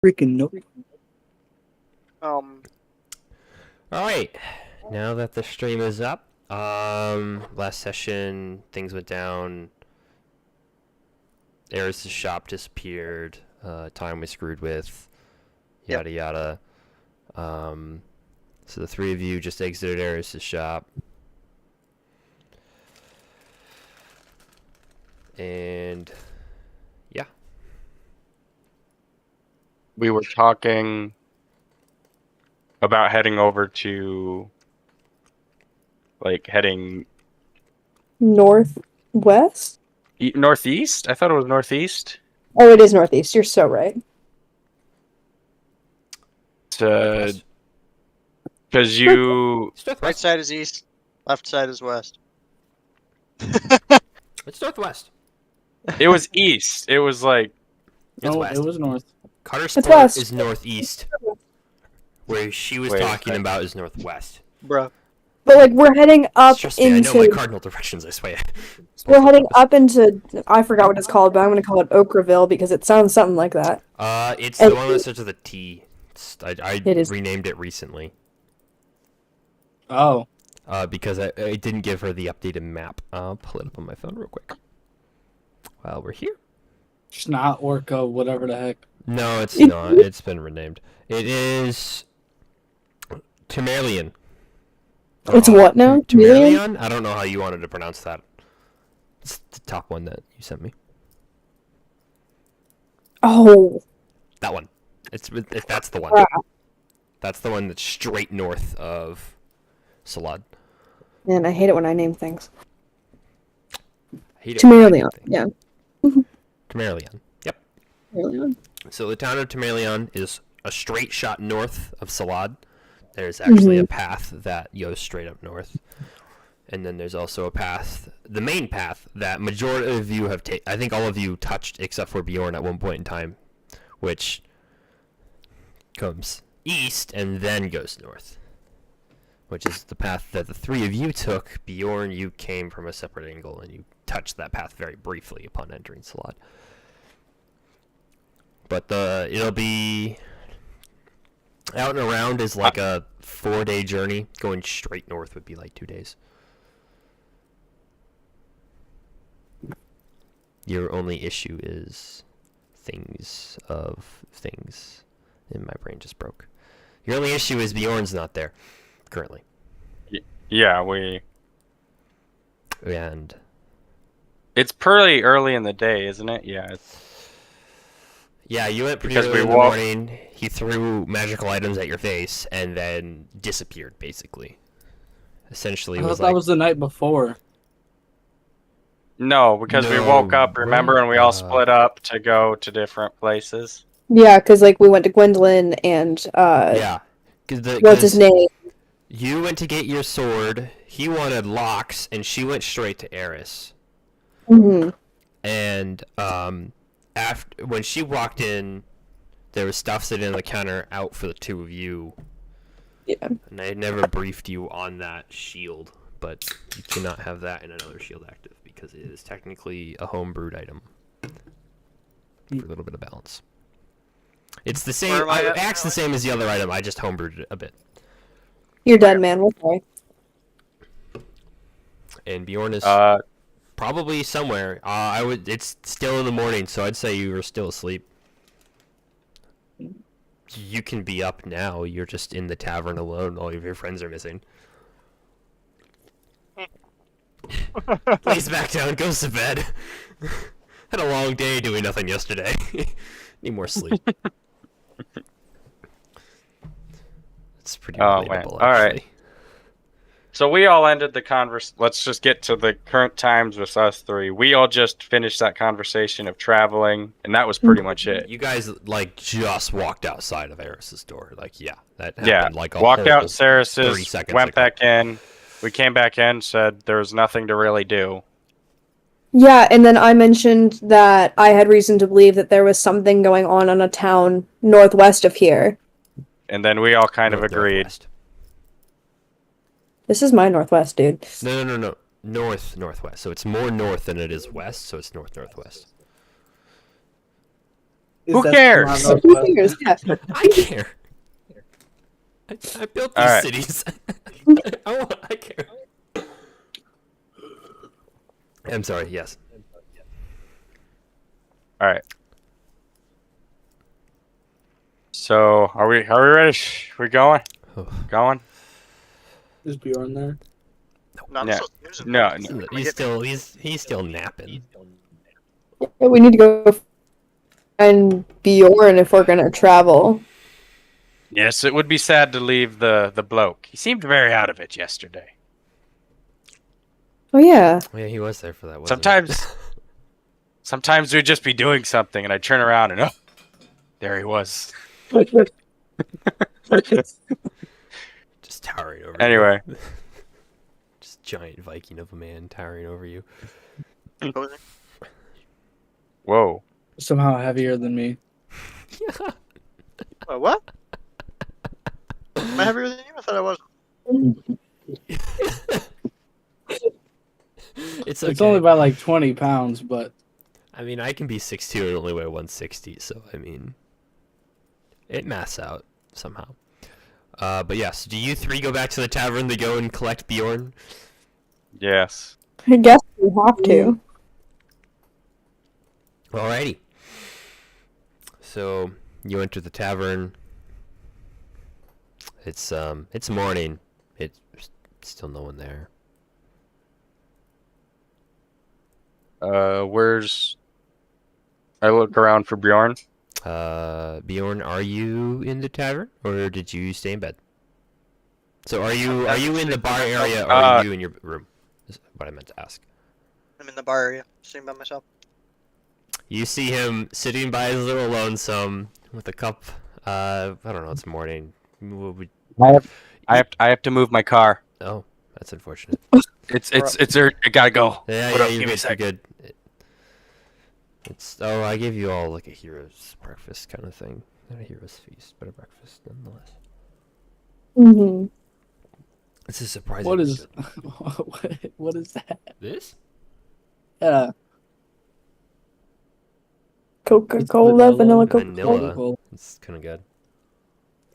Freaking nope. Um, Alright, now that the stream is up, last session, things went down, Eris' shop disappeared, time was screwed with, yada yada. So the three of you just exited Eris' shop. And, yeah. We were talking about heading over to, like, heading Northwest? northeast? I thought it was northeast. Oh, it is northeast. You're so right. Because you... It's right northwest. side is east, left side is west. It's northwest. It was east. It was like... It's No, west. it was north. Carter's It's Port west. is northeast. Where she was Wait a talking second. about is northwest. Bruh. But like we're heading up Trust me, I know into my cardinal directions, I swear. we're heading up into I forgot what it's called, but I'm gonna call it Okreville because it sounds something like that. It's And- the one that starts with a T. I It is. renamed it recently. Oh. Because I didn't give her the updated map. I'll pull it up on my phone real quick. While we're here. Snot, Orca, whatever the heck. No, it's not. It's been renamed. It is Tamerlian. It's what now? Really? Tamerlian? I don't know how you wanted to pronounce that. It's the top one that you sent me. Oh, That one. That's the one. crap. That's the one that's straight north of Salad. Man, I hate it when I name things. I hate it when I name Tamerlian. things. Yeah. Tamerlian. Yep. Tamerlian. So the town of Tamerlian is a straight shot north of Salad. There's actually a path that goes straight up north. And then there's also a path, the main path, that majority of you have taken. I think all of you touched except for Bjorn at one point in time, which comes east and then goes north. Which is the path that the three of you took. Bjorn, you came from a separate angle and you touched that path very briefly upon entering Salad. But it'll be out and around is like a 4-day journey. Going straight north would be like 2 days. Your only issue is things. And my brain just broke. Your only issue is Bjorn's not there currently. Yeah, we... And It's pretty early in the day, isn't it? Yeah, it's... yeah, you went pretty Because early we in the walked- morning. He threw magical items at your face and then disappeared, basically. Essentially, I it thought was that like was the night before. No, because we No, woke up, remember, and we all what? split up to go to different places. Yeah, because like we went to Gwendolyn and yeah. what's his name? You went to get your sword. He wanted locks, and she went straight to Eris. Hmm. And after when she walked in, there was stuff sitting on the counter out for the two of you. Yeah. And I had never briefed you on that shield, but you cannot have that in another shield active because it is technically a homebrewed item. For a little bit of balance. It's the same. Where am I It at acts the now? same as the other item. I just homebrewed it a bit. You're dead, man. We're sorry. And Bjorn is Uh, probably somewhere. It's still in the morning, so I'd say you were still asleep. You can be up now. You're just in the tavern alone. All of your friends are missing. Lays back down, goes to bed. Had a long day doing nothing yesterday. Need more sleep. It's pretty Oh, man. relatable, All right. actually. so we all ended the convers. Let's just get to the current times with us three. We all just finished that conversation of traveling, and that was pretty much it. You guys like just walked outside of Eris's door. Like, yeah, that happened. Yeah, like a walked whole out 30 Ceres's, seconds went ago. back in. We came back in, said there was nothing to really do. Yeah, and then I mentioned that I had reason to believe that there was something going on a town northwest of here. And then we all kind of North- agreed. northwest. This is my northwest, dude. No. Northwest. So it's more north than it is west. So it's northwest. Who That's cares? not Who Northwest. cares? Yeah. I care. I built these Alright. cities. I care. I'm sorry. Yes. All right. So are we ready? We going? Oh. Going? Is Bjorn there? No, I'm Yeah. still snoozing. No, He's no. gonna He's hit me. still he's still napping. Yeah, we need to go find Bjorn if we're gonna travel. Yes, it would be sad to leave the bloke. He seemed very out of it yesterday. Oh yeah. Yeah, he was there for that. Wasn't he? Sometimes we'd just be doing something, and I'd turn around and there he was. Just towering over. Anyway, you. Just giant Viking of a man towering over you. Posing. whoa. Somehow heavier than me. Wait, what? Am I heavier than you? I thought I was. It's It's okay. only by like 20 pounds, but I mean, I can be 6'2" and only weigh 160, so I mean, it maths out somehow. But yes, do you three go back to the tavern to go and collect Bjorn? Yes. I guess we have to. Alrighty. So you enter the tavern. It's morning. It's still no one there. Where's? I look around for Bjorn. Bjorn, are you in the tavern or did you stay in bed? So are you in the bar area or are you in your room? Is what I meant to ask. I'm in the bar area, sitting by myself. You see him sitting by his little lonesome with a cup. I don't know. It's morning. I have to move my car. Oh, that's unfortunate. It's I gotta go. Yeah, Hold yeah, up, you're give me a good. sec. You're good. It's I gave you all like a hero's breakfast kind of thing, not a hero's feast, but a breakfast nonetheless. Mm-hmm. This is surprising. what is what is that? this? Yeah, Coca-Cola, vanilla Vanilla. Coca-Cola. It's kind of good.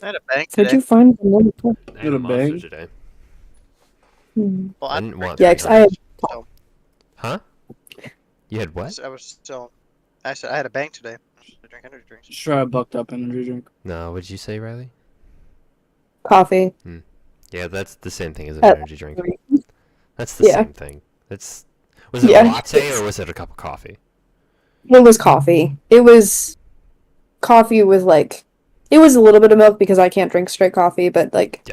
I had a bank Could today. you find vanilla Coca? I had a a monster bang? today. Hmm. Well, I I didn't want. Yeah, 'cause I had. so Huh? You had what? I was still. I said I had a bank today. I drink energy drinks. just try a bucked up energy drink. No, what did you say, Riley? Coffee. Yeah, that's the same thing as an Uh, energy drink. That's the yeah. same thing. Was it Yeah. a latte or was it a cup of coffee? It was coffee. It was coffee with like. It was a little bit of milk because I can't drink straight coffee, but like.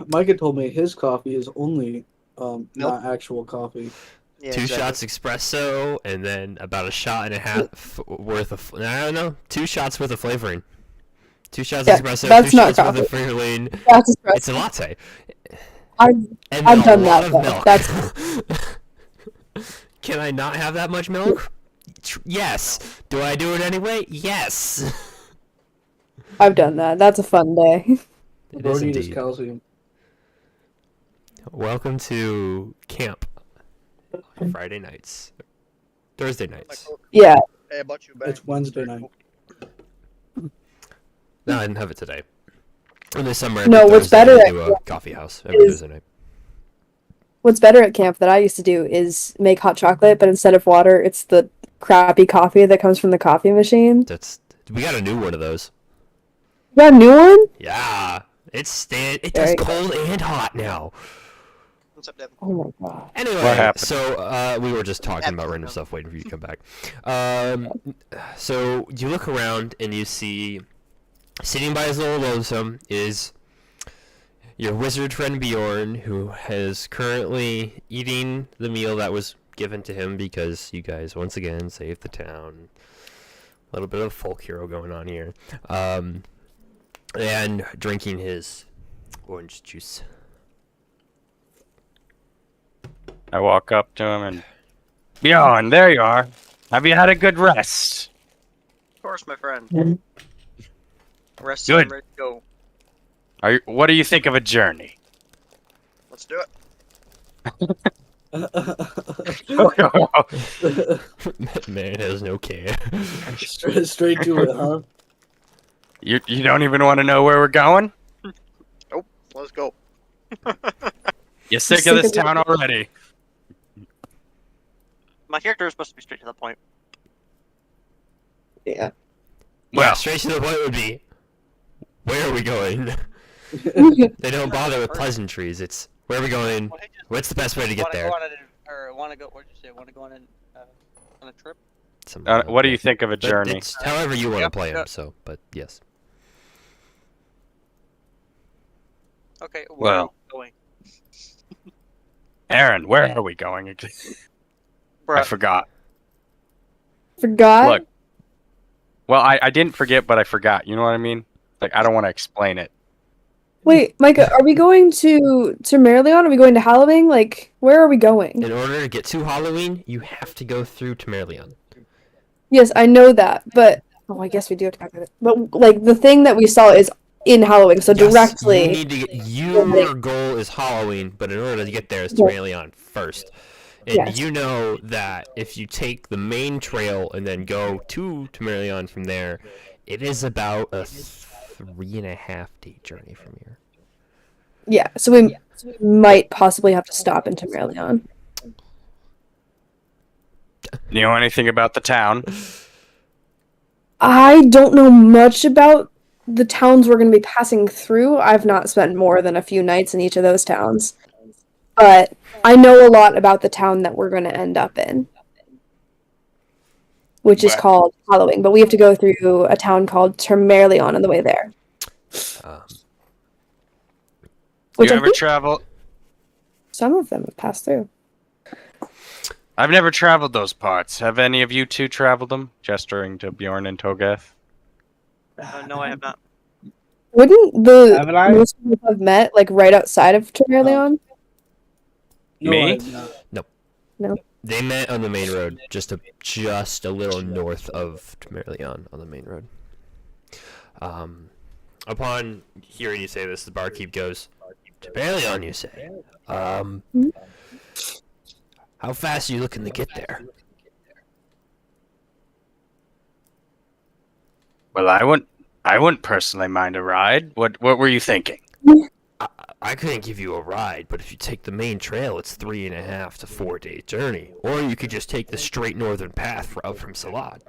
Micah told me his coffee is only not actual coffee. Yeah, Two exactly. shots espresso and then about a shot and a half worth of. I don't know. 2 shots worth of flavoring. 2 shots Yeah, espresso. that's 2 not shots worth of flavoring. That's It's a espresso. latte. I've And I've then done a lot that, of though. milk. That's- Can I not have that much milk? Yes. Do I do it anyway? Yes. I've done that. That's a fun day. It is Brody is indeed. calcium. Welcome to camp. On Friday nights. Thursday My nights. Coke. Yeah. Hey, I bought you a bag. It's Wednesday night. No, I didn't have it today. In the summer, No, every what's Thursday better we at do a camp coffee house every is- Thursday night. What's better at camp that I used to do is make hot chocolate, but instead of water, it's the crappy coffee that comes from the coffee machine. We got a new one of those. You got a new one? Yeah, it There does you go. cold and hot now. What's up, Devin? Oh my god. Anyway, What happened? so we were just talking about Absolutely random not. stuff, waiting for you to come back. So you look around and you see, sitting by his little lonesome is your wizard friend Bjorn, who is currently eating the meal that was given to him because you guys once again saved the town. A little bit of folk hero going on here, and drinking his orange juice. I walk up to him and Bjorn, there you are. Have you had a good rest? Of course, my friend. Mhm. Rest Good. and ready to go. What do you think of a journey? Let's do it. Man has no care. straight to it, huh? You don't even want to know where we're going? Let's go. You sick of this town already? My character is supposed to be straight to the point. Yeah. Well, Well, straight to the point would be, where are we going? They don't bother with pleasantries. It's where are we going? Well, he just What's the best way to get there? Want to go? What'd you say? Want to go on on a trip? what do you think of a But journey? It's however you want to Yep, play them. yep. So, but yes. Okay. Where Well. are we going? Aaron, where are we going? I Bruh, forgot. Forgot? Look. Well, I didn't forget, but I forgot. You know what I mean? Like, I don't want to explain it. Wait, Micah, are we going to Merleon? Are we going to Halloween? Like, where are we going? In order to get to Halloween, you have to go through Tamerleon. Yes, I know that, but I guess we do have to calculate it. But like the thing that we saw is in Halloween, so Yes, directly. you need to get, your goal is Halloween, but in order to get there is Tamerleon first. And Yes. you know that if you take the main trail and then go to Tamerleon from there, it is about a 3.5 day journey from here. Yeah, so we might possibly have to stop in Tamerleon. You know anything about the town? I don't know much about the towns we're going to be passing through. I've not spent more than a few nights in each of those towns. But I know a lot about the town that we're going to end up in, which is Right. called Halloween. But we have to go through a town called Tamerleon on the way there. Um, Which You I ever think travel? some of them have passed through. I've never traveled those parts. Have any of you two traveled them? Gesturing to Bjorn and Togeth. No, I have not. Wouldn't the Haven't I? most of us have met like right outside of Tamerleon? No, Me? I have not. they met on the main road, just a little north of Tamerleon on the main road. Upon hearing you say this, the barkeep goes, Tamerleon, you say? How fast are you looking to get there? Well, I wouldn't personally mind a ride. What were you thinking? I couldn't give you a ride, but if you take the main trail, it's 3.5 to 4 day journey. Or you could just take the straight northern path out from Salad.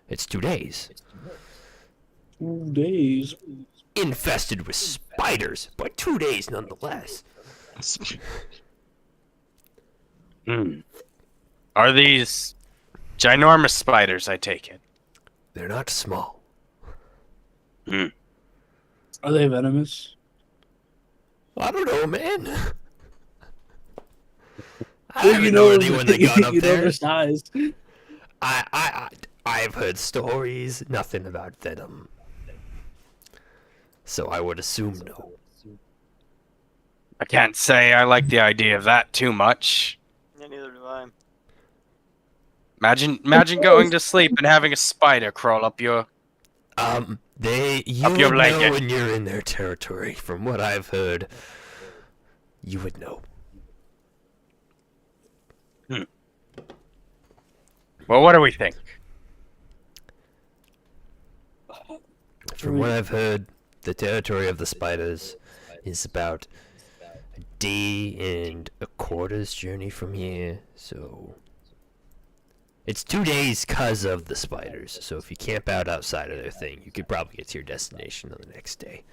It's 2 days. 2 days. Infested with spiders, but 2 days nonetheless. Are these ginormous spiders, I take it? They're not small. Are they venomous? I don't know, man. I Well, haven't known anyone that got up you know there. their size. I've heard stories, nothing about venom. So I would assume no. I can't say I like the idea of that too much. Yeah, neither do I. Imagine going to sleep and having a spider crawl up your. You Up your would know blanket. when you're in their territory. From what I've heard, you would know. Well, what do we think? From what I've heard, the territory of the spiders is about a day and a quarter's journey from here, so... It's 2 days because of the spiders, so if you camp out outside of their thing, you could probably get to your destination on the next day.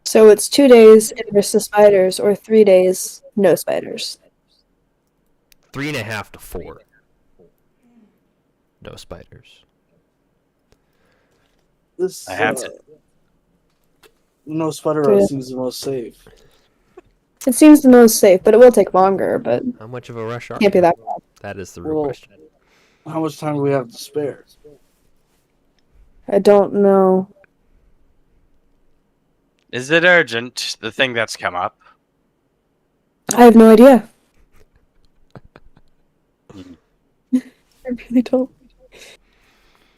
So it's 2 days versus spiders, or 3 days no spiders. 3.5 to 4. No spiders. This, I have to. No spider Yeah. route seems the most safe. It seems the most safe, but it will take longer. But How much of a rush are can't be you? that bad. That is the real Well, question. How much time do we have to spare? I don't know. Is it urgent? The thing that's come up. I have no idea. I really don't.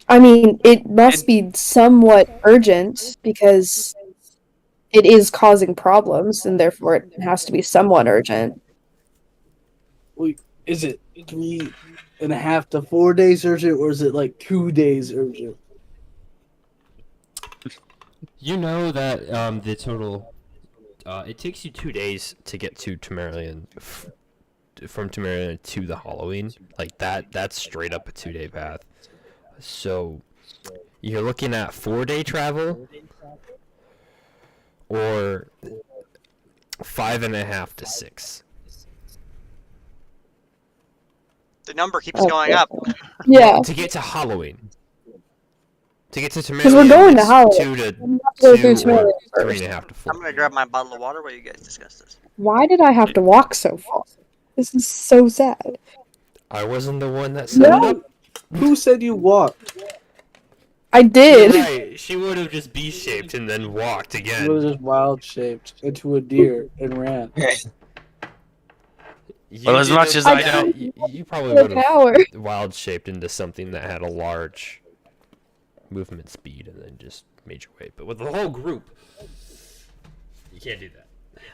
I mean, it must be somewhat urgent because it is causing problems, and therefore it has to be somewhat urgent. Is it 3.5 to 4 days urgent, or is it like 2 days urgent? You know that the total. It takes you 2 days to get to Temerian, from Temerian to the Halloween. Like that's straight up a 2-day path. So you're looking at 4-day travel, or 5.5 to 6. The number keeps going up. Yeah, To get to Halloween. To get to Temerian, because we're going to it's Halloween. 2 to We have to go through 2 or Temerian first. 3.5 to 4. I'm gonna grab my bottle of water while you guys discuss this. Why did I have to walk so far? This is so sad. I wasn't the one that set it No, up. Who said you walked? I did. Right, she would have just B-shaped and then walked You again. was just wild shaped into a deer and ran. You Well, as did much a- as I yeah, don't- you probably The would have power. wild shaped into something that had a large movement speed and then just made your way. But with the whole group, you can't do that.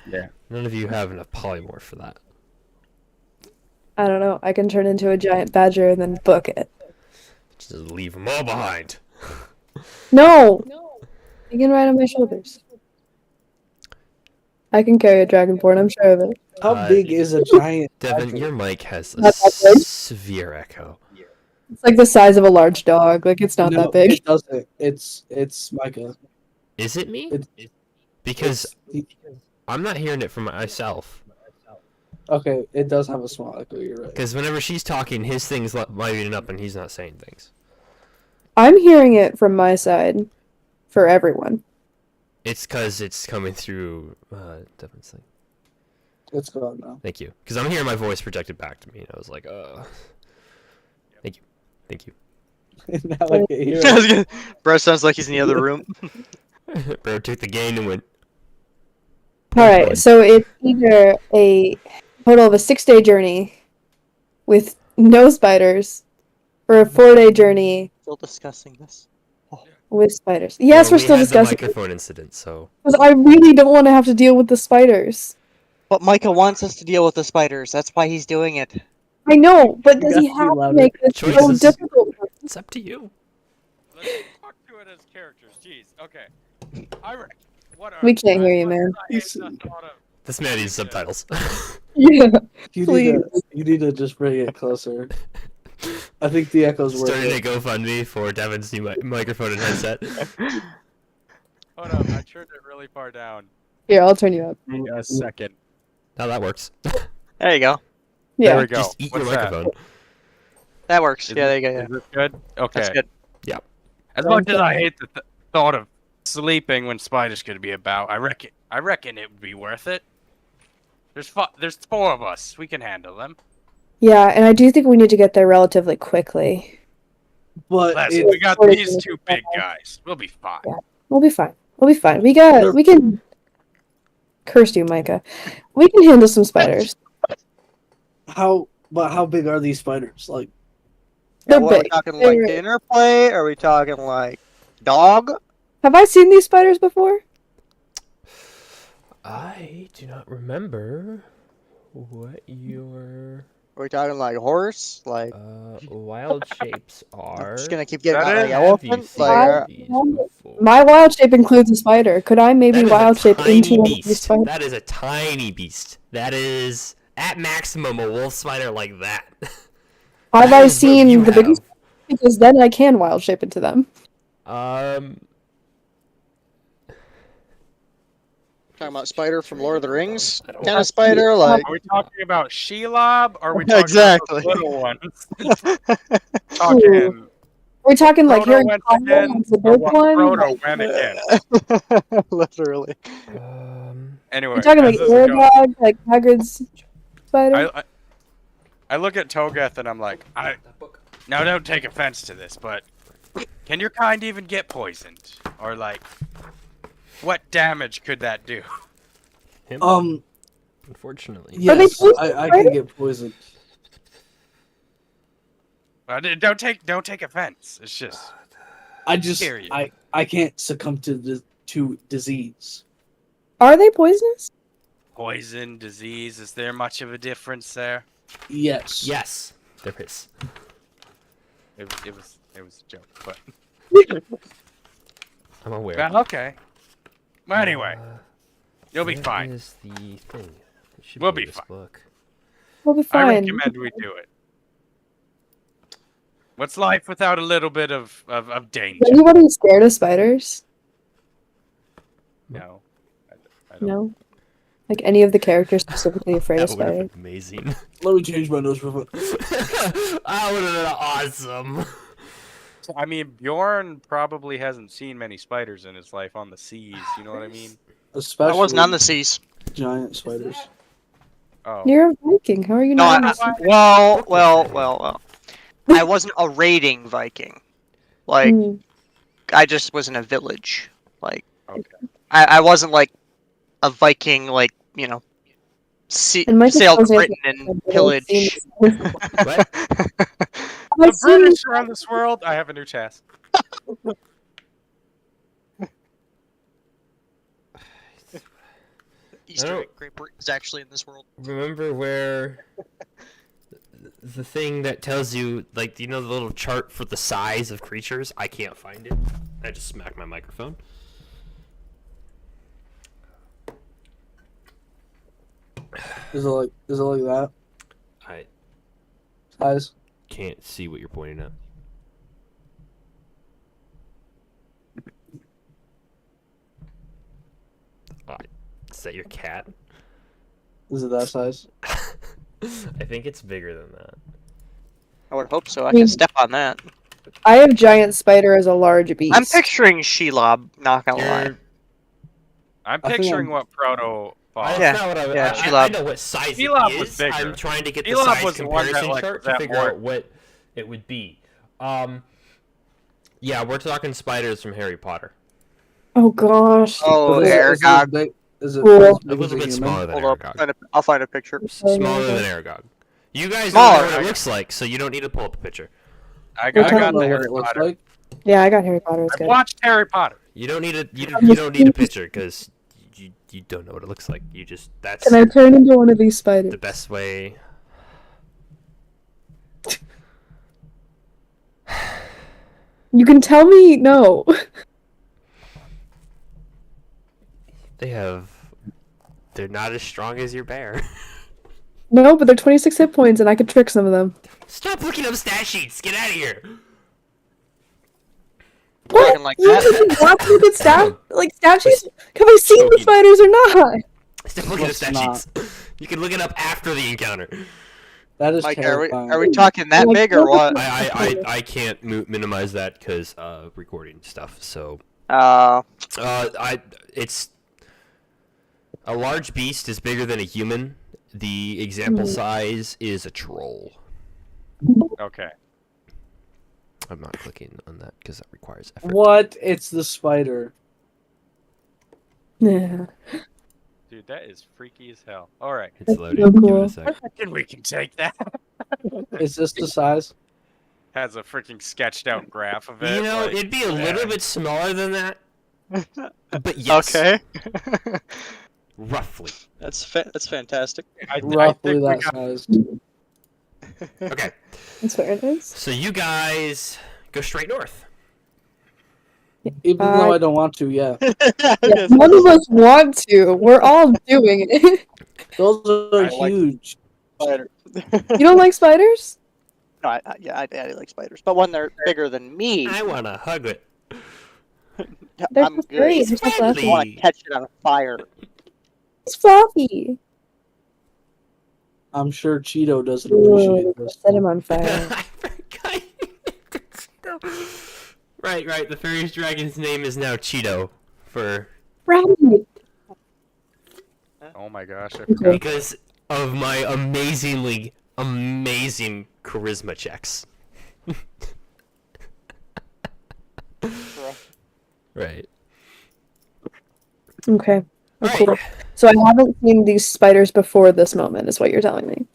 Yeah. None of you have enough polymorph for that. I don't know. I can turn into a giant badger and then book it. Just leave them all behind. No! You can ride on my shoulders. I can carry a dragonborn, I'm sure of it. How big is a giant? Devin, badger? your mic has a Not that big. severe echo. It's like the size of a large dog. Like, it's not No, that big. It doesn't. It's Micah. Is it me? It's- Because it's- I'm not hearing it from myself. Okay, it does have a small echo. You're right. Because whenever she's talking, his thing's lighting up and he's not saying things. I'm hearing it from my side for everyone. It's because it's coming through Devin's thing. It's gone now. Thank you. Because I'm hearing my voice projected back to me, and I was like, Thank you. Thank you. Now I can hear it. Bro sounds like he's in the other room. Bro took the gain and went. Alright, so it's either a total of a 6-day journey with no spiders, or a 4-day journey Still discussing this. with spiders. Yes, Well, we're still we had discussing the microphone incident, so because I really don't want to have to deal with the spiders. But Micah wants us to deal with the spiders. That's why he's doing it. I know, but does got he to be have to louder. make this so Choices. difficult? it's up to you. Let's talk to it as characters. Jeez. Okay. We can't hear you, man. This man needs subtitles. Yeah. You need to just bring it closer. I think the echo's worth Starting a it. GoFundMe for Devin's new microphone and headset. Hold up, I turned it really far down. Here, I'll turn you up. Give me a second. Now that works. There you go. Yeah. There we go. Just eat What's your that? microphone. That works. Is Yeah, there it- you go. Yeah. Is this good? Okay. That's good. As much as I hate the thought of sleeping when spiders could be about, I reckon it would be worth it. There's 4 of us. We can handle them. Yeah, and I do think we need to get there relatively quickly. But Les, it, we got What is these it? 2 big guys. We'll be fine. Yeah. We'll be fine. We'll be fine. We can curse you, Micah. We can handle some spiders. how big are these spiders? Like, They're What, are we big. talking like They're- dinner plate? Are we talking like dog? Have I seen these spiders before? I do not remember what your Are we talking like horse? Like wild shapes are. I'm just gonna keep getting That like is- elephant. Like these I- before? My wild shape includes a spider. Could I maybe That is a wild shape tiny into one of these beast. spiders? That is a tiny beast. That is at maximum a wolf spider like that. Have That I is what seen you the biggest? have. Because then I can wild shape into them. talking about spider from Lord of the Rings. I don't Kind know. of spider, like Are we talking about Shelob? Or are we talking Exactly. about the little ones? Talking We're talking like Frodo Harry went Potter, again, like the or big what one. Frodo Like, went again. literally. Anyway, we're talking as like this is going- Aragog, like Hagrid's spider. I look at Togath and I'm like, now don't take offense to this, but can your kind even get poisoned? Or like, what damage could that do? Him? Unfortunately. Are they yes, poisonous I spiders? can get poisoned. Don't take offense. It's just I just Period. I can't succumb to disease. Are they poisonous? Poison, disease, is there much of a difference there? Yes. Yes, there is. It was a joke, but I'm aware. well, okay. Well, anyway, you'll be where fine. is the thing? It should We'll in be this fine. Book. We'll be I fine. recommend we do it. What's life without a little bit of danger? Is anybody scared of spiders? No. I don't. No. Like any of the characters specifically afraid of That would have spiders? been amazing. Let me change my nose real quick. That would have been awesome. I mean, Bjorn probably hasn't seen many spiders in his life on the seas. You know what I mean? Especially I wasn't on the seas. giant spiders. Oh. You're a Viking. How are you No, not? well. I wasn't a raiding Viking. Like, Hmm. I just was in a village. Like, Okay. I wasn't like a Viking, like, you know, And Michael sailed tells me Britain I've and seen pillaged. this- What? The I've seen British this- are on this world. I have a new task. Easter Oh. egg Great Britain is actually in this world. Remember where the thing that tells you, like, you know, the little chart for the size of creatures? I can't find it. I just smacked my microphone. Is it like that I size? can't see what you're pointing at. Is that your cat? Is it that size? I think it's bigger than that. I would hope so. I can step on that. I have giant spider as a large beast. I'm picturing Shelob, not gonna lie. You're- I'm I think picturing I'm- what Proto That's fought. Yeah, not what I, yeah, I Shelob. know what size Shelob it was is. bigger. I'm trying to get the Shelob size was the one that, comparison like, chart was to that figure more- out what it would be. Yeah, we're talking spiders from Harry Potter. Oh gosh. Oh, Is it- Aragog. Is it Cool. as A big as little bit human? smaller than Hold up. Aragog. I'll find a picture. Smaller than Aragog. You guys Smaller. don't know what it looks like, so you don't need to pull up a picture. I I got don't the know what Harry it looks Potter. like. Yeah, I got Harry Potter. It's I've good. watched Harry Potter. You don't need you don't need a picture because you don't know what it looks like. You just that's Can I turn into one of these spiders? the best way. You can tell me no. They're not as strong as your bear. No, but they're 26 hit points, and I could trick some of them. Stop looking up stat sheets. Get out of here. What? Talking like You that. just watch me get stat sheets? Have I seen the Choking. spiders or not? Stop looking up Let's stat not. sheets. You can look it up after the encounter. That is Like, terrifying. are we talking that big or what? I can't minimize that because recording stuff. So it's a large beast is bigger than a human. The example size is a troll. Okay. I'm not clicking on that because that requires effort. What? It's the spider. Yeah. Dude, that is freaky as hell. Alright. It's That's loading. so Give it cool. a sec. I reckon we can take that. Is this the size? Has a freaking sketched out graph of it. You know, like, it'd be a little yeah. bit smaller than that. But yes, Okay. roughly. That's fantastic. I Roughly think we that got- size. Okay, That's very nice. so you guys go straight north. Even though I don't want to, yeah. Yeah, none of us want to. We're all doing it. Those are I like- huge. Spider. You don't like spiders? No, I like spiders, but when they're bigger than me, I want to hug it. They're I'm just good. great. They're so I fluffy. want to catch it on fire. It's fluffy. I'm sure Cheeto doesn't appreciate Ooh, this. set him on fire. I forgot. Right. The fairy's dragon's name is now Cheeto for Right. Oh my gosh. I Okay. forgot. because of my amazing charisma checks. Right. Okay. Oh, Alright. cool. So I haven't seen these spiders before this moment, is what you're telling me.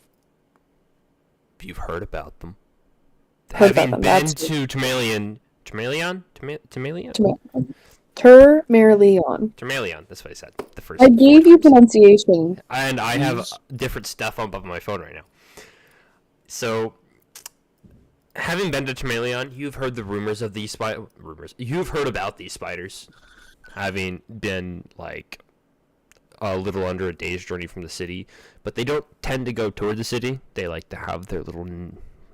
You've heard about them. Heard about Having them, been that's- to Tamalion? Termalion. Termalion. That's what I said. The first. I four gave you times. pronunciation. And I have different stuff on above my phone right now. So, having been to Termalion, you've heard the rumors of these rumors. You've heard about these spiders, having been like a little under a day's journey from the city. But they don't tend to go toward the city. They like to have their little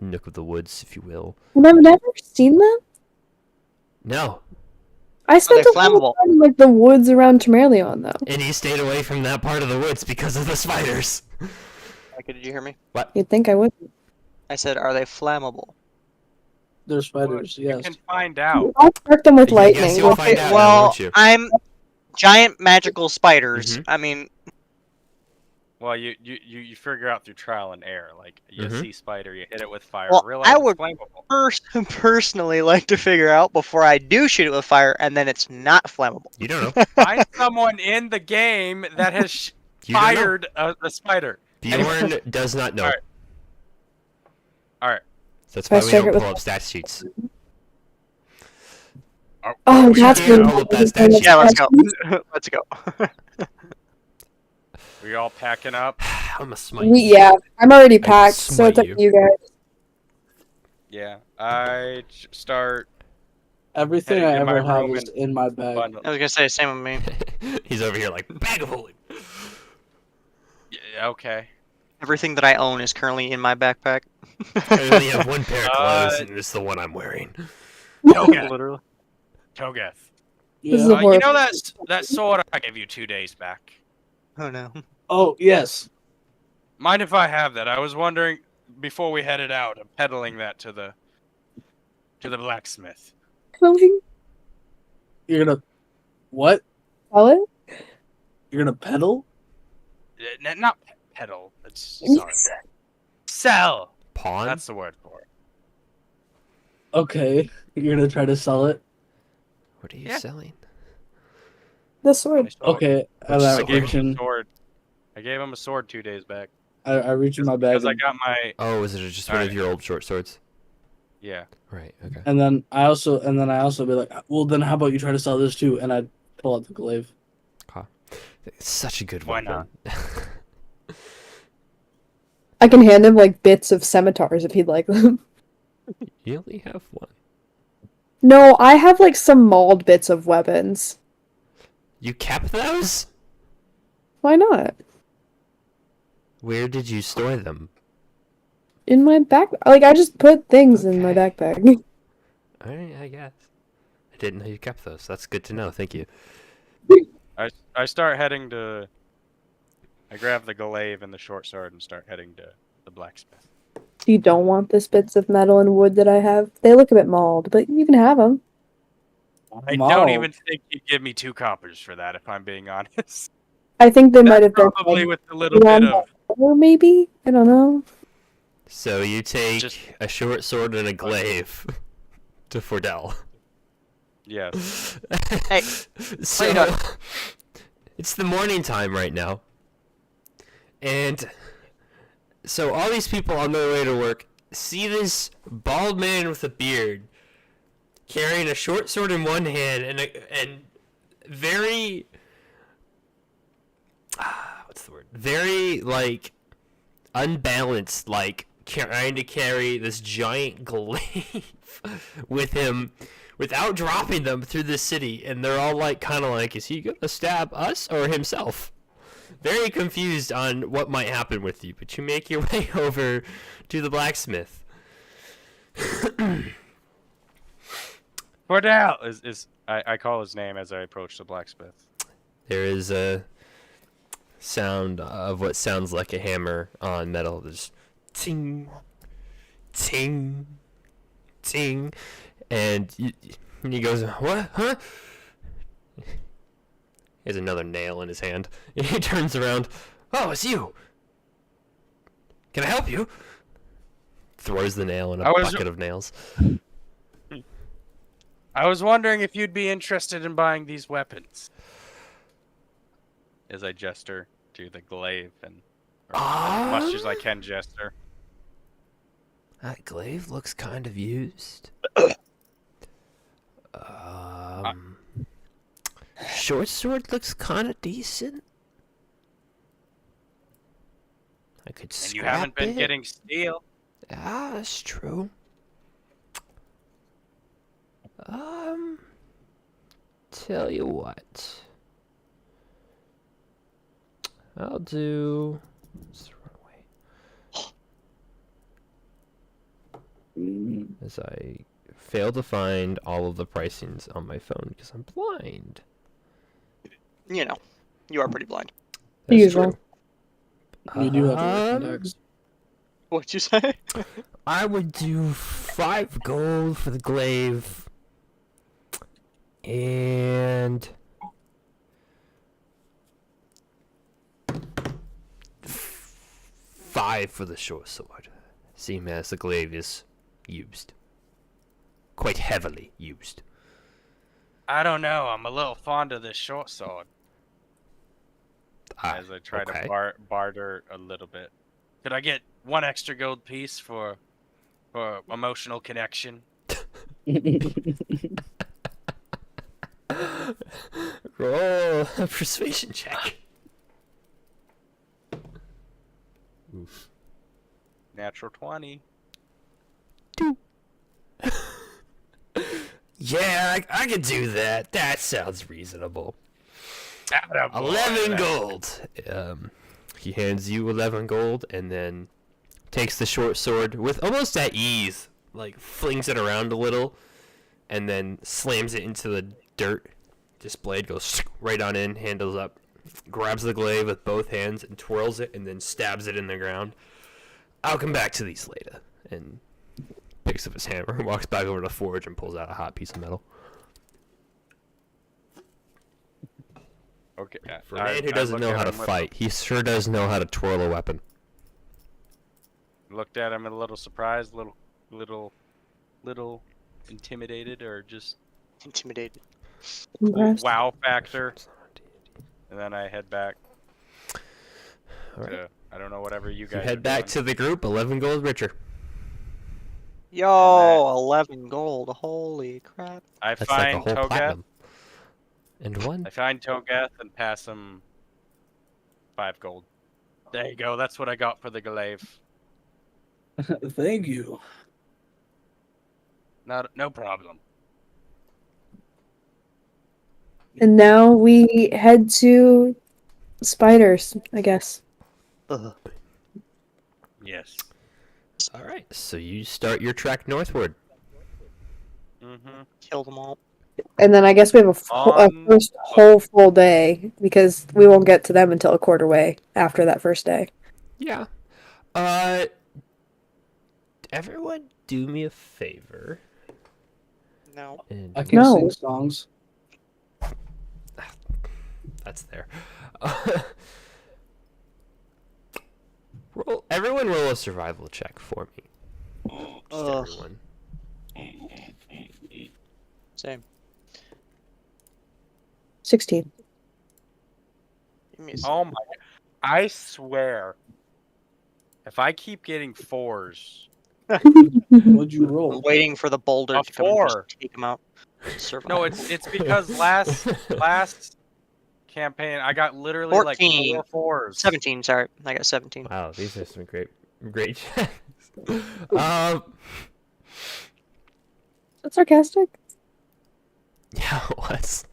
nook of the woods, if you will. And I've never seen them. No, I spent they a lot flammable? of time in like the woods around Termalion, though. and he stayed away from that part of the woods because of the spiders. Okay, did you hear me? You'd think I would. I said, are they flammable? They're spiders, You yes. can find out. I'll spark them with I guess lightning. you'll find out now, well, won't you? I'm giant magical spiders. Mhm. I mean, Well, you figure out through trial and error. Like you Mhm. see spider, you hit it with fire. Well, realize I it's would flammable. personally like to figure out before I do shoot it with fire, and then it's not flammable. You don't know. Find someone in the game that has You don't know. fired a spider. Bjorn does not know. Alright. Alright. That's why Let's we check don't it with- pull up stat sheets. Oh, We that's can't good. pull up that stat sheet. Yeah, let's go. Let's go. We all packing up. I'm a smite. Yeah, I'm already packed, so it's up smite to you guys. Yeah. I start Everything Heading I to my ever have room is and in my bag. bundle. I was gonna say same with me. He's over here like bag of holding. Yeah, okay. Everything that I own is currently in my backpack. I only have one pair of clothes, Uh, and it's the one I'm wearing. Togeth. Literally. Togeth. This is Yeah. a You know horror. that sword I gave you 2 days back? Oh no. Oh, yes. Mind if I have that? I was wondering before we headed out, I'm peddling that to the blacksmith. Clothing? You're gonna. What? Sell it? You're gonna pedal? Not peddle. It's sorry. Sell. Pawn? That's the word for it. Okay. You're gonna try to sell it? What are you Yeah. selling? The sword. Okay. Which I I gave reach him a in. sword. I gave him a sword 2 days back I reach in my bag. because I got my Oh, is it just one of Alright. your old short swords? yeah. Right. Okay. And then I also be like, well, then how about you try to sell this too? And I pull out the glaive. It's such a good Why weapon. I can hand him like bits of scimitars if he'd like them. You only have one. No, I have like some mauled bits of weapons. You kept those? Why not? Where did you store them? In my back, like I just put things in my backpack. Alright, I guess. I didn't know you kept those. That's good to know. Thank you. I start heading to. I grab the glaive and the short sword and start heading to the blacksmith. You don't want the bits of metal and wood that I have. They look a bit mauled, but you can have them. I Mauled. don't even think he'd give me 2 coppers for that, if I'm being honest. I think they might have been Probably like, with a little bit of. or maybe I don't know. So you take Just- a short sword and a glaive to Fordell. Yes. Hey, So you doing? it's the morning time right now. And so all these people on their way to work see this bald man with a beard carrying a short sword in one hand and very what's the word? Very like unbalanced, like trying to carry this giant glaive with him without dropping them through the city, and they're all like kind of like, is he gonna stab us or himself? Very confused on what might happen with you, but you make your way over to the blacksmith. Cordell is I call his name as I approach the blacksmith. There is a sound of what sounds like a hammer on metal. There's ting, ting, ting, and he goes, "What? Huh?" He has another nail in his hand. And he turns around. "Oh, it's you. Can I help you?" Throws the nail in a I was- bucket of nails. I was wondering if you'd be interested in buying these weapons. As I gesture to the glaive and or as much as I can gesture. That glaive looks kind of used. short sword looks kind of decent. I could And you scrap haven't been it. getting steel. Ah, that's true. Tell you what. I'll do. Let's run away. Mm. As I fail to find all of the pricings on my phone because I'm blind. You know, you are pretty blind. That's Usual. true. You do have to Um, work next. What'd you say? I would do 5 gold for the glaive. And 5 for the short sword. Seeing as the glaive is used. Quite heavily used. I don't know. I'm a little fond of this short sword. Ah, As I try okay. to barter a little bit. Could I get 1 extra gold piece for emotional connection? Roll a persuasion check. Oof. Natural 20. Yeah, I could do that. That sounds reasonable. Attaboy. 11 gold. He hands you 11 gold and then takes the short sword with almost at ease, like flings it around a little, and then slams it into the dirt. This blade goes right on in, handles up, grabs the glaive with both hands and twirls it, and then stabs it in the ground. I'll come back to these later. And picks up his hammer, walks back over to the forge, and pulls out a hot piece of metal. Okay. For a man who doesn't know how to fight, he sure does know how to twirl a weapon. Looked at him a little surprised, little intimidated, or just Intimidated. Impressed. wow factor. And then I head back Alright. to, I don't know, whatever you You guys head are back doing. to the group, 11 gold richer. Yo, 11 gold. Holy crap. I That's like a find whole Togath. platinum. And 1. I find Togath and pass him 5 gold. There you go. That's what I got for the glaive. Thank you. No problem. And now we head to spiders, I guess. Ugh. Yes. Alright, so you start your trek northward. Mm-hmm. Kill them all. And then I guess we have a On- first whole full day because we won't get to them until a quarter way after that first day. Yeah. Everyone do me a favor. No. And I can No. sing songs. that's there. Everyone roll a survival check for me. Just Ugh. everyone. Same. 16. Give me a Oh my! I swear, if I keep getting 4s, What'd you I'm roll? waiting for the boulder A to come and just 4. take him out. Survive. no, it's because last campaign I got literally 14. like 4 4s. 17, sorry. I got 17. Wow, these are some great checks. That's sarcastic. Yeah, it was.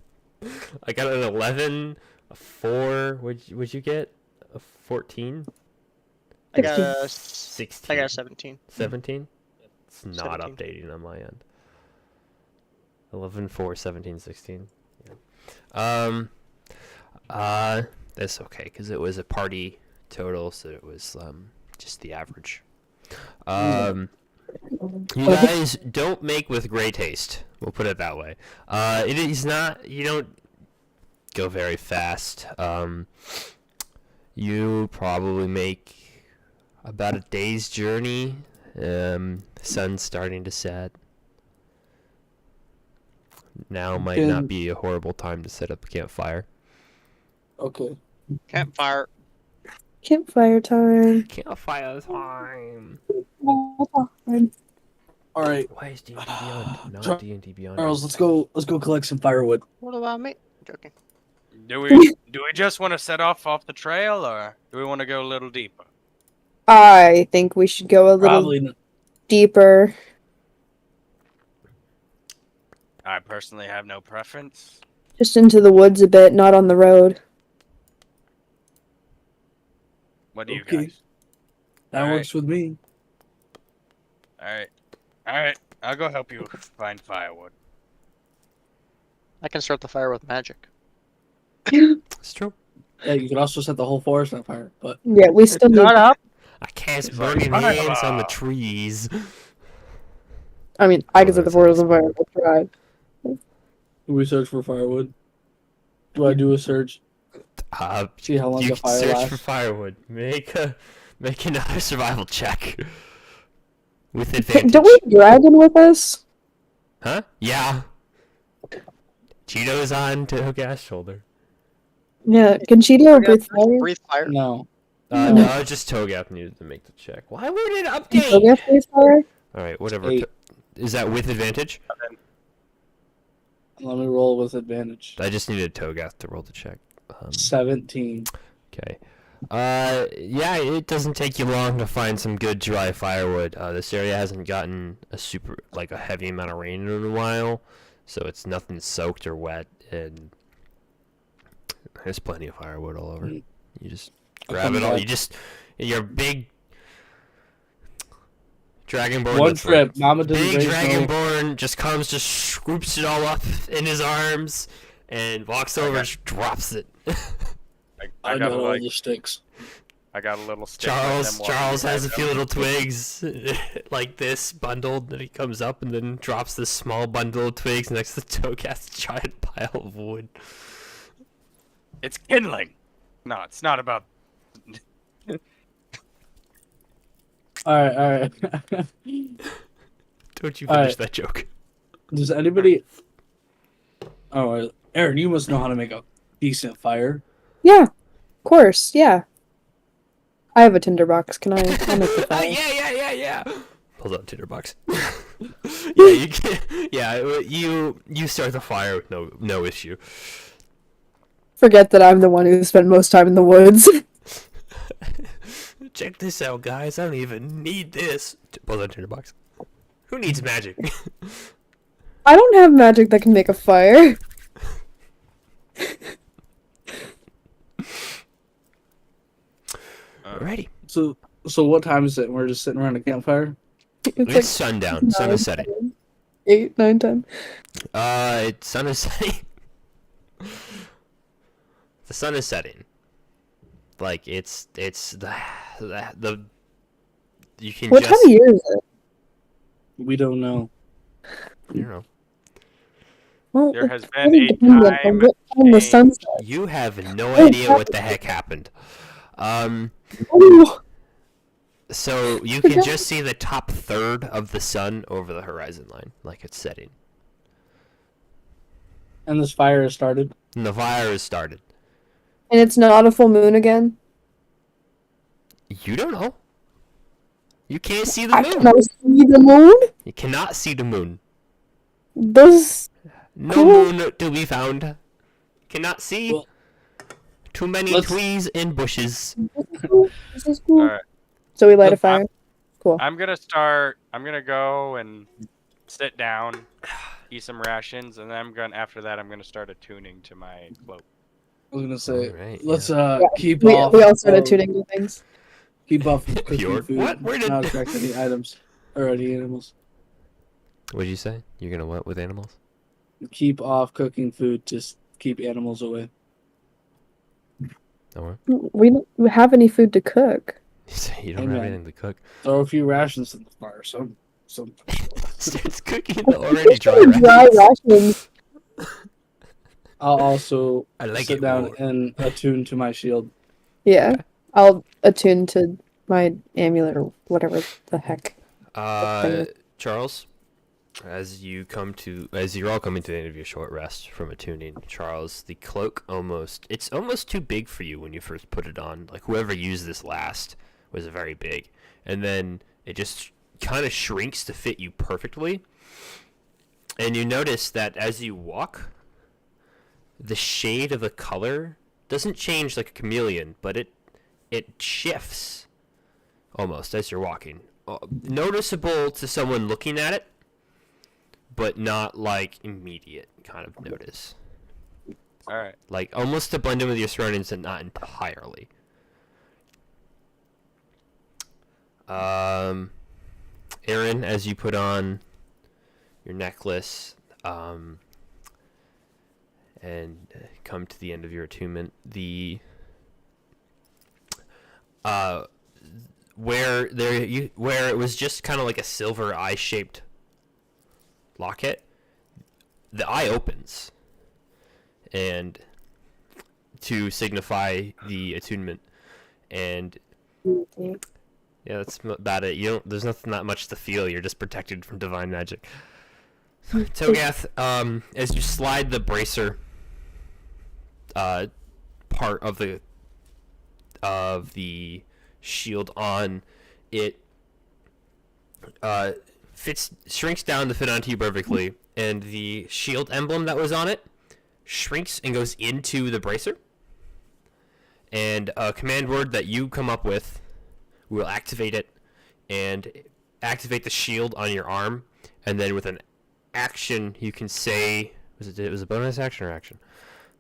I got an 11, a 4. Would you get a 14? I got a 16. I got a 17. 17? It's not 17. updating on my end. 11, 4, 17, 16. Yeah. That's okay, because it was a party total, so it was just the average. You guys don't make with great haste. We'll put it that way. It is not. You don't go very fast. You probably make about a day's journey. Sun's starting to set. Now might not Can- be a horrible time to set up a campfire. Okay. Campfire. Campfire time. Campfire time. All right, Why is D&D Beyond not Char- D&D Beyond? Charles, let's go collect some firewood. What about me? Joking. Do we just want to set off the trail, or do we want to go a little deeper? I think we should go a little Probably not. deeper. I personally have no preference. Just into the woods a bit, not on the road. What do you Okay. guys? That Alright. works with me. All right. I'll go help you find firewood. I can start the fire with magic. It's true. Yeah, you could also set the whole forest on fire, but Yeah, we still need. Shut up! I cast It's like burning fire. hands on the trees. I mean, I can Oh, set the that's forest on awesome. fire. That's right. do we search for firewood? Do I do a search? See how long You the can fire search lasts? for firewood. Make another survival check with Hey, advantage. don't we have a dragon with us? Huh? Yeah. Cheeto's on Toga's shoulder. Yeah, can Cheeto breathe fire? Breathe fire. No. No, just Togaf needed to make the check. Why would it Can update? Togepi breathe fire? Alright, whatever. 8. Is that with advantage? Let me roll with advantage. I just needed Togath to roll the check. 17. Okay. Yeah, it doesn't take you long to find some good dry firewood. This area hasn't gotten a heavy amount of rain in a while, so it's nothing soaked or wet, and there's plenty of firewood all over. You just grab it all. Your big Dragonborn. One that's trip. Mama didn't Big raise no. Dragonborn just scoops it all up in his arms and walks over and just drops it. I I got got all like the sticks. I got a little stick. with them Charles walking has a back few up. little twigs like this bundled, and he comes up and then drops this small bundle of twigs next to Togat's giant pile of wood. It's kindling. No, it's not about. Alright. Don't you finish Alright. that joke? Does anybody... Oh, Aaron, you must know how to make a decent fire. Yeah, of course. Yeah. I have a tinderbox. Can I? I'll make the fire. Yeah. Pulls out Tinderbox. Yeah, you can. Yeah, you start the fire with no issue. Forget that I'm the one who spent most time in the woods. Check this out, guys. I don't even need this. Pulls out Tinderbox. Who needs magic? I don't have magic that can make a fire. Alrighty. So what time is it? We're just sitting around a campfire? It's sundown. Sun is setting. 8, 9, 10. Sun is setting. The sun is setting. Like it's the you can What just time of year is it? We don't know. you know Well, There it's has been really a dependent on time what time the change. sun sets. you have no idea what the heck happened. Oh, So you can just see the top third of the sun over the horizon line, like it's setting, And this fire has started. and the fire has started. and it's not a full moon again? You don't know. You can't see the I moon. cannot see the moon? You cannot see the moon. This... No Cool. moon to be found. Cannot see. Well, Too many let's- trees and bushes. This is cool. Alright. So we light a Look, fire. Cool. I'm gonna go and sit down, eat some rations, and then after that I'm gonna start attuning to my cloak. I was gonna say, Alright, let's Yeah, keep We off. all started of- tuning to things. Keep off of cooking Fjord? food. What? Where did- Not attract any items or any animals. What'd you say? You're gonna what with animals? Keep off cooking food. Just keep animals away. Or We don't have any food to cook. you say you don't have Amen. anything to cook? Throw a few rations in the fire. Some. Starts cooking the already dry Dry rations. rations. I'll also I like sit it down more. and attune to my shield. Yeah. I'll attune to my amulet or whatever the heck. Charles, as you're all coming to the end of your short rest from attuning, Charles, the cloak it's almost too big for you when you first put it on. Like whoever used this last was very big, and then it just kind of shrinks to fit you perfectly. And you notice that as you walk, the shade of the color doesn't change like a chameleon, but it shifts almost as you're walking. Noticeable to someone looking at it, but not like immediate kind of notice. All right. Like almost to blend in with your surroundings and not entirely. Aaron, as you put on your necklace, and come to the end of your attunement, where it was just kind of like a silver eye-shaped locket, the eye opens, and to signify the attunement, and yeah, that's about it. There's nothing that much to feel. You're just protected from divine magic. Togath, as you slide the bracer part of the shield on, it shrinks down to fit onto you perfectly, and the shield emblem that was on it shrinks and goes into the bracer, and a command word that you come up with will activate it and activate the shield on your arm, and then with an action you can say, it was a bonus action or action?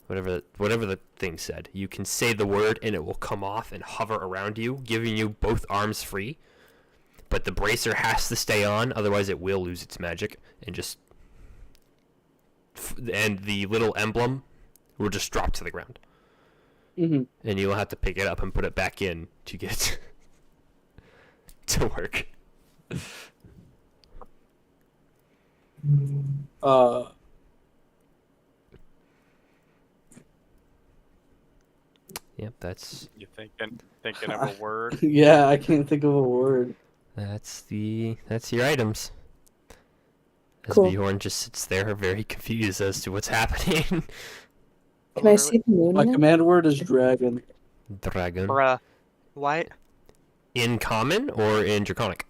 Whatever the thing said, you can say the word and it will come off and hover around you, giving you both arms free. But the bracer has to stay on, otherwise it will lose its magic and the little emblem will just drop to the ground. Mm-hmm. And you'll have to pick it up and put it back in to get to work. Yep, that's You thinking of a word? Yeah, I can't think of a word. that's your items. As Cool. Bjorn just sits there very confused as to what's happening. Can I see the moon? My in it? command word is dragon. Dragon. Bruh. Why? In common or in draconic?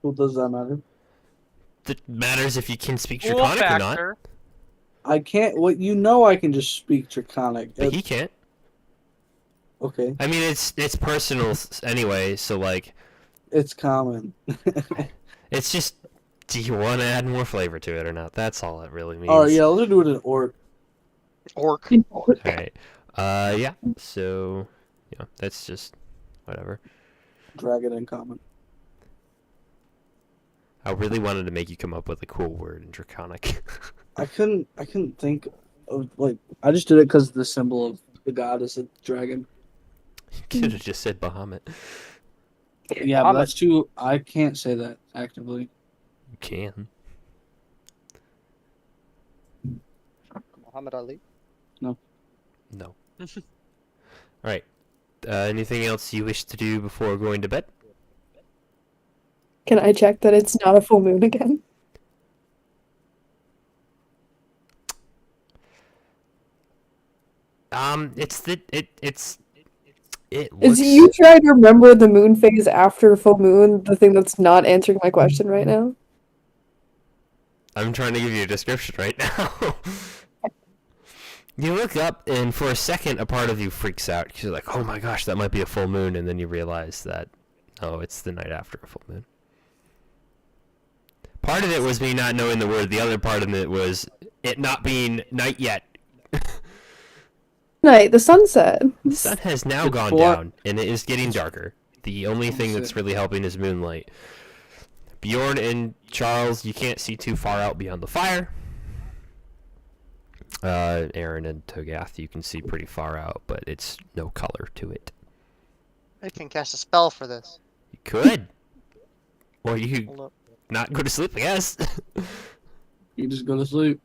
Well, does that matter? That matters if you can speak Cool draconic or not. factor. I can't. I can just speak draconic. But he can't. Okay, I mean, it's personal anyway, so like, it's common. it's just, do you want to add more flavor to it or not? That's all it really means. All right, yeah, let's do it in orc. Orc. Alright. Yeah, so, that's just, whatever. Dragon in common. I really wanted to make you come up with a cool word in draconic. I couldn't think of I just did it because the symbol of the god is a dragon. You could have just said Bahamut. Yeah, but that's too. I can't say that actively. You can. Muhammad Ali. No. Alright. Anything else you wish to do before going to bed? Can I check that it's not a full moon again? It Is looks... you trying to remember the moon phase after full moon, the thing that's not answering my question right now? I'm trying to give you a description right now. You look up, and for a second, a part of you freaks out. Because you're like, oh my gosh, that might be a full moon. And then you realize that, oh, it's the night after a full moon. Part of it was me not knowing the word. The other part of it was it not being night yet. Night, the sunset. The sun has now It's gone four- down, and it is getting darker. The only thing that's really helping is moonlight. Bjorn and Charles, you can't see too far out beyond the fire. Aaron and Togath, you can see pretty far out, but it's no color to it. I can cast a spell for this. You could. Or you could Hold up. not go to sleep, I guess. You just go to sleep.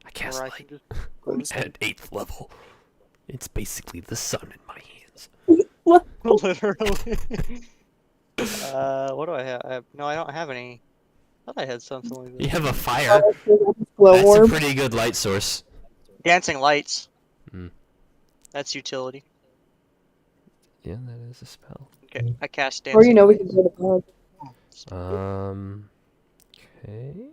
I cast Or I light can just go to sleep. at 8th level. It's basically the sun in my hands. Literally. What do I have? No, I don't have any. I thought I had something like You that. have a fire. Glow That's a orb. pretty good light source. Dancing lights. Hmm. That's utility. Yeah, that is a spell. Okay, I cast dancing. Or we can go to bed. Okay.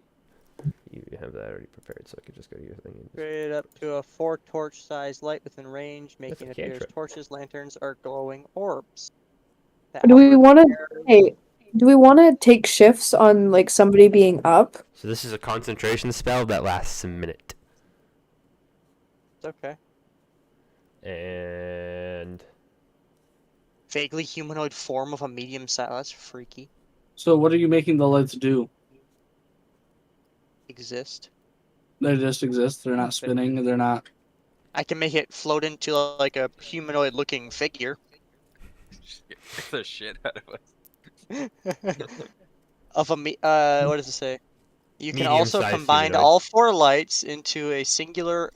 you have that already prepared, so I could just go to your thing. And just... Create up to a 4 torch-sized light within range, making a it appear as cantrip. torches, lanterns, or glowing orbs. The Do we outward want to? appear- Hey, do we want to take shifts on like somebody being up? So this is a concentration spell that lasts a minute. It's okay. And Vaguely humanoid form of a medium size. That's freaky. So what are you making the lights do? Exist. They just exist. They're not spinning. They're not. I can make it float into like a humanoid looking figure. Get the shit out of us. Of a what does it say? You can also Medium-sized combine humanoid. all 4 lights into a singular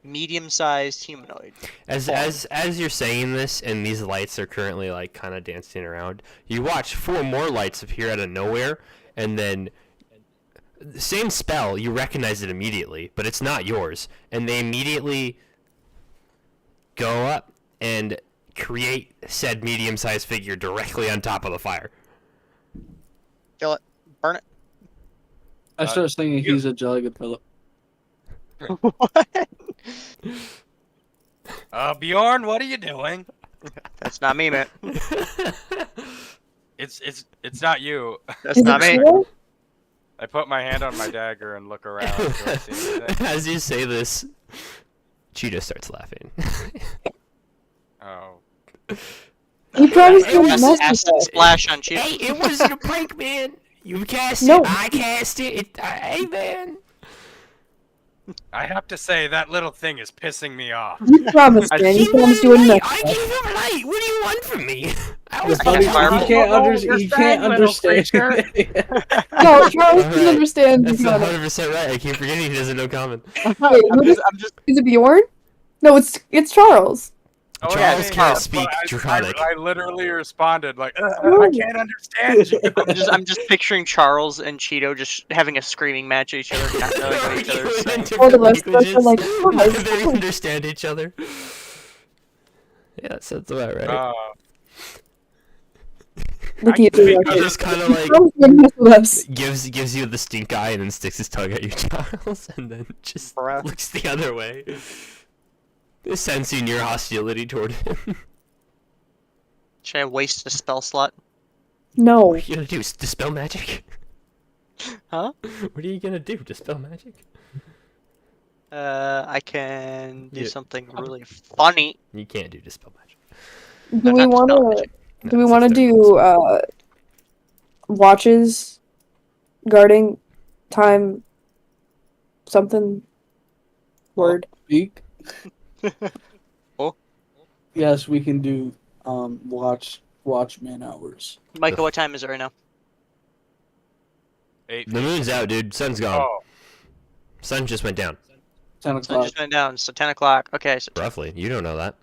medium-sized humanoid. as you're saying this, and these lights are currently like kind of dancing around, you watch 4 more lights appear out of nowhere, and then same spell, you recognize it immediately, but it's not yours, and they immediately go up and create said medium-sized figure directly on top of the fire. Kill it. Burn it. I start singing "He's a Jolly Good Fellow." What? Bjorn, what are you doing? That's not me, man. It's not you. That's Is not it me. true? I put my hand on my dagger and look around. Do I see anything? As you say this, Cheetah starts laughing. Oh. You probably It still was mess Acid with it. splash on Cheetah. Hey, it wasn't a prank, man. You cast No. it, I cast it. Hey, man. I have to say that little thing is pissing me off. You promised, man. You promised you wouldn't mess I with gave it. him light. What do you want from me? I was Buddy, fireball. he can't, You're he saying, can't little understand. No, Charles can Alright. understand. That's He's not- 100% right. I keep forgetting he doesn't know common. Wait, who is it Bjorn? No, it's Charles. Oh, Charles yeah, can't but speak I- Draconic. I literally responded like, I Oh. can't understand you. I'm just picturing Charles and Cheeto just having a screaming match at each other, not knowing what each other is Arguing in saying. All the different rest of us are like, languages. "Oh, They understand each other. Yeah, that's about right. Look I at can you. speak He just kind of like Charles wouldn't mess with us. gives you the stink eye and then sticks his tongue at you, Charles, and then just Bruh. looks the other way, sensing your hostility toward him. Should I waste a spell slot? No. What are you gonna do? Dispel magic? Huh? What are you gonna do? Dispel magic? I can do Yeah. something really funny. You can't do dispel magic. Do we not want dispel to? magic. Do we That's want to a third do spell. watches, guarding, time, something? Word. Speak. Oh. Yes, we can do watchman hours. Micah, what time is it right now? 8. The moon's out, dude. Sun's gone. Oh, Sun just went down. 10 Sun o'clock. just went down, so 10 o'clock. Okay, so Roughly. You don't know that.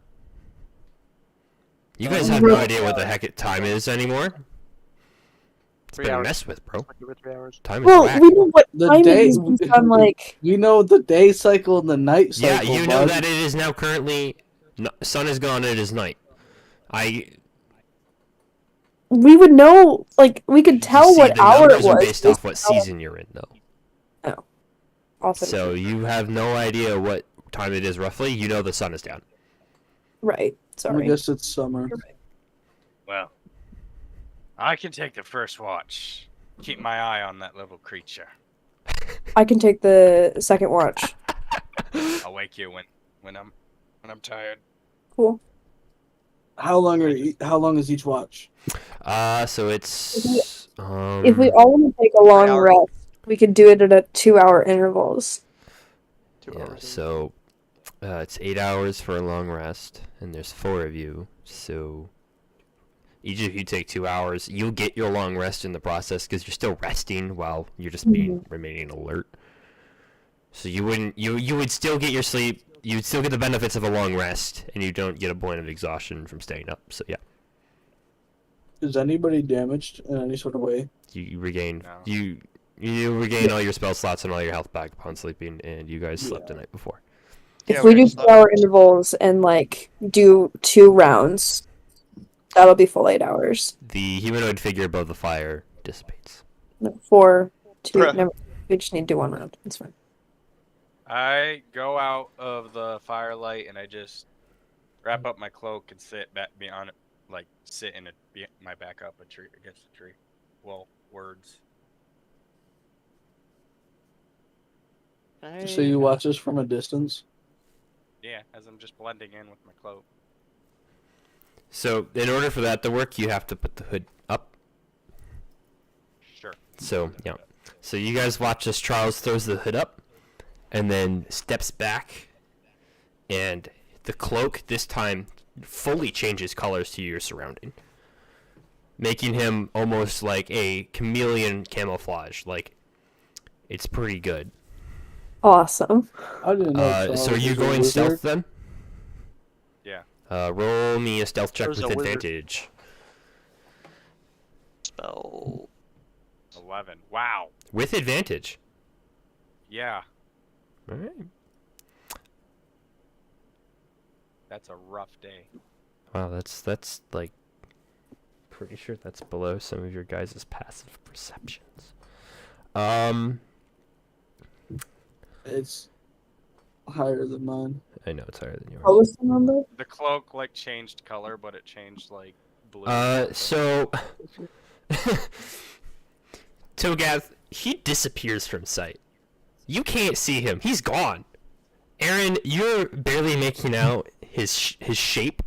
You guys have no idea what the heck time is anymore. It's 3 been hours. messed with, bro. 3 hours. Time is Well, whack. we know what The time day- it is based on like. We know the day cycle and the night Yeah, cycle. you know bud. that it is now currently. Sun is gone. It is night. We would know, like, we could you tell see what the hour it numbers are was. based off what season you're in, though. Also, So you have no idea what time it is roughly. You know the sun is down. right. I Sorry. guess it's summer. well. I can take the first watch. Keep my eye on that little creature. I can take the second watch. I'll wake you when I'm tired. Cool. How long is each watch? So it's If we all want to take a long hour. rest, we could do it at a 2-hour intervals. 2 yeah, hours. so it's 8 hours for a long rest, and there's 4 of you. So each of you take 2 hours. You'll get your long rest in the process because you're still resting while you're just being remaining alert. So you would still get your sleep. You'd still get the benefits of a long rest, and you don't get a point of exhaustion from staying up. So yeah, Is anybody damaged in any sort of way? you regain No. you regain all your spell slots and all your health back upon sleeping, and you guys slept the night before. If Yeah, we we do just 2-hour intervals and like do 2 rounds, that'll be full 8 hours. The humanoid figure above the fire dissipates. No, 4, 2, Bruh. never. We just need to do one round. That's fine. I go out of the firelight and I just wrap up my cloak and sit back beyond it, like sit in my back up a tree against a tree. Well, words. So you watch us from a distance. Yeah, as I'm just blending in with my cloak. So, in order for that to work, you have to put the hood up. Sure. So, yeah. So you guys watch as Charles throws the hood up, and then steps back, and the cloak this time fully changes colors to your surrounding, making him almost like a chameleon camouflage. Like, it's pretty good. Awesome. I didn't know. Charles So are you was a going wizard. stealth then? Yeah. Roll me a stealth check There's with a wizard. advantage. Spell. 11. Wow. With advantage. Yeah. All right. That's a rough day. Wow, that's like pretty sure that's below some of your guys' passive perceptions. It's higher than mine. I know it's higher than yours. What was the number? The cloak like changed color, but it changed like blue. So Togath, he disappears from sight. You can't see him. He's gone. Aaron, you're barely making out his shape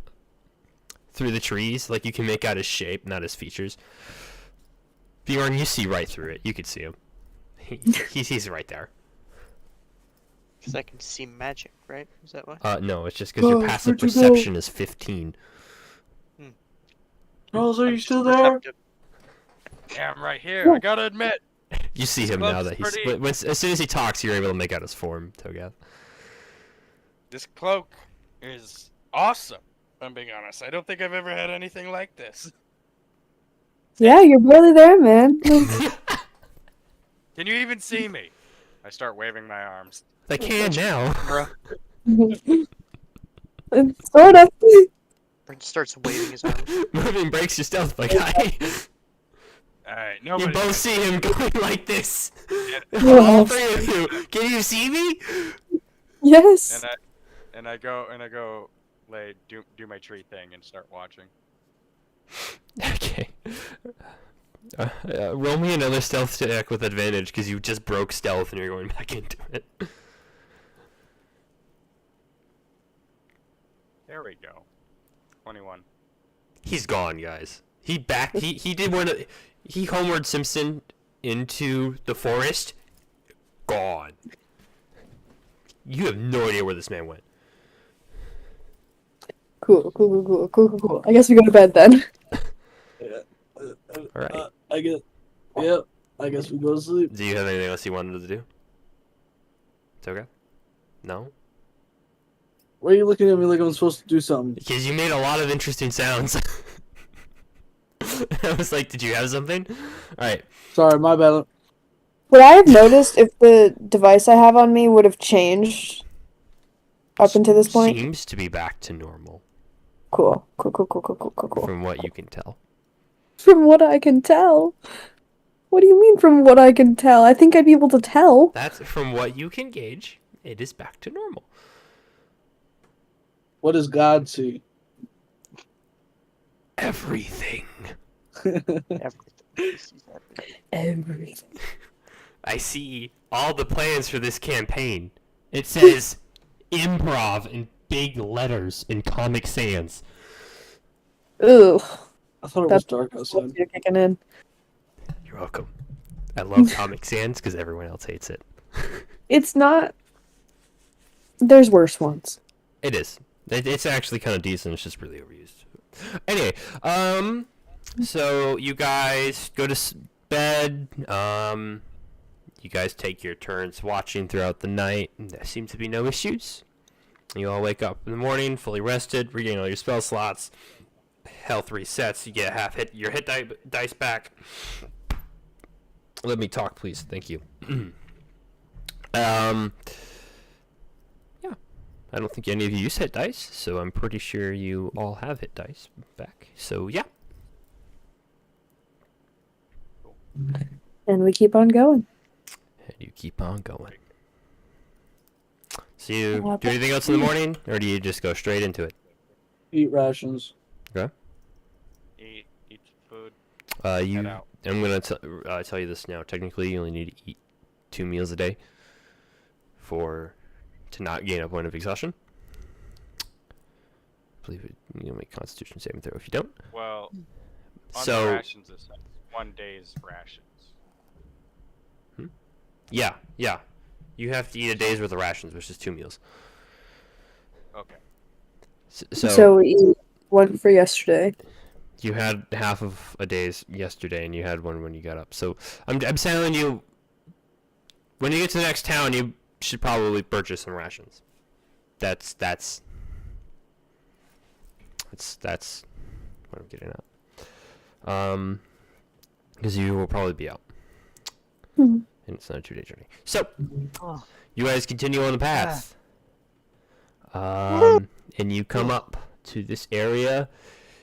through the trees. Like, you can make out his shape, not his features. Bjorn, you see right through it. You could see him. He's right there. Because I can see magic, right? Is that why? No, it's just because your Oh, passive where'd you go? perception is 15. Charles, are I'm you just still there? perceptive. Yeah, I'm right here. I gotta admit. You see him cloak's now that he's... pretty- as soon as he talks, you're able to make out his form, Togath. This cloak is awesome. If I'm being honest. I don't think I've ever had anything like this. Yeah, you're barely there, man. Can you even see me? I start waving my arms. I can now. Sort of. Brent starts waving his arms. Moving breaks your stealth, my guy. Alright, You nobody. both see him going like this. Yes. All three of you. Can you see me? Yes. And I go do my tree thing and start watching. Okay. Roll me another stealth check with advantage because you just broke stealth and you're going back into it. There we go. 21. He's gone, guys. He did one. He Homeward Simpson into the forest. Gone. You have no idea where this man went. Cool. I guess we go to bed then. All right. I guess. Yep. I guess we go to sleep. Do you have anything else you wanted to do? It's okay. No. Why are you looking at me like I'm supposed to do something? Because you made a lot of interesting sounds. I was like, did you have something? Alright. Sorry, my bad. Would I have noticed if the device I have on me would have changed up until this point? Seems to be back to normal, Cool. from what you can tell. From what I can tell. What do you mean from what I can tell? I think I'd be able to tell. That's from what you can gauge. It is back to normal. What does God see? Everything. Everything. I see all the plans for this campaign. It says improv in big letters in Comic Sans. Ugh. I thought it was That's dark outside. You're kicking in. You're welcome. I love Comic Sans because everyone else hates it. It's not. There's worse ones. It is. It's actually kind of decent. It's just really overused. Anyway, so you guys go to bed. You guys take your turns watching throughout the night. There seems to be no issues. You all wake up in the morning, fully rested, regain all your spell slots. Health resets. You get your hit dice back. Let me talk, please. Thank you. Yeah. I don't think any of you use hit dice, so I'm pretty sure you all have hit dice back. So, yeah. And we keep on going. and you keep on going. So you Yeah, do anything else in the morning, or do you just go straight into it? Eat rations. Eat food. You. Head out. I'm gonna tell you this now. Technically, you only need to eat 2 meals a day to not gain a point of exhaustion. I believe it. You'll make Constitution saving throw if you don't. Well, on So- the rations, it's 1 day's rations. Yeah. You have to eat a day's worth of rations, which is 2 meals. Okay. So we eat one for yesterday. You had half of a day's yesterday, and you had one when you got up. So I'm telling you, when you get to the next town, you should probably purchase some rations. That's what I'm getting at. Because you will probably be out, Mhm. and it's not a 2-day journey. So you guys continue on the path, and you come up to this area.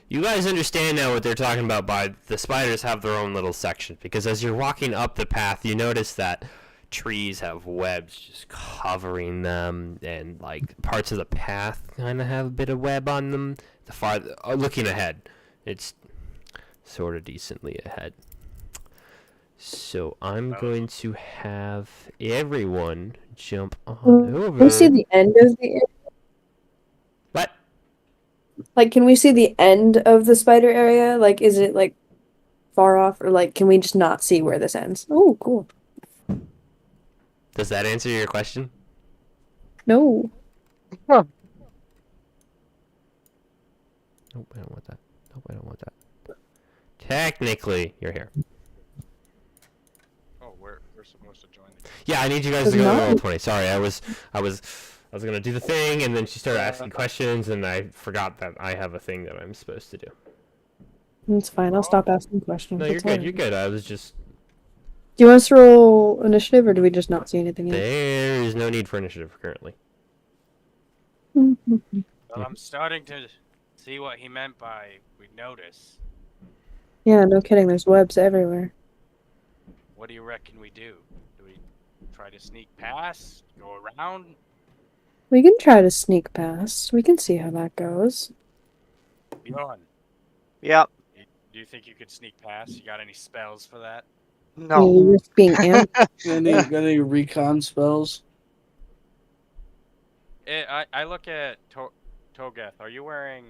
You guys understand now what they're talking about by the spiders have their own little section, because as you're walking up the path, you notice that trees have webs just covering them, and like parts of the path kind of have a bit of web on them. Looking ahead, it's sort of decently ahead. So I'm going to have everyone jump on over. Can we see the end of the area? What? Like, can we see the end of the spider area? Like, is it like far off, or like, can we just not see where this ends? Oh, cool. Does that answer your question? No. Nope, I don't want that. Nope, I don't want that. Technically, you're here. Oh, we're supposed to join. Yeah, I need you guys Does to go to not- roll 20. Sorry, I was gonna do the thing, and then she started asking questions, and I forgot that I have a thing that I'm supposed to do. It's fine. I'll stop asking questions. No, you're That's good. all. You're good. I was just Do you want us to roll initiative, or do we just not see anything yet? there is no need for initiative currently. Well, I'm starting to see what he meant by we notice. Yeah, no kidding. There's webs everywhere. What do you reckon we do? Do we try to sneak past? Go around? We can try to sneak past. We can see how that goes. Bjorn, Yep. do you think you could sneak past? You got any spells for that? No. You're just being Got any recon spells? I look at Togeth. Are you wearing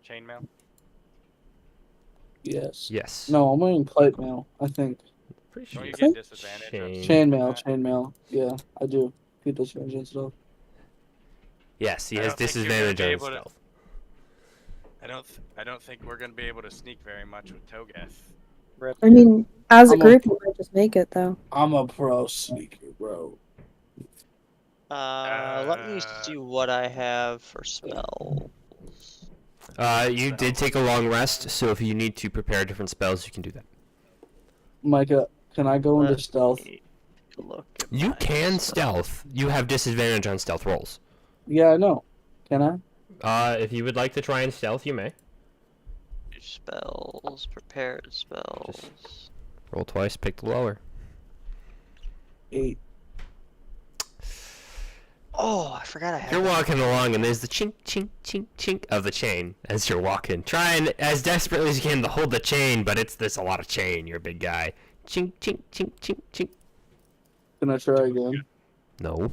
chainmail? Yes. Yes. No, I'm wearing plate mail, I think. Pretty sure. Don't you think- get disadvantage? on Chainmail, that? chainmail. Yeah, I do. Get disadvantage and stuff. Yes, he I has don't think you're gonna disadvantage be on able to- stealth. I don't think we're gonna be able to sneak very much with Togeth. I mean, as a I'm a- group, we might just make it, though. I'm a pro sneaker, bro. Let me see what I have for spell. You did take a long rest, so if you need to prepare different spells, you can do that. Micah, can I go into Let stealth? me look at You my can spell. stealth. You have disadvantage on stealth rolls. Yeah, I know. Can I? If you would like to try and stealth, you may. Spells, prepared spells. Roll twice, pick the lower. 8. Oh, I forgot I had. You're that. walking along, and there's the chink, chink, chink, chink of the chain as you're walking. Trying as desperately as you can to hold the chain, but there's a lot of chain. You're a big guy. Chink, chink, chink, chink, chink. Can I try again? No,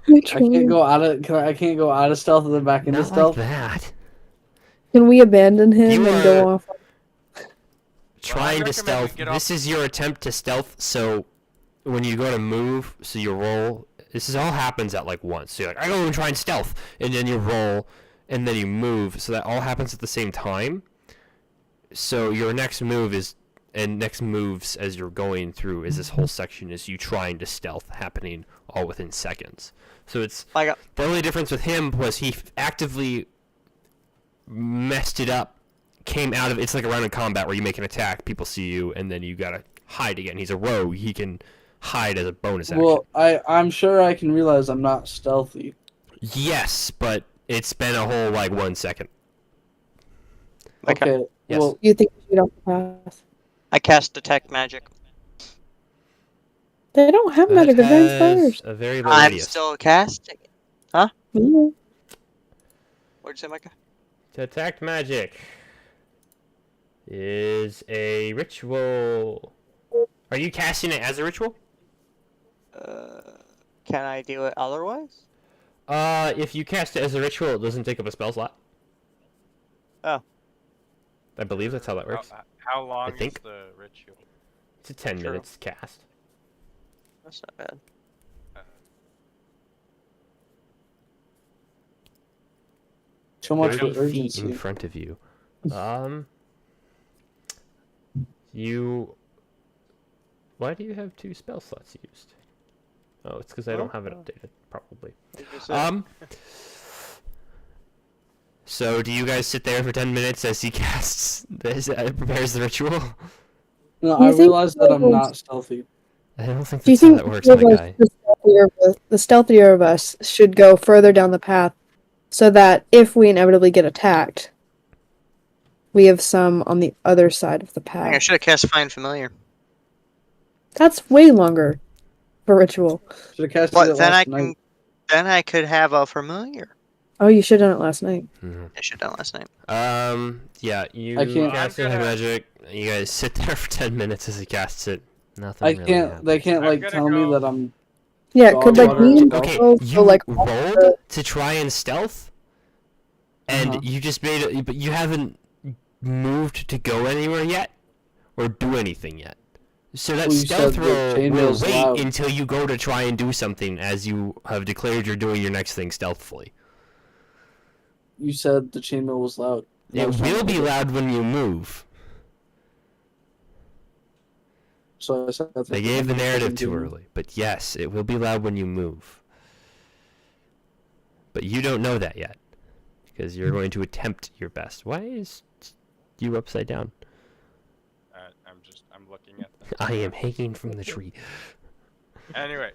I can't go out of. I can't go out of stealth and then back into not like stealth. that. Can we abandon him You and go are- off? Trying to recommend we stealth. get off- This is your attempt to stealth. So when you go to move, so you roll. All happens at like once. So you're like, I go and try and stealth, and then you roll, and then you move. So that all happens at the same time. So your next move is, and next moves as you're going through is this whole section is you trying to stealth happening all within seconds. So it's I got. the only difference with him was he actively messed it up, came out of it's like a round of combat where you make an attack, people see you, and then you gotta hide again. He's a rogue. He can hide as a bonus action. Well, I'm sure I can realize I'm not stealthy. Yes, but it's been a whole like 1 second. Okay. Okay. Yes. Well, You think we should off the path? I cast detect magic. They don't have magic. They're very players. a very low I'm radius. still casting it. Yeah. What'd you say, Micah? Detect magic is a ritual. Are you casting it as a ritual? Can I do it otherwise? If you cast it as a ritual, it doesn't take up a spell slot. Oh. I believe that's how that works. How long think. is the ritual? It's a 10 True. minutes cast. That's not bad. So much for 30 feet in urgency. front of you. You. Why do you have 2 spell slots used? Oh, it's because I don't have it updated, probably. Did you say- So do you guys sit there for 10 minutes as he casts this, prepares the ritual? No, Do you I think realize that I'm those- not stealthy. I don't think Do you that's how think that works, the my stealthier guy. the stealthier of us should go further down the path so that if we inevitably get attacked, we have some on the other side of the I think I path? should have cast Find Familiar. That's way longer for ritual. Should have casted But it then last I night. can, then I could have a familiar. Oh, you should have done it last night. Mhm. I should have done last night. Yeah, you I can't- cast I'm gonna- magic. You guys sit there for 10 minutes as he casts it. Nothing I really can't. happens. They can't I'm like gonna tell me go- that I'm. Yeah, Dog could like water me and stealth. Okay, Charles you go like rolled to try and stealth, and Uh-huh. you just made it, but you haven't moved to go anywhere yet, or do anything yet. So that Well, you stealth said the roll will chainmail's wait loud. until you go to try and do something, as you have declared you're doing your next thing stealthily. You said the chainmail was loud. That It was will fine. be loud when you move. So I said that. They gave the narrative too Continue. early, but yes, it will be loud when you move. But you don't know that yet, because you're going to attempt your best. Why is you upside down? I'm looking at them. I am hanging from the tree. Anyway,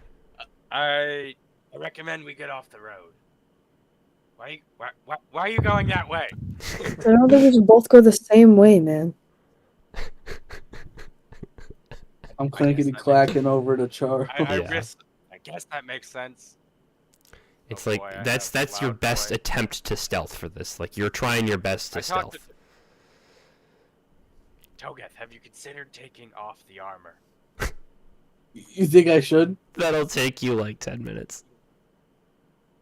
I recommend we get off the road. Why are you going that way? I don't think we should both go the same way, man. I'm clankety clacking over to Charles. Yeah. I guess that makes sense. It's Oh like boy, I that's have your loud best boy. attempt to stealth for this. Like you're trying your best to I talked stealth. Togeth, have you considered taking off the armor? You think I should? That'll take you like 10 minutes.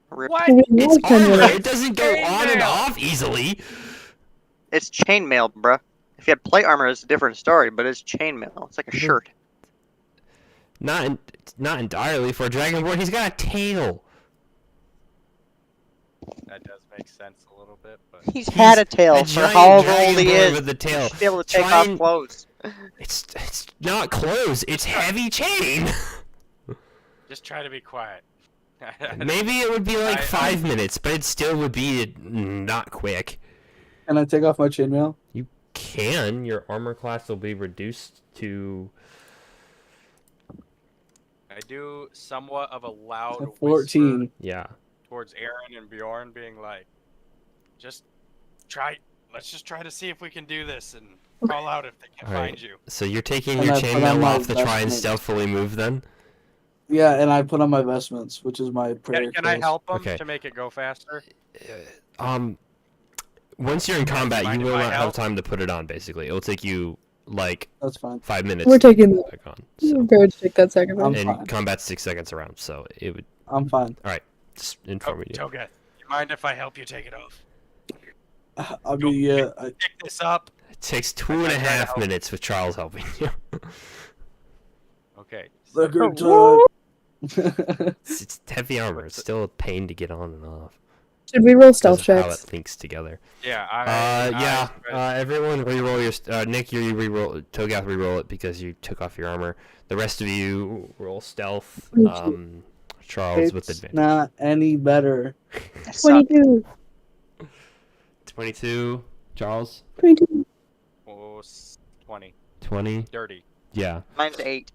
Rip. What? It's It's 10 armor. minutes. It doesn't go on and Chainmail. off easily. It's chainmail, bruh. If you had plate armor, it's a different story, but it's chainmail. It's like a shirt. Not entirely for a dragonborn. He's got a tail. That does make sense a little bit, but He's had a tail A for giant however old he dragonborn is. with a He tail. should be able to take Try off and- clothes. It's not clothes. It's heavy chain. just try to be quiet. Maybe it would be like I- 5 minutes, but it still would be not quick. Can I take off my chainmail? You can. Your armor class will be reduced to. I do somewhat of a loud A whisper 14. Yeah. towards Aaron and Bjorn, being like, let's just try to see if we can do this and call out if they can Alright. find you. So you're taking And your I put on chainmail my off to try and vestments. stealthily move then? Yeah, and I put on my vestments, which is my prayer. Can I clothes. help them Okay. to make it go faster? Once you're in combat, mind you if will I not have help? time to put it on, basically. It'll take you, like, That's fine. 5 minutes We're to taking put it back on. I'm So. going to take that second I'm one. And fine. combat's 6 seconds around, so it would I'm fine. just Oh, inform you. Togeth, you mind if I help you take it off? I mean, yeah. Pick this up. It takes I tried to 2.5 help. minutes with Charles helping you. Okay. Record Oh, time. It's heavy armor. It's still a pain to get on and off. Should we roll Because stealth of how checks? it links together. Yeah. Everyone reroll your. Nick, you reroll. Togath, reroll it because you took off your armor. The rest of you roll stealth. Charles with It's advantage. not any better. 22. 22. Charles. 22. 20. 20. Dirty. Yeah. Mine's 8.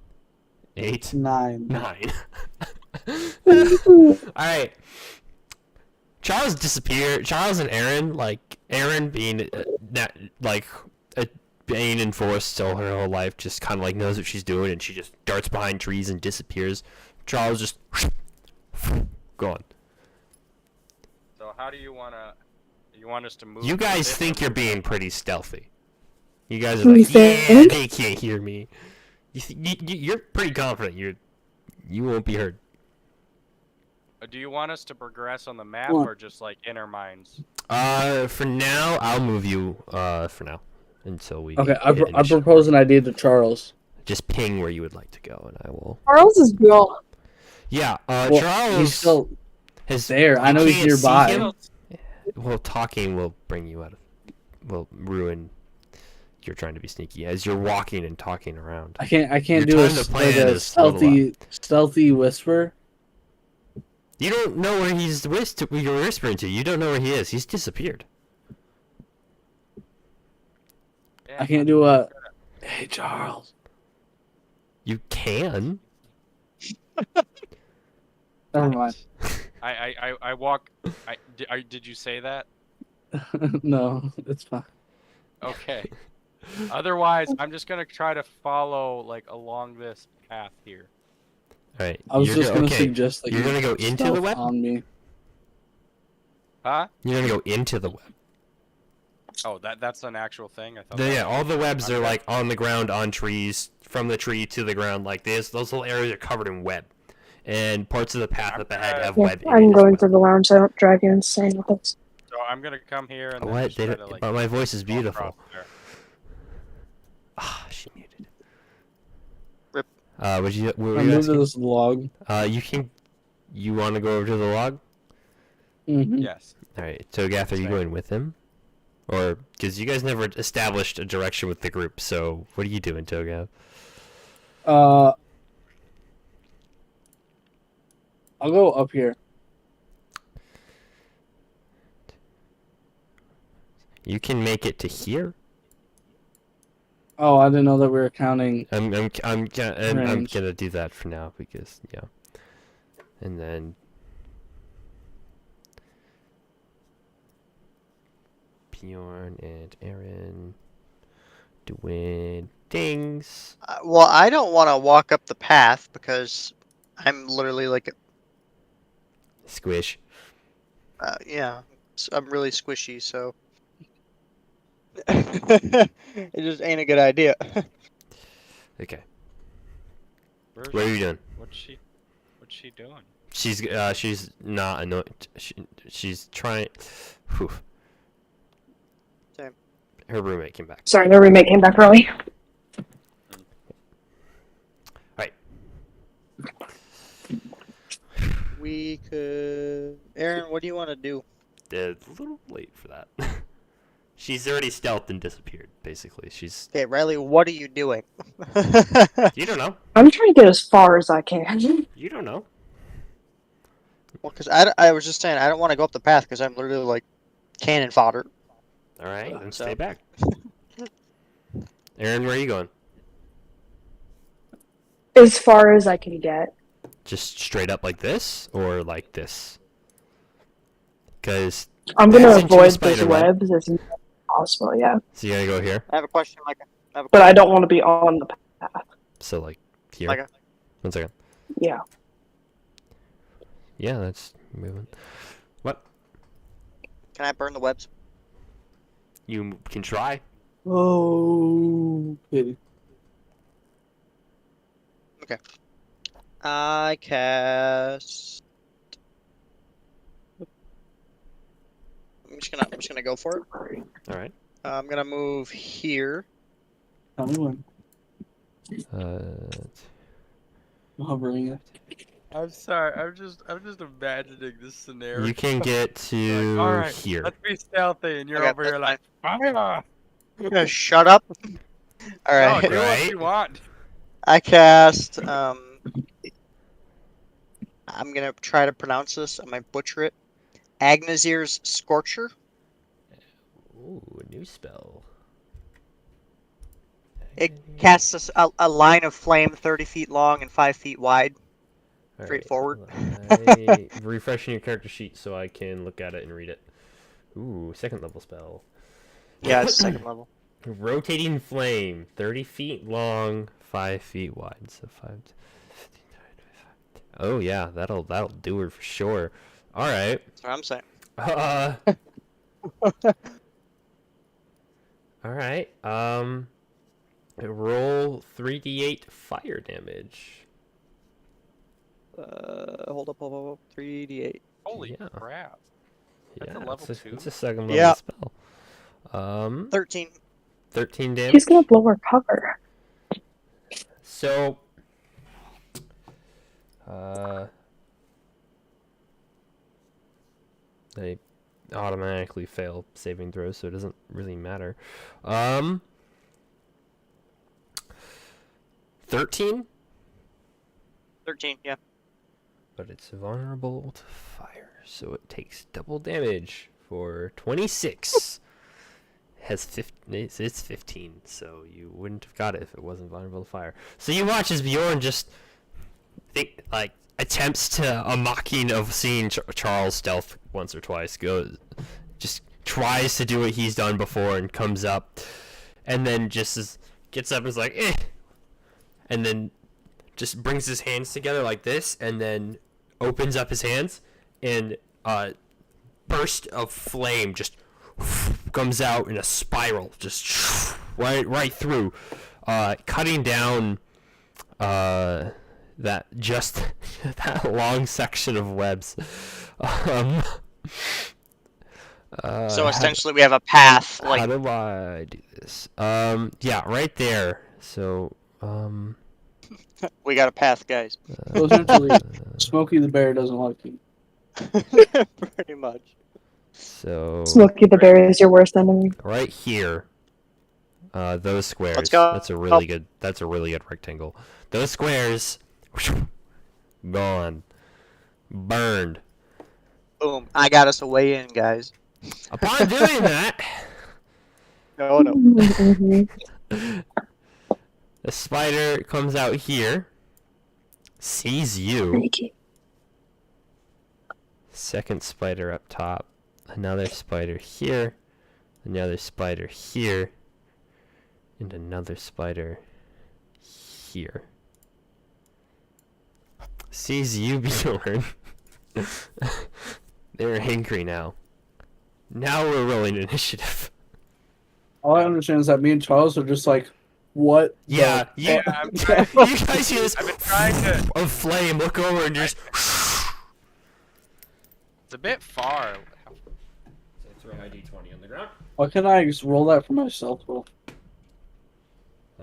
8. 9. 9. Alright. Charles disappeared. Charles and Aaron, like, Aaron being, been in forest all her whole life, just kind of like knows what she's doing, and she just darts behind trees and disappears. Charles just gone. So how do you wanna? You want us to move? You to guys this think or you're move being that? pretty stealthy. You guys are We like, yeah, think? they can't hear me. You're pretty confident. You won't be heard. Do you want us to progress on the map Well- or just like inner mines? For now, I'll move you. For now, until we. Okay, get I initiative. propose an idea to Charles. Just ping where you would like to go, and I will. Charles is gone. Yeah. Well, Charles. he's still has, there. I know you he's can't see nearby. him. Well, talking will bring you out of. Will ruin. You're trying to be sneaky as you're walking and talking around. I can't Your do a, time to plan like a is level stealthy whisper. You don't know where you're whispering to. You don't know where he is. He's disappeared. I can't do a. Hey, Charles. You can. Never mind. I walk. Did you say that? No, it's fine. Okay. Otherwise, I'm just gonna try to follow like along this path here. All right. I was you're just gonna okay. suggest that You're you gonna go into the stealth web. on me. Huh? You're gonna go into the web. Oh, that's an actual thing. I thought. Yeah, that all the webs are Okay. like on the ground, on trees, from the tree to the ground, like this. Those little areas are covered in web, and parts of the path up ahead have Yeah, web. in it I'm as going well. to the lounge. I don't drive you insane with this. So I'm gonna come here and then What? just They try don't, to, like, but my voice is walk beautiful. across there. Ah, she muted. Rip. What were I'm you moving to asking? this log. You can. You want to go over to the log? Mm-hmm. Yes. All right. So, Gath, are you Same. going with him? Or because you guys never established a direction with the group, so what are you doing, Togath? I'll go up here. You can make it to here. Oh, I didn't know that we were counting. I'm Range. gonna do that for now because yeah. And then Bjorn and Aaron doing things. Well, I don't want to walk up the path because I'm literally like, Squish. yeah, I'm really squishy, so it just ain't a good idea. Okay. Where's What are you she? doing? What's she doing? She's not annoyed. She's trying. Whew. Same. Her roommate came back. Sorry, the roommate came back early. We could, Aaron, what do you want to do? It's a little late for that. She's already stealthed and disappeared. Basically, she's. Okay, Riley, what are you doing? You don't know. I'm trying to get as far as I can. You don't know. Well, because I was just saying I don't want to go up the path because I'm literally like cannon fodder. All right, then So- stay back. Aaron, where are you going? As far as I can get. Just straight up like this, or like this? Because I'm gonna That's into a avoid spider those web. webs as much as possible, yeah. so you gotta go here. I have a question, Micah. But I don't want to be on the path. So like here. Micah. 1 second. Yeah. Yeah, that's moving. What? Can I burn the webs? You can try. Oh. Okay. I cast. I'm just gonna go for it. All right. I'm gonna move here. Tell me when. Uh, I'm hovering it. I'm sorry. I'm just imagining this scenario. you can get to All right, here. Let's be stealthy, and you're Okay, over here that's like, fire! Yeah, shut up. All No, right. do what Right. you want. I cast. I'm gonna try to pronounce this. I might butcher it. Agnazir's Scorcher. Ooh, a new spell. It casts us a line of flame 30 feet long and 5 feet wide. All right, straightforward. Refreshing your character sheet so I can look at it and read it. Ooh, 2nd level spell. Yeah, it's second level. Rotating flame, 30 feet long, 5 feet wide. So 5. Oh yeah, that'll do it for sure. All right. That's what I'm saying. All right. Roll 3d8 fire damage. Hold up. 3d8. Holy Yeah. crap. That's a Yeah, level it's 2? it's a second level Yeah. spell. 13. 13 damage. He's gonna blow our cover. So, they automatically fail saving throws, so it doesn't really matter. 13, 13, yeah. but it's vulnerable to fire, so it takes double damage for 26. Has 15, it's 15, so you wouldn't have got it if it wasn't vulnerable to fire. So you watch as Bjorn just attempts to a mocking of seeing Charles stealth once or twice. Just tries to do what he's done before and comes up, and then gets up and is like, eh, and then just brings his hands together like this, and then opens up his hands, and burst of flame just comes out in a spiral, just right through, cutting down that long section of webs. So essentially, we have a path. How Like, do I do this? Yeah, right there. So, we got a path, guys. So essentially, Smokey the Bear doesn't like you. Pretty much. so Smokey the Bear is your worst enemy. right here, those squares. Let's go. That's a really good. That's a really good rectangle. Those squares, gone, burned. Boom. I got us a way in, guys. Upon doing that, No. Mhm. the spider comes out here, sees you. Freaky. Second spider up top, another spider here, another spider here, and another spider here. Sees you, Bjorn. They're angry now. Now we're rolling initiative. All I understand is that me and Charles are just like, what? the Yeah, Yeah, fuck? I'm trying, you guys see this I've been trying to. of flame, look over and just... It's a bit far. Throw my d20 on the ground. Why can't I just roll that for myself? Well,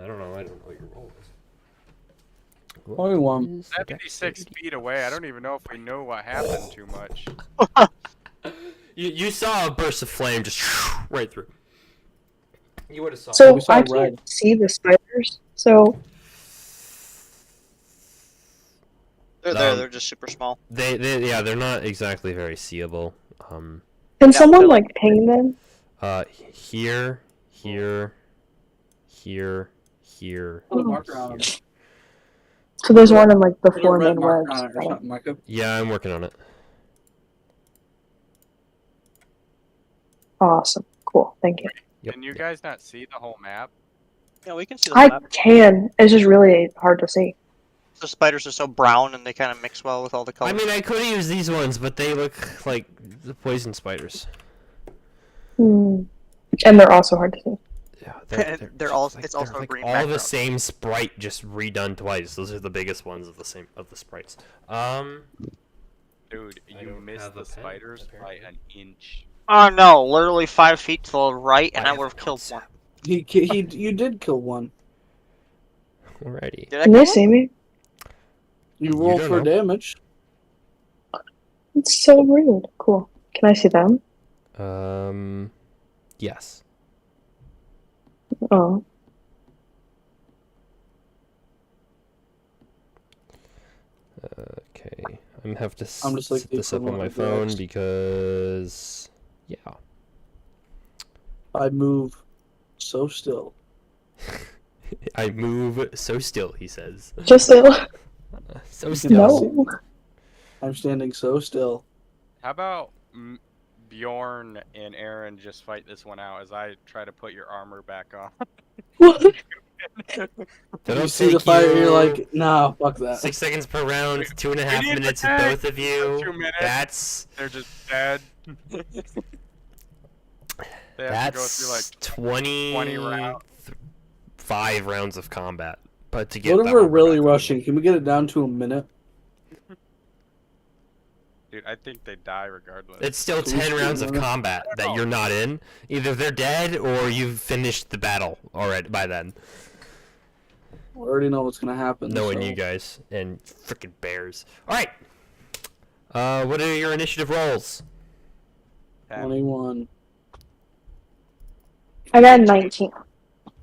I don't know what your roll is. only one. 76 feet away. I don't even know if we know what happened too much. You saw a burst of flame just right through. You would have saw. So we saw I red. can't see the spiders. So They're there. Um, They're just super small. They're not exactly very seeable. can someone like ping them? Here, here, here, Put a marker on it. So there's one in like the Put a four red main marker webs. on it or something, Micah. Yeah, I'm working on it. Awesome. Cool. Thank you. Yep. Can you guys not see the whole map? Yeah, we can see the I map. can. It's just really hard to see. The spiders are so brown and they kind of mix well with all the colors. I mean, I could have used these ones, but they look like the poison spiders. Hmm. And they're also hard to see. Yeah, And they're all- like, it's also they're a like green all the background. same sprite, just redone twice. Those are the biggest ones of the sprites. Dude, I you don't missed have a the pen, spiders by apparently. an inch. Oh no, literally 5 feet to the right, and I I have would a have killed concept. one. You did kill one. Alrighty. Did I Can they kill see me? You rolled don't for know. damage. It's so rude. Cool. Can I see them? Yes. Oh. Okay. I'm gonna have to I'm just like set the this up on equivalent my of phone Rex. because yeah. I move so still. I move so still, he says. Just So You still. can- no. I'm standing so still. How about Bjorn and Aaron just fight this one out as I try to put your armor back on. That'll You see the take fire, you you're like, nah, fuck that. 6 seconds per round, We- 2.5 we need minutes to with tag. both of you. 2 minutes. That's They're just dead. They have to go through like 20 rounds. 5 rounds of combat. But to get What if that we're armor really back on. rushing? Can we get it down to a minute? Dude, I think they die regardless. It's still Can we 10 shoot rounds of one? combat that you're not in. Either they're dead or you've finished the battle already by then. We already know what's gonna happen. Knowing so- you guys and freaking bears. Alright. What are your initiative rolls? 21. I got 19.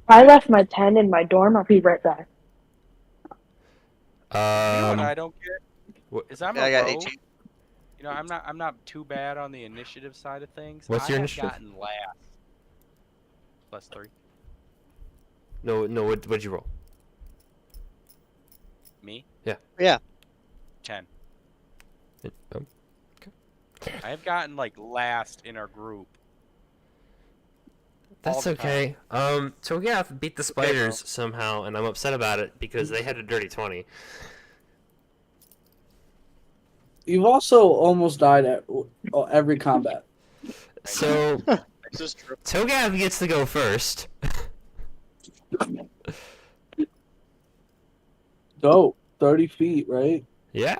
I left my 10 in my dorm. I'll be right back. You know what I Um, don't get? what- Is I'm Yeah, a I got rogue. 18. You know, I'm not too bad on the initiative side of things. What's your I have initiative? gotten last. +3. no, what'd you roll? Me? Yeah. 10. Oh, I have gotten like last in our group. that's all the okay. So yeah, beat the spiders somehow, and I'm upset about it because they had a dirty 20. You've also almost died at every combat. So This is true. Togav gets to go first. Dope. 30 feet, right? Yeah.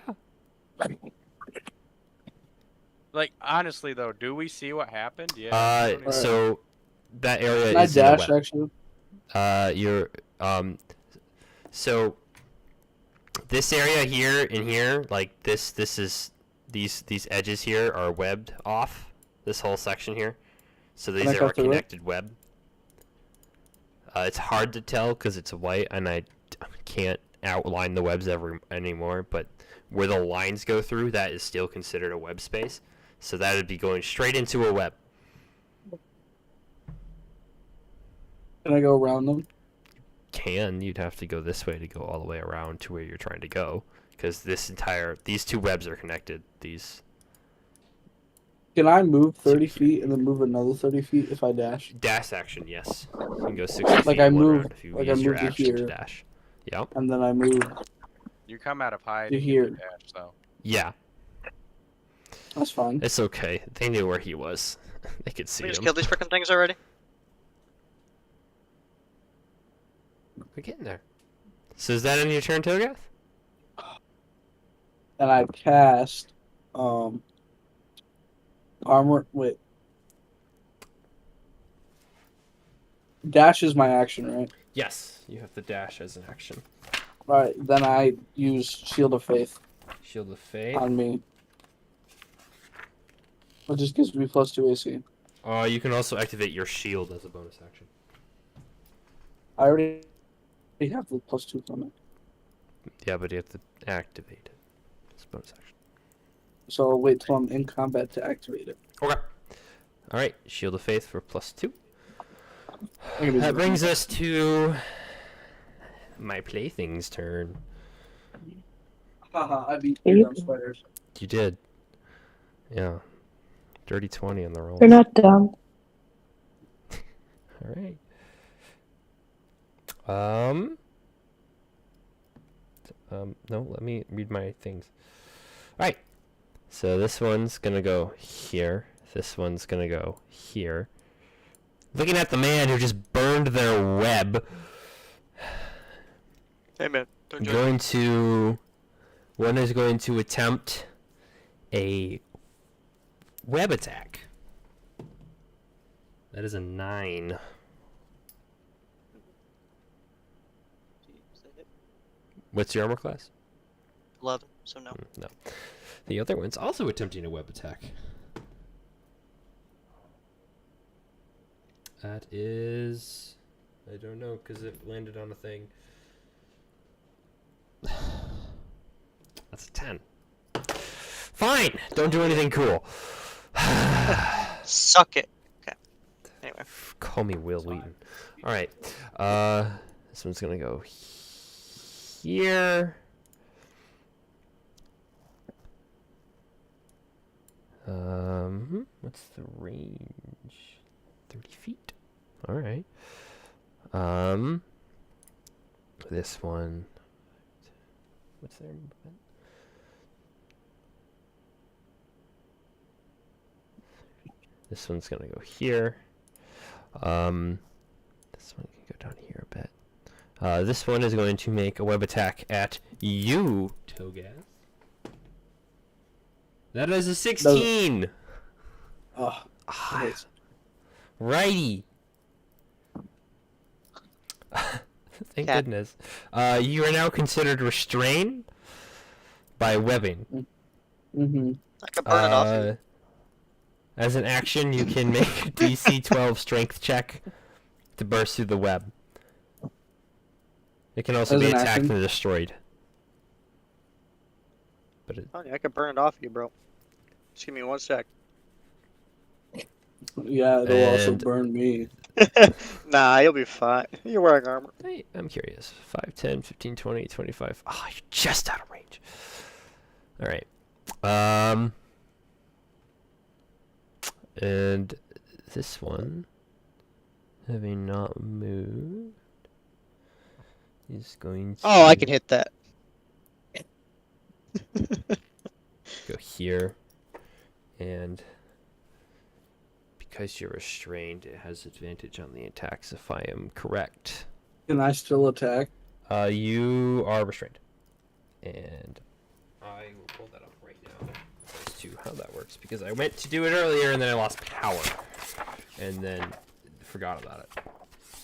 Like honestly though, do we see what happened? Yeah. I don't even- So that area Can I is in a dash, web. actually? You're so this area here and here, like this is these edges here are webbed off. This whole section here. So these I are cut a through it? connected web. It's hard to tell because it's white and I can't outline the webs anymore, but where the lines go through, that is still considered a web space. So that would be going straight into a web. Can I go around them? You'd have to go this way to go all the way around to where you're trying to go, because these two webs are connected. Can I move 30 feet and then move another 30 feet if I dash? Dash action, yes. You can go 60 feet Like I in one moved- round if you like I use your moved to action to here. dash. Yep. And then I move. You come out of hide You and hear. you dash, so. Yeah, That's fine. it's okay. They knew where he was. They could see We just him. killed these freaking things already. We're getting there. So is that in your turn, Togath? And I cast armor. Wait. Dash is my action, right? Yes. You have the dash as an action. Alright, then I use Shield of Faith Shield of Fate. on me. Which just gives me +2 AC. You can also activate your shield as a bonus action. I already have the +2 from it. Yeah, but you have to activate it. It's a bonus action. So I'll wait till I'm in combat to activate it. Okay. Alright, Shield of Faith for +2. I can do That that. brings us to my plaything's turn. Haha, I beat Are you you- dumb spiders. You did. Yeah. Dirty 20 on the roll. They're not dumb. Alright. No, let me read my things. Alright. So this one's gonna go here. This one's gonna go here. Looking at the man who just burned their web. Hey man, don't judge. Going to one is going to attempt a web attack. That is a 9. What's your armor class? 11, so no. No. The other one's also attempting a web attack. That is, I don't know because it landed on a thing. That's a 10. Fine. Don't do anything cool. Suck it. Okay. Anyway. Call me Will Wheaton. All right. This one's gonna go here. What's the range? 30 feet. All right. This one. What's their movement? This one's gonna go here. This one can go down here a bit. This one is going to make a web attack at you, Togath. That is a 16. Oh, nice. Righty. Thank Cat. goodness. You are now considered restrained by webbing. Mm-hmm. I could burn it off you. As an action, you can make a DC 12 strength check to burst through the web. It can also As be an attacked action? and destroyed. But it, Oh, yeah, I could burn it off you, bro. Just give me 1 sec. Yeah, it'll also And- burn me. Nah, you'll be fine. You're wearing armor. hey, I'm curious. 5, 10, 15, 20, 25. Ah, you're just out of range. Alright. And this one, having not moved, is going to Oh, I can hit that. go here. And because you're restrained, it has advantage on the attacks if I am correct. Can I still attack? You are restrained. And I will pull that up right now as to how that works. Because I went to do it earlier and then I lost power. And then forgot about it.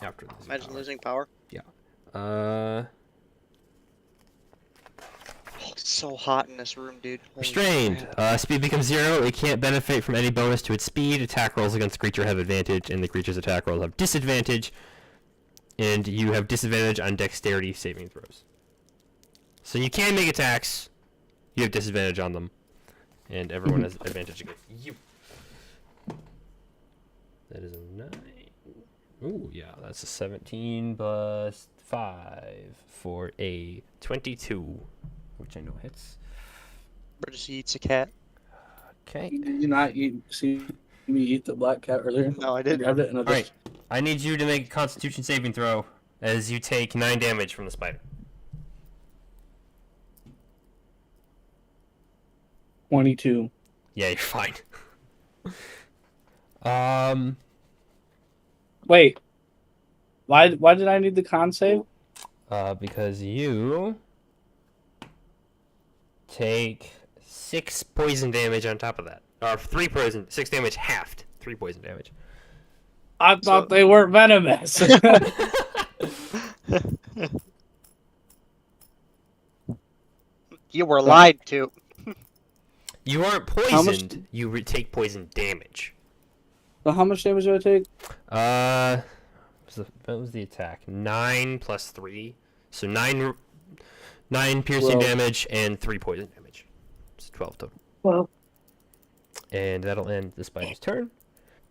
After losing Imagine power. losing power. Uh, Oh, it's so hot in this room, dude. Holy restrained. crap. Speed becomes 0. It can't benefit from any bonus to its speed. Attack rolls against the creature have advantage, and the creature's attack rolls have disadvantage. And you have disadvantage on dexterity saving throws. So you can make attacks. You have disadvantage on them. And everyone has advantage against you. That is a 9. Ooh, yeah, that's a 17 plus 5 for a 22. Which I know hits. Burgess eats a cat. Okay. Did you not see me eat the black cat earlier? No, I I didn't. grabbed it and I Alright. just... I need you to make a Constitution saving throw as you take 9 damage from the spider. 22. Yeah, you're fine. Wait. Why did I need the con save? Because you take 6 poison damage on top of that. Or 6 damage halved. 3 poison damage. I thought they weren't venomous. You were lied to. You aren't How much- poisoned. You take poison damage. So how much damage did I take? What was the attack? 9 plus 3. So 9 piercing 12. damage and 3 poison damage. It's 12 total. Well, And that'll end the spider's turn.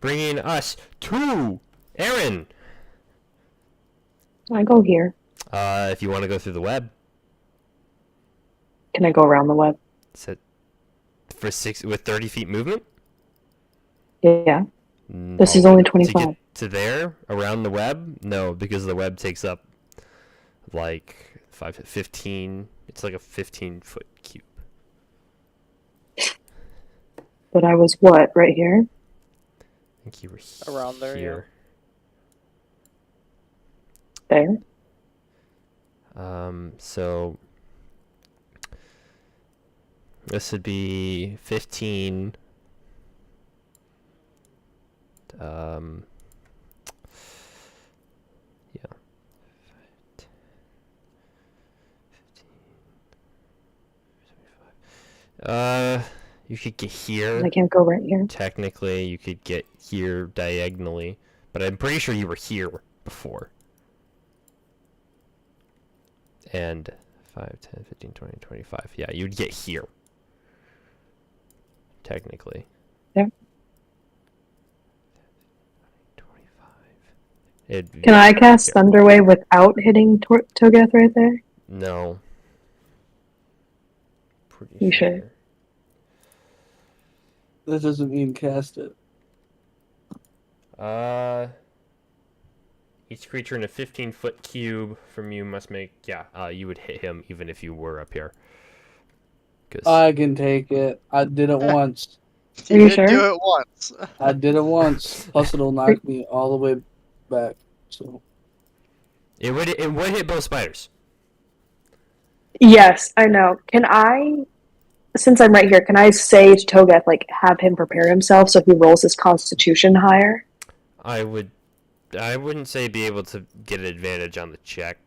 Bringing us to Aaron. I go here. If you want to go through the web, Can I go around the web? set for 6 with 30 feet movement. Yeah. This is only 25. To get to there around the web, no, because the web takes up like 15. It's like a 15-foot cube. But I was what? Right here? I think you were Around there, yeah. here. There? So this would be 15. Yeah. You could get here. I can't go right here. Technically, you could get here diagonally, but I'm pretty sure you were here before. And 5, 10, 15, 20, 25. Yeah, you'd get here. Technically. There. 25. Can I cast Thunderwave without hitting Togath right there? No. Pretty You sure? That doesn't mean cast it. Each creature in a 15-foot cube from you must make. Yeah, you would hit him even if you were up here. 'Cause I can take it. I did it once. Are you did sure? do it once. I did it once. Plus, it'll knock me all the way back. So it would hit both spiders. Yes, I know. Can I, since I'm right here, can I say to Togath, like, have him prepare himself so he rolls his constitution higher? I wouldn't say be able to get an advantage on the check.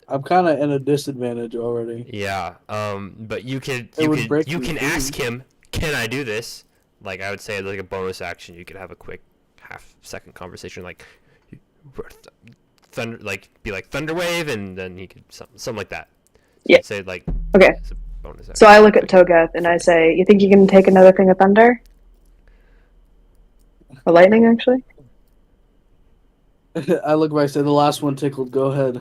I'm kind of in a disadvantage already. Yeah. But you can break me can free. ask him, can I do this? Like I would say, like a bonus action, you could have a quick half-second conversation, like thunder, like be like Thunderwave, and then he could something like that. So Yeah. Say like Okay. it's a bonus action. So I look at Togath and I say, you think you can take another thing of thunder? Or lightning, actually? I look back and say, the last one tickled. Go ahead.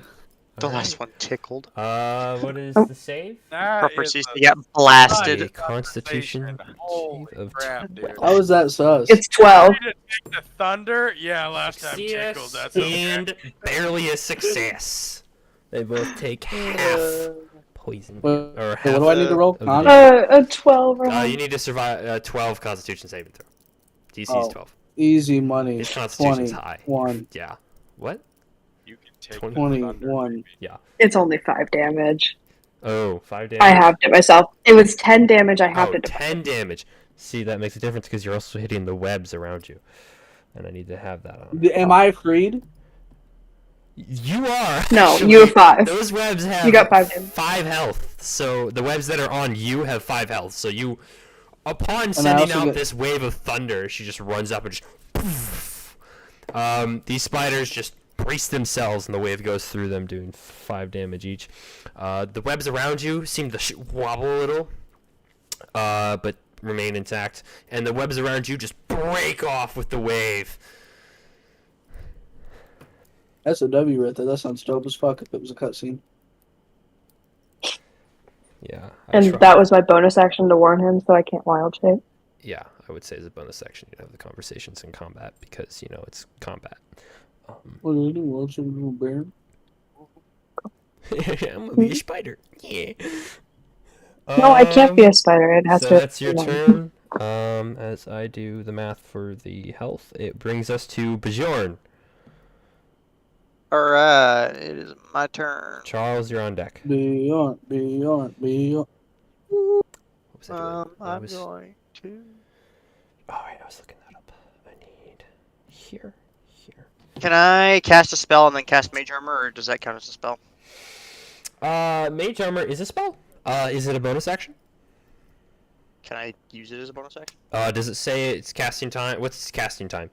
The last one tickled. What is Oh. the save? That Purpose is used a to get blasted. A Constitution Holy of crap, dude. How is that sus? It's 12. Ready to take the thunder? Yeah, last time tickled. That's okay. and barely a success. They both take half poison Wait, or Hey, half. what do I need to roll? of the Con? damage. A 12 or You need to survive 12 Constitution saving throw. DC is Oh. 12. Easy money. His Constitution's 20, high. 1, Yeah. What? You can take 20, the thunder. 21. It's only 5 damage. Oh, 5 damage. I halved it myself. It was 10 damage. I halved Oh, it. 10 damage. See, that makes a difference because you're also hitting the webs around you, and I need to have that on. Am I freed? You are. No, actually. you have 5. Those webs have You got 5 damage. 5 health. So the webs that are on you have 5 health. So you, upon I sending also out get- this wave of thunder, she just runs up and just. Poof. These spiders just brace themselves, and the wave goes through them, doing 5 damage each. The webs around you seem to wobble a little, but remain intact, and the webs around you just break off with the wave. That's a W right there. That sounds dope as fuck if it was a cutscene. Yeah. And that was my bonus action to warn him, so I can't wild shape. Yeah, I would say as a bonus section, you'd have the conversations in combat because, you know, it's combat. What do you do? What's a little bear? I'm gonna be a spider. Yeah. No, I can't be a spider. It has so to. that's your turn. As I do the math for the health, it brings us to Bjorn. Alright, it is my turn. Charles, you're on deck. Beyond. What was I doing? I I'm was... going to. Oh, wait, I was looking that up. I need here. Can I cast a spell and then cast Mage Armor, or does that count as a spell? Mage Armor is a spell. Is it a bonus action? Can I use it as a bonus action? Does it say it's casting time? What's its casting time?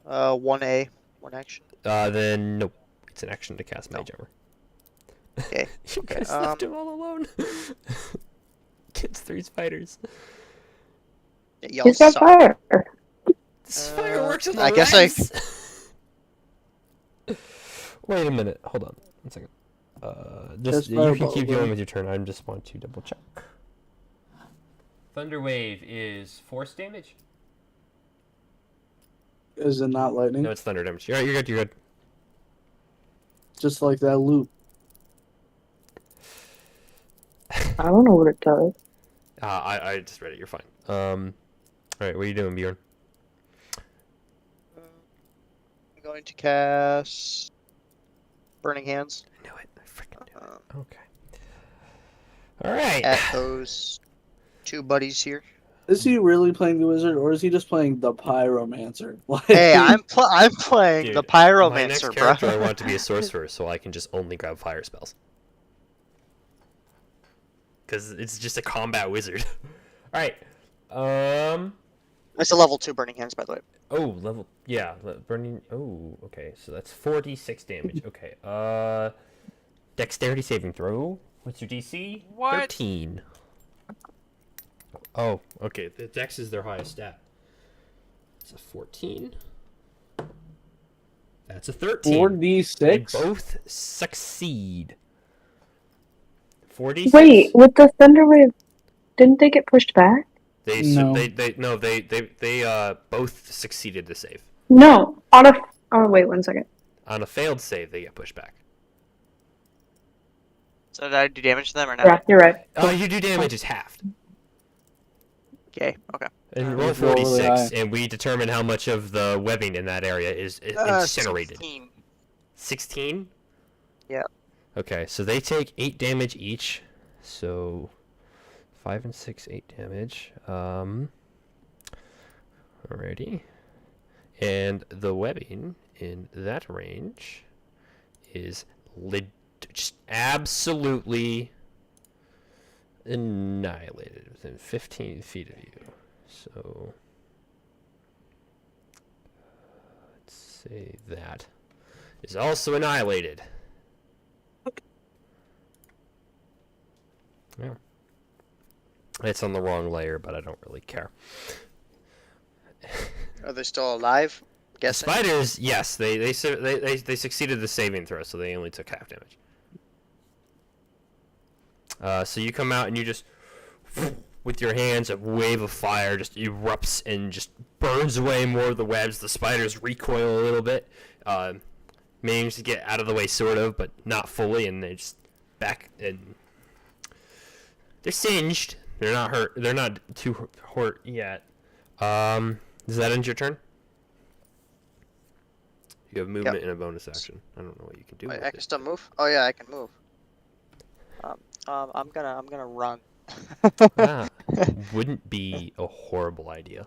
1A, 1 action. Then nope. It's an action to cast Mage Armor. Okay. You guys left him all alone. Gets 3 spiders. Yeah, y'all He's got suck. fire. This fireworks in the I guess I- Wait a minute. Hold on. 1 second. That's You can fireball, keep right? going with your turn. I just want to double check. Thunder Wave is force damage. Is it not lightning? No, it's thunder damage. You're right. You're good. You're good. Just like that loop. I don't know what it does. I just read it. You're fine. All right. What are you doing, Bjorn? I'm going to cast Burning Hands I knew it. I freaking knew um, it. Okay. All right. at those 2 buddies here. Is he really playing the wizard, or is he just playing the pyromancer? Like, Hey, I'm playing Dude, the My next Pyromancer, character, I bro. want to be a sorcerer, so I can just only grab fire spells. Because it's just a combat wizard. Alright. It's a level 2 Burning Hands, by the way. Oh, level. Yeah, burning. Oh, okay. So that's 46 damage. Okay. Dexterity saving throw. What's your DC? What? 13. Oh, okay. The dex is their highest stat. It's a 14. That's a 13. They 4d6? both succeed. 46? Wait, with the thunder wave, didn't they get pushed back? No. They both succeeded the save. No, on a. Oh wait, 1 second. On a failed save, they get pushed back. So did I do damage to them or not? Yeah, you're right. You do damage is halved. Okay. Okay. And Yeah, roll you roll really 46, high. and we determine how much of the webbing in that area is incinerated. 16. 16? Yeah. Okay, so they take 8 damage each. So 5 and 6, 8 damage. Alrighty. And the webbing in that range is just absolutely annihilated within 15 feet of you. So let's say that is also annihilated. Yeah. It's on the wrong layer, but I don't really care. Are they still alive? The Guessing. spiders, yes, they succeeded the saving throw, so they only took half damage. So you come out and you just, with your hands, a wave of fire just erupts and just burns away more of the webs. The spiders recoil a little bit, manage to get out of the way, sort of, but not fully, and they just back and they're singed. They're not hurt. They're not too hurt yet. Does that end your turn? You have movement and a bonus action. I don't know what you can do. Wait, with I can it. still move? Oh yeah, I can move. I'm gonna run. Ah, wouldn't be a horrible idea.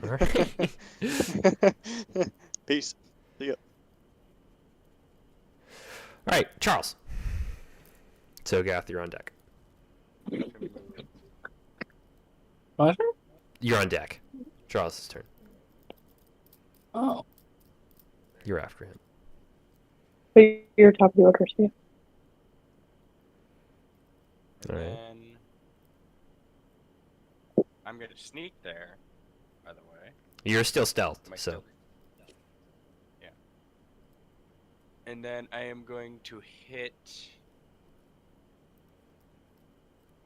Alright. Peace. Alright, Charles. So Gath, you're on deck. What? You're on deck. Charles' turn. Oh. You're after him. But you're top of the order, so yeah. Alright. And I'm gonna sneak there, by the way. You're still stealth, Am I so still- Yeah. And then I am going to hit.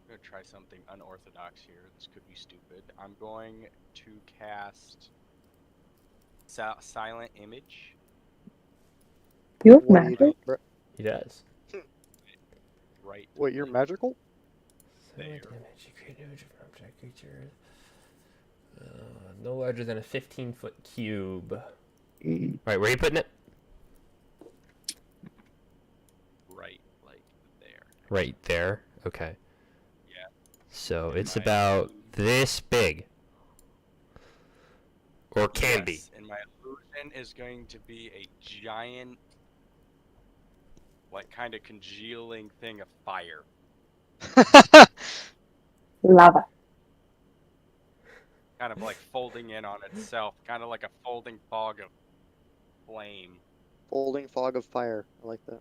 I'm gonna try something unorthodox here. This could be stupid. I'm going to cast Silent Image. You have What are you magic? doing, bro? he does. Right. What, you're magical? There. Damage. You create an image of an object creature. No larger than a 15-foot cube. Mm. Right, where are you putting it? Right, like there. Right there. Okay. Yeah. So And it's my about illusion- this big. Or can be. Yes, and my illusion is going to be a giant, like, kind of congealing thing of fire. Lava. Kind of like folding in on itself, kind of like a folding fog of flame. Folding fog of fire. I like that.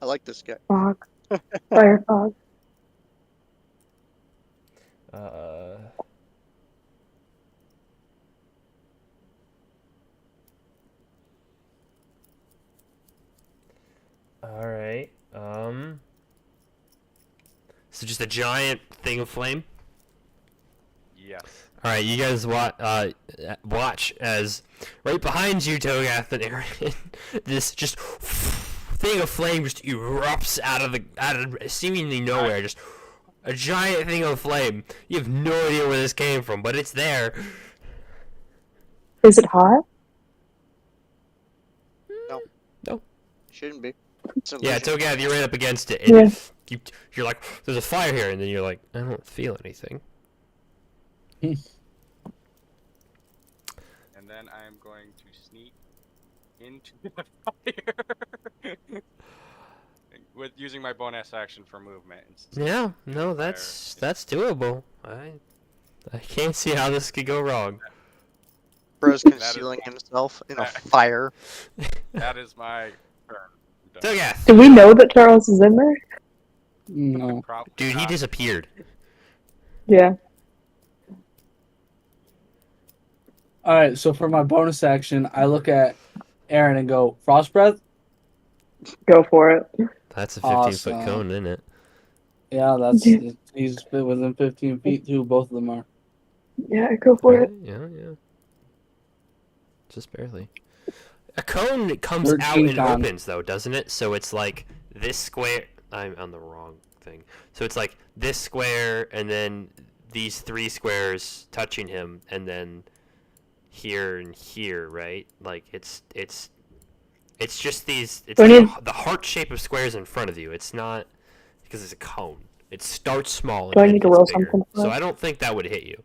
I like this guy. Fog. Fire fog. Alright. So just a giant thing of flame? Yes. Alright, you guys watch as right behind you, Togath and Aaron, this just thing of flame just erupts out of seemingly nowhere. Just a giant thing of flame. You have no idea where this came from, but it's there. Is it hot? Shouldn't be. It's an Yeah, illusion. Togath, you're right up against it, and Yeah. you're like, there's a fire here, and then you're like, I don't feel anything. And then I am going to sneak into the fire with using my bonus action for movement. Yeah, no, that's doable. I can't see how this could go wrong. Bro's concealing himself in a that- fire. That is my turn. I'm done. Togath, Do we know that Charles is in there? No. Probably dude, he not. disappeared. Yeah. Alright, so for my bonus action, I look at Aaron and go, Frost Breath? Go for it. That's a 15-foot Awesome. cone, isn't it? Yeah, that's Yeah. he's within 15 feet too. Both of them are. Yeah, go for it. Yeah, yeah. Just barely. A cone comes out 13 and con. opens though, doesn't it? So it's like this square. I'm on the wrong thing. So it's like this square, and then these 3 squares touching him, and then here and here, right? Like it's just these. It's Do I like need- the heart shape of squares in front of you. It's not because it's a cone. It starts small. Do I and need to then gets roll bigger. something for So it? I don't think that would hit you.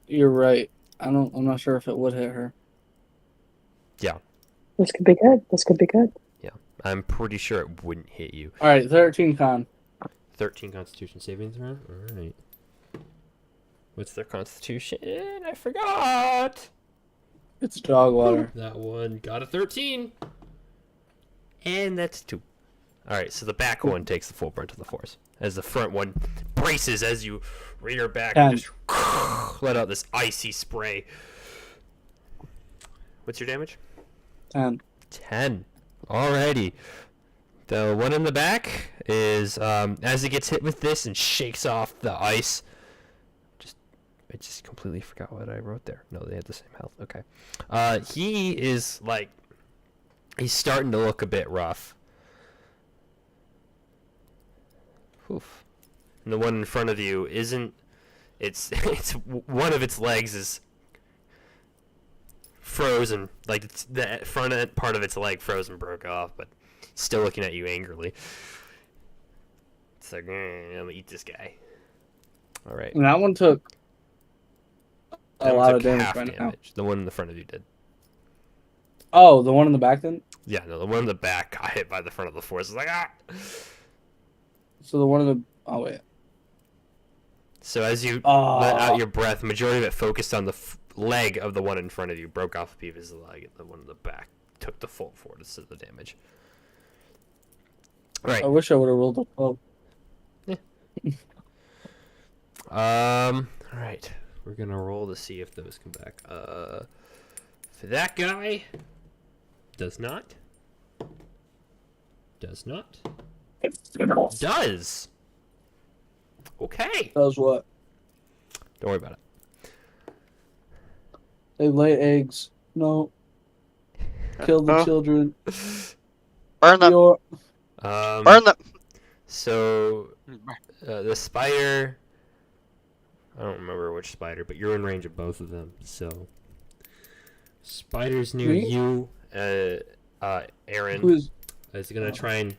You're right. I'm not sure if it would hit her. This could be good. This could be good. I'm pretty sure it wouldn't hit you. All right, 13 con. 13 Constitution saving throw. All right. What's their Constitution? I forgot. It's dog water. That one got a 13. And that's 2. All right, so the back one takes the full brunt of the force, as the front one braces as you rear back and 10. just let out this icy spray. What's your damage? 10. 10. Alrighty. The one in the back is, as it gets hit with this and shakes off the ice. I just completely forgot what I wrote there. No, they had the same health. Okay. He is, like, he's starting to look a bit rough. Oof. And the one in front of you isn't, it's one of its legs is frozen, like it's the front end part of its leg frozen, broke off, but still looking at you angrily. It's like, I'm gonna eat this guy. All right. And that one took a That one lot took of damage half right now. damage. The one in the front of you did. Oh, the one in the back then? Yeah, no, the one in the back got hit by the front of the force. It's like, ah! So the one in the... Oh, wait. So as you Oh. let out your breath, majority of it focused on the leg of the one in front of you, broke off a piece of his leg, and the one in the back took the full force of the damage. Right. I wish I would have rolled a 12. All right. We're gonna roll to see if those come back. For that guy, does not. Does not. Does. Okay. Does what? Don't worry about it. They lay eggs. No. Kill the Oh. children. Burn them. Your... Burn them. So, the spider. I don't remember which spider, but you're in range of both of them. So, spider's near Me? you. Aaron Who is... is gonna try and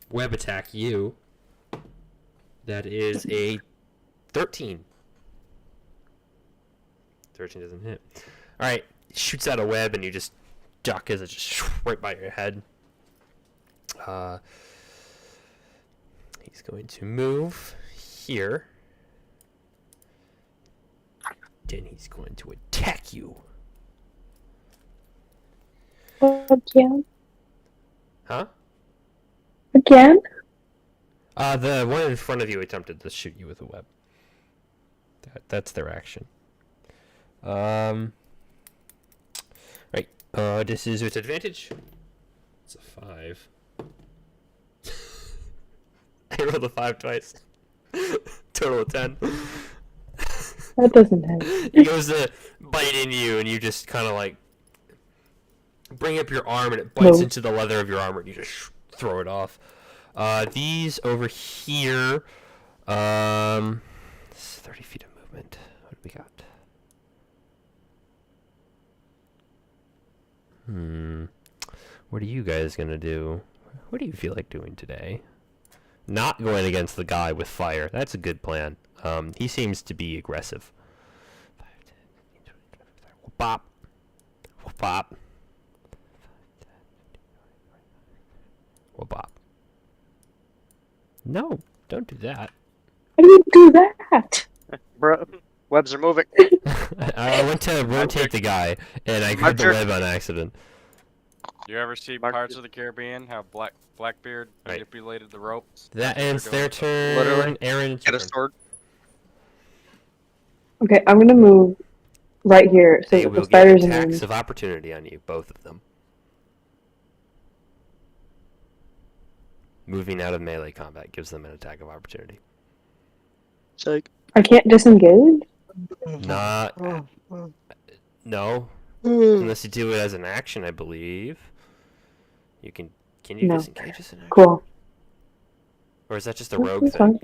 web attack you. That is a 13. 13 doesn't hit. All right, shoots out a web and you just duck as it just right by your head. He's going to move here. Then he's going to attack you. Again? Huh? Again? The one in front of you attempted to shoot you with a web. That's their action. Right. This is with advantage. It's a 5. I rolled a 5 twice. Total of 10. That doesn't hit. He goes to bite into you, and you just kind of like bring up your arm, and it bites No. into the leather of your armor, and you just throw it off. These over here, 30 feet of movement. What do we got? What are you guys gonna do? What do you feel like doing today? Not going against the guy with fire. That's a good plan. He seems to be aggressive. 5, 10, 15, 20, 25. Bop. Bop. Bop. No, don't do that. How do you do that? Bro, webs are moving. I went to rotate the guy, and I grabbed the Roger. web on accident. You ever see Mark- Pirates of the Caribbean? How Blackbeard Right. manipulated the ropes? That That's what ends they're their doing. turn. Literally. Aaron, it's Get your a turn. sword. Okay, I'm gonna move right here so They that will the get spiders in attacks of opportunity on you, both of them. moving out of melee combat gives them an attack of opportunity. So I can't disengage? Not no, unless you do it as an action, I believe. You can. Can you No. disengage as an action? Cool. Or is that just a rogue That's thing?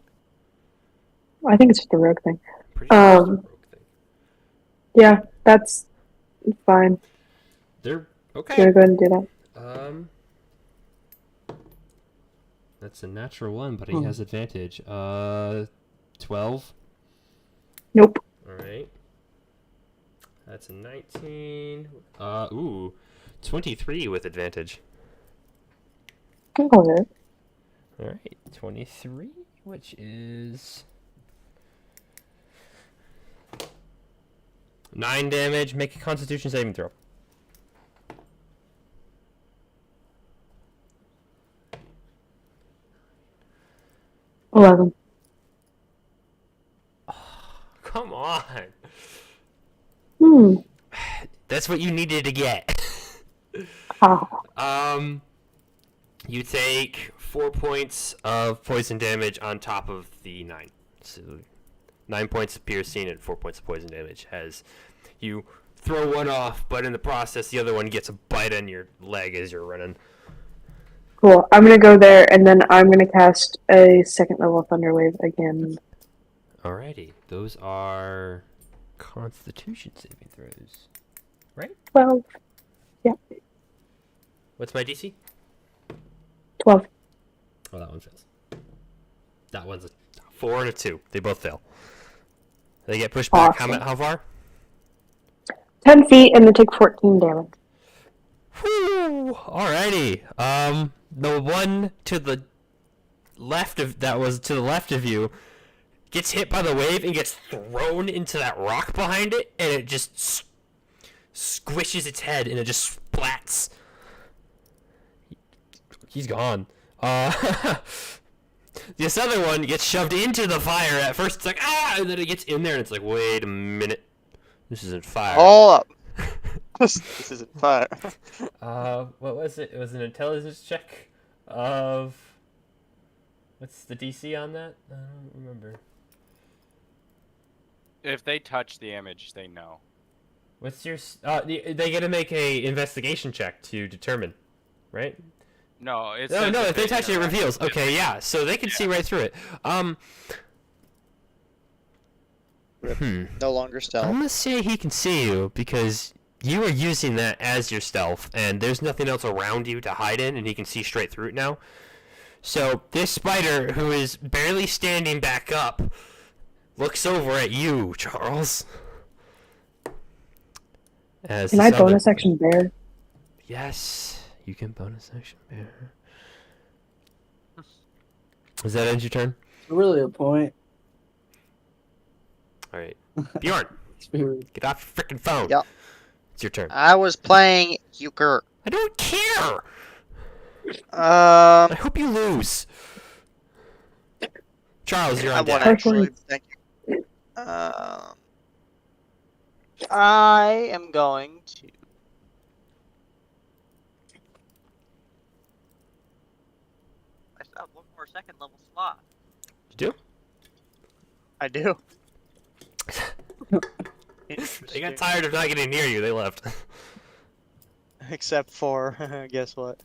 fine. I think it's just a rogue thing. Pretty sure it's just a rogue thing. Yeah, that's fine. They're okay. Gonna go ahead and do that. That's a natural one, but he has advantage. 12. Nope. All right. That's a 19. 23 with advantage. Go ahead. All right, 23, which is 9 damage. Make a Constitution saving throw. $11. Come on. Hmm. That's what you needed to get. Oh. You take 4 points of poison damage on top of the 9. So 9 points of piercing and 4 points of poison damage as you throw one off, but in the process, the other one gets a bite on your leg as you're running. Cool. I'm gonna go there, and then I'm gonna cast a second level Thunder Wave again. Alrighty, those are Constitution saving throws. 12. What's my DC? 12. Oh, that one fails. That one's a 4 and a 2. They both fail. They get pushed back. Awesome. How far? 10 feet, and they take 14 damage. Whew. Alrighty. The one to the left of you gets hit by the wave and gets thrown into that rock behind it, and it just squishes its head and it just splats. He's gone. This other one gets shoved into the fire. At first, it's like and then it gets in there, and it's like, wait a minute, this isn't fire. Hold up. This isn't fire. What was it? It was an intelligence check of. What's the DC on that? I don't remember. If they touch the image, they know. What's your? They get to make a investigation check to determine, right? No, it's No, if they touch it, it reveals. Okay, yeah, so they can see right through it. no longer I'm stealth. gonna say he can see you because you are using that as your stealth, and there's nothing else around you to hide in, and he can see straight through it now. So this spider, who is barely standing back up, looks over at you, Charles. As Can this I other- bonus action bear? Yes, you can bonus action bear. Does that end your turn? Really a point. All right, Bjorn, Spirit. get off your freaking phone. Yep. It's your turn. I was playing euchre. I don't care. Um, I hope you lose. Charles, you're I on won deck. actually. Thank you. I am going to. I still have one more second level slot. You do? I do. They got tired of not getting near you. They left. Except for, guess what?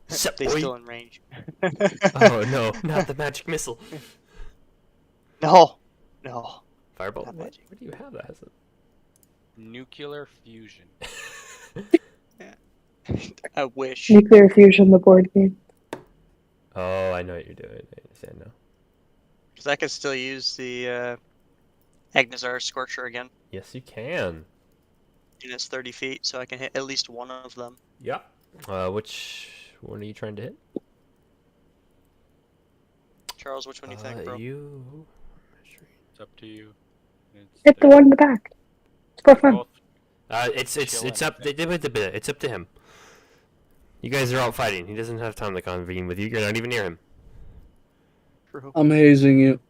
Sup, They boy? still in range. Oh no, not the magic missile. No. No. Fireball. Not What, magic. what do you have that has it? Nuclear fusion. I wish. Nuclear Fusion, the board game. Oh, I know what you're doing. I understand now. Because I could still use the Agnazar Scorcher again. Yes, you can. And it's 30 feet, so I can hit at least one of them. Yeah. Which one are you trying to hit? Charles, which one do you think, bro? You. It's up to you. It's Hit the one in the back. It's for fun. both- It's Chilling, up. I think. It's up to him. You guys are out fighting. He doesn't have time to convene with you. You're not even near him. True. I'm hazing you.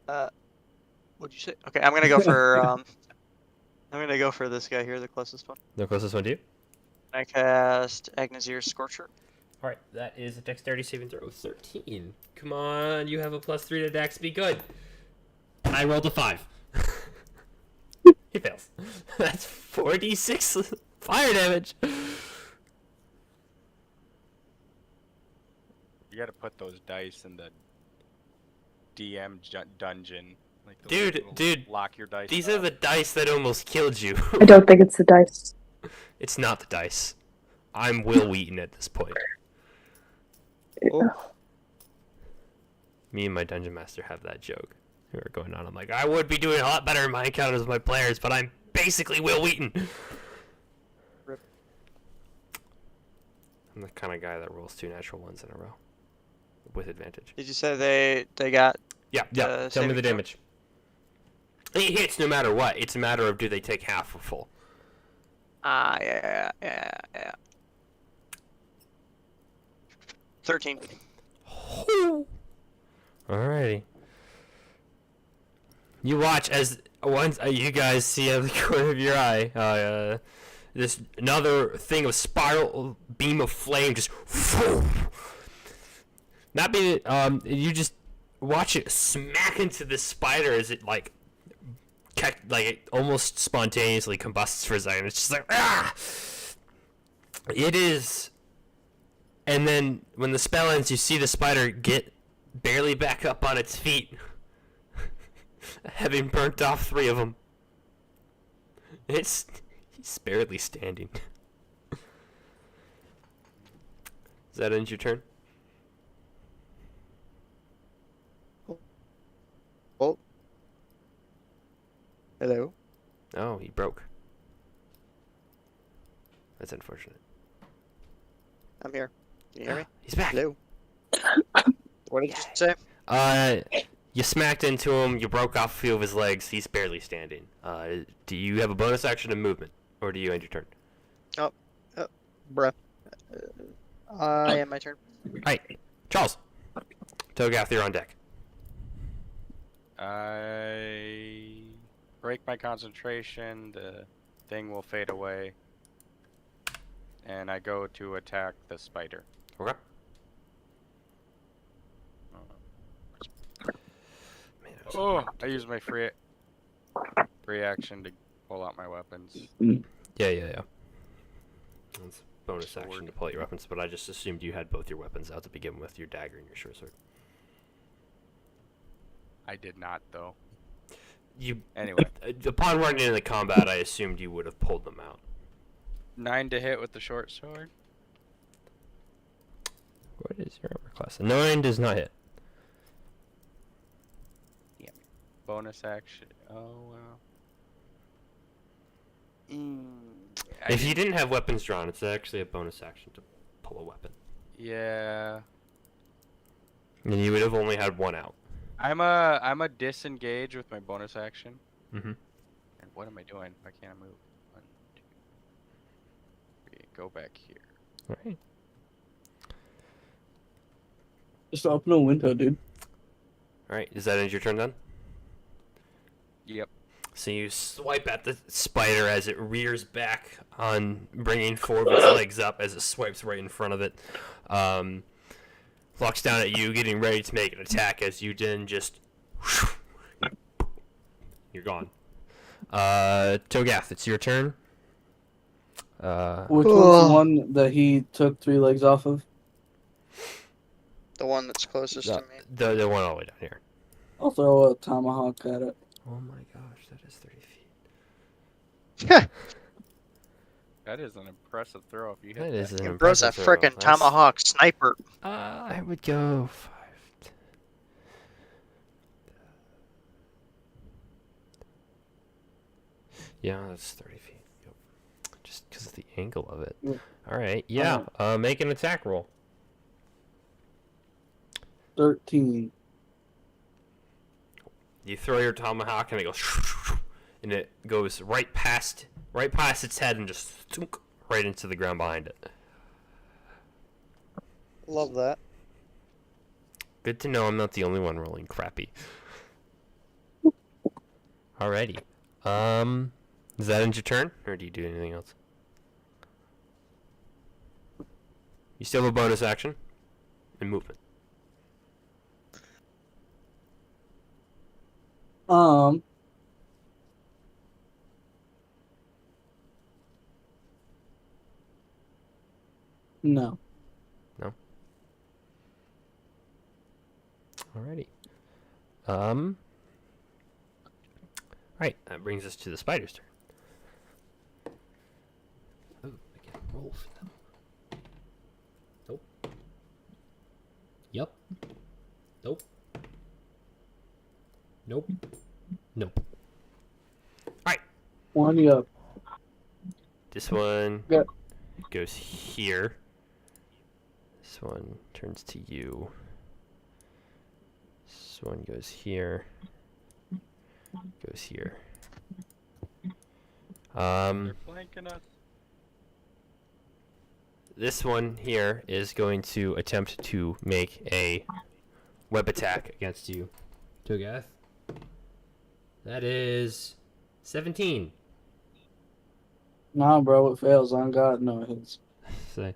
What'd you say? Okay, I'm gonna go for I'm gonna go for this guy here, the closest one. The closest one to you. I cast Agnazir Scorcher. All right, that is a dexterity saving throw of 13. Come on, you have a +3 to dex. Be good. I rolled a 5. He fails. That's 4d6 fire damage. You gotta put those dice in the DM dungeon. Like the Dude, little dude, lock your dice. These are the dice that almost killed you. I don't think it's the dice. It's not the dice. I'm Will Wheaton at this point. Me and my dungeon master have that joke. We were going on. I'm like, I would be doing a lot better in my encounters with my players, but I'm basically Will Wheaton. Rip. I'm the kind of guy that rolls 2 natural ones in a row with advantage. Did you say they got? Yeah. Tell me saving the throw? damage. It hits no matter what. It's a matter of do they take half or full. Yeah. 13. Alrighty. You watch as once you guys see out of the corner of your eye, this another thing of spiral beam of flame just not being you just watch it smack into the spider as it like it almost spontaneously combusts for a second. It's just like ah. It is. And then when the spell ends, you see the spider get barely back up on its feet, having burnt off 3 of them. He's barely standing. Does that end your turn? Oh. Hello. Oh, he broke. That's unfortunate. I'm here. Can you hear me? He's back. Hello. What did you say? You smacked into him. You broke off a few of his legs. He's barely standing. Do you have a bonus action and movement, or do you end your turn? Bruh. I am my turn. Alright, Charles. Togath, you're on deck. I break my concentration. The thing will fade away, and I go to attack the spider. Okay. Oh, I use my free action to pull out my weapons. Yeah. It's bonus action to pull out your weapons, but I just assumed you had both your weapons out to begin with, your dagger and your short sword. I did not, though. You Anyway, upon running into the combat, I assumed you would have pulled them out. 9 to hit with the short sword. What is your armor class? 9 does not hit. Bonus action. Oh well. If you didn't have weapons drawn, it's actually a bonus action to pull a weapon. Yeah. And you would have only had 1 out. I'm a disengage with my bonus action. Mm-hmm. And what am I doing? Why can't I move? 1, 2, 3. Go back here. Alright. Just open a window, dude. Alright, is that end your turn then? Yep. So you swipe at the spider as it rears back on bringing 4 of its legs up as it swipes right in front of it. Looks down at you, getting ready to make an attack as you then just... You're gone. Togath, it's your turn. Which one's the one that he took 3 legs off of? The one that's closest to me. The one all the way down here. I'll throw a tomahawk at it. Oh my gosh, that is 30 feet. That is an impressive throw if you hit That is an Bro's a impressive throw. frickin' tomahawk sniper. I would go 5. Yeah, that's 30 feet. Yep. Just because of the angle of it. Yeah. Alright, yeah. Make an attack roll. 13. You throw your tomahawk and it goes, and it goes right past its head and just thunk right into the ground behind it. Love that. Good to know I'm not the only one rolling crappy. Alrighty. Does that end your turn, or do you do anything else? You still have a bonus action and movement. No. Alrighty. Right, that brings us to the spider's turn. Oh, I can roll for them. Nope. Yep. Nope. Nope. Nope. Alright. One up. This one Yeah. goes here. This one turns to you. This one goes here. Goes here. They're flanking us. This one here is going to attempt to make a web attack against you, Togath. That is 17. Nah, bro, it fails. On God, no, it hits. So,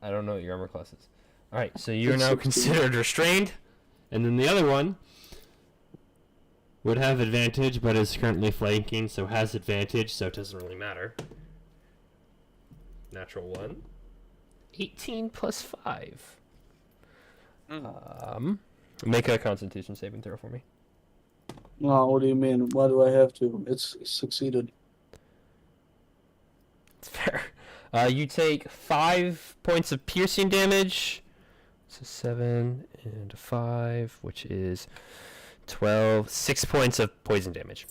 I don't know what your armor class is. Alright, so you're It's now 16. considered restrained. And then the other one would have advantage, but is currently flanking, so has advantage, so it doesn't really matter. Natural 1. 18 plus 5. Make a Constitution saving throw for me. No, what do you mean? Why do I have to? It's succeeded. It's fair. You take 5 points of piercing damage. So 7 and 5, which is 12. 6 points of poison damage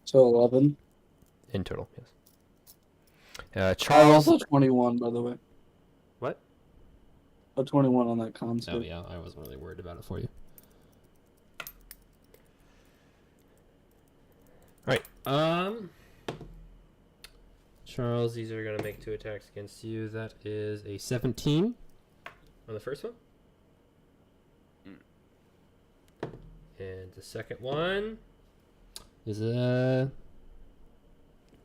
So 11. in total. Yes. Charles. Charles. Also 21, by the way. What? A 21 on that con Oh save. yeah, I wasn't really worried about it for you. Alright, Charles, these are gonna make 2 attacks against you. That is a 17 on the first one. And the second one is a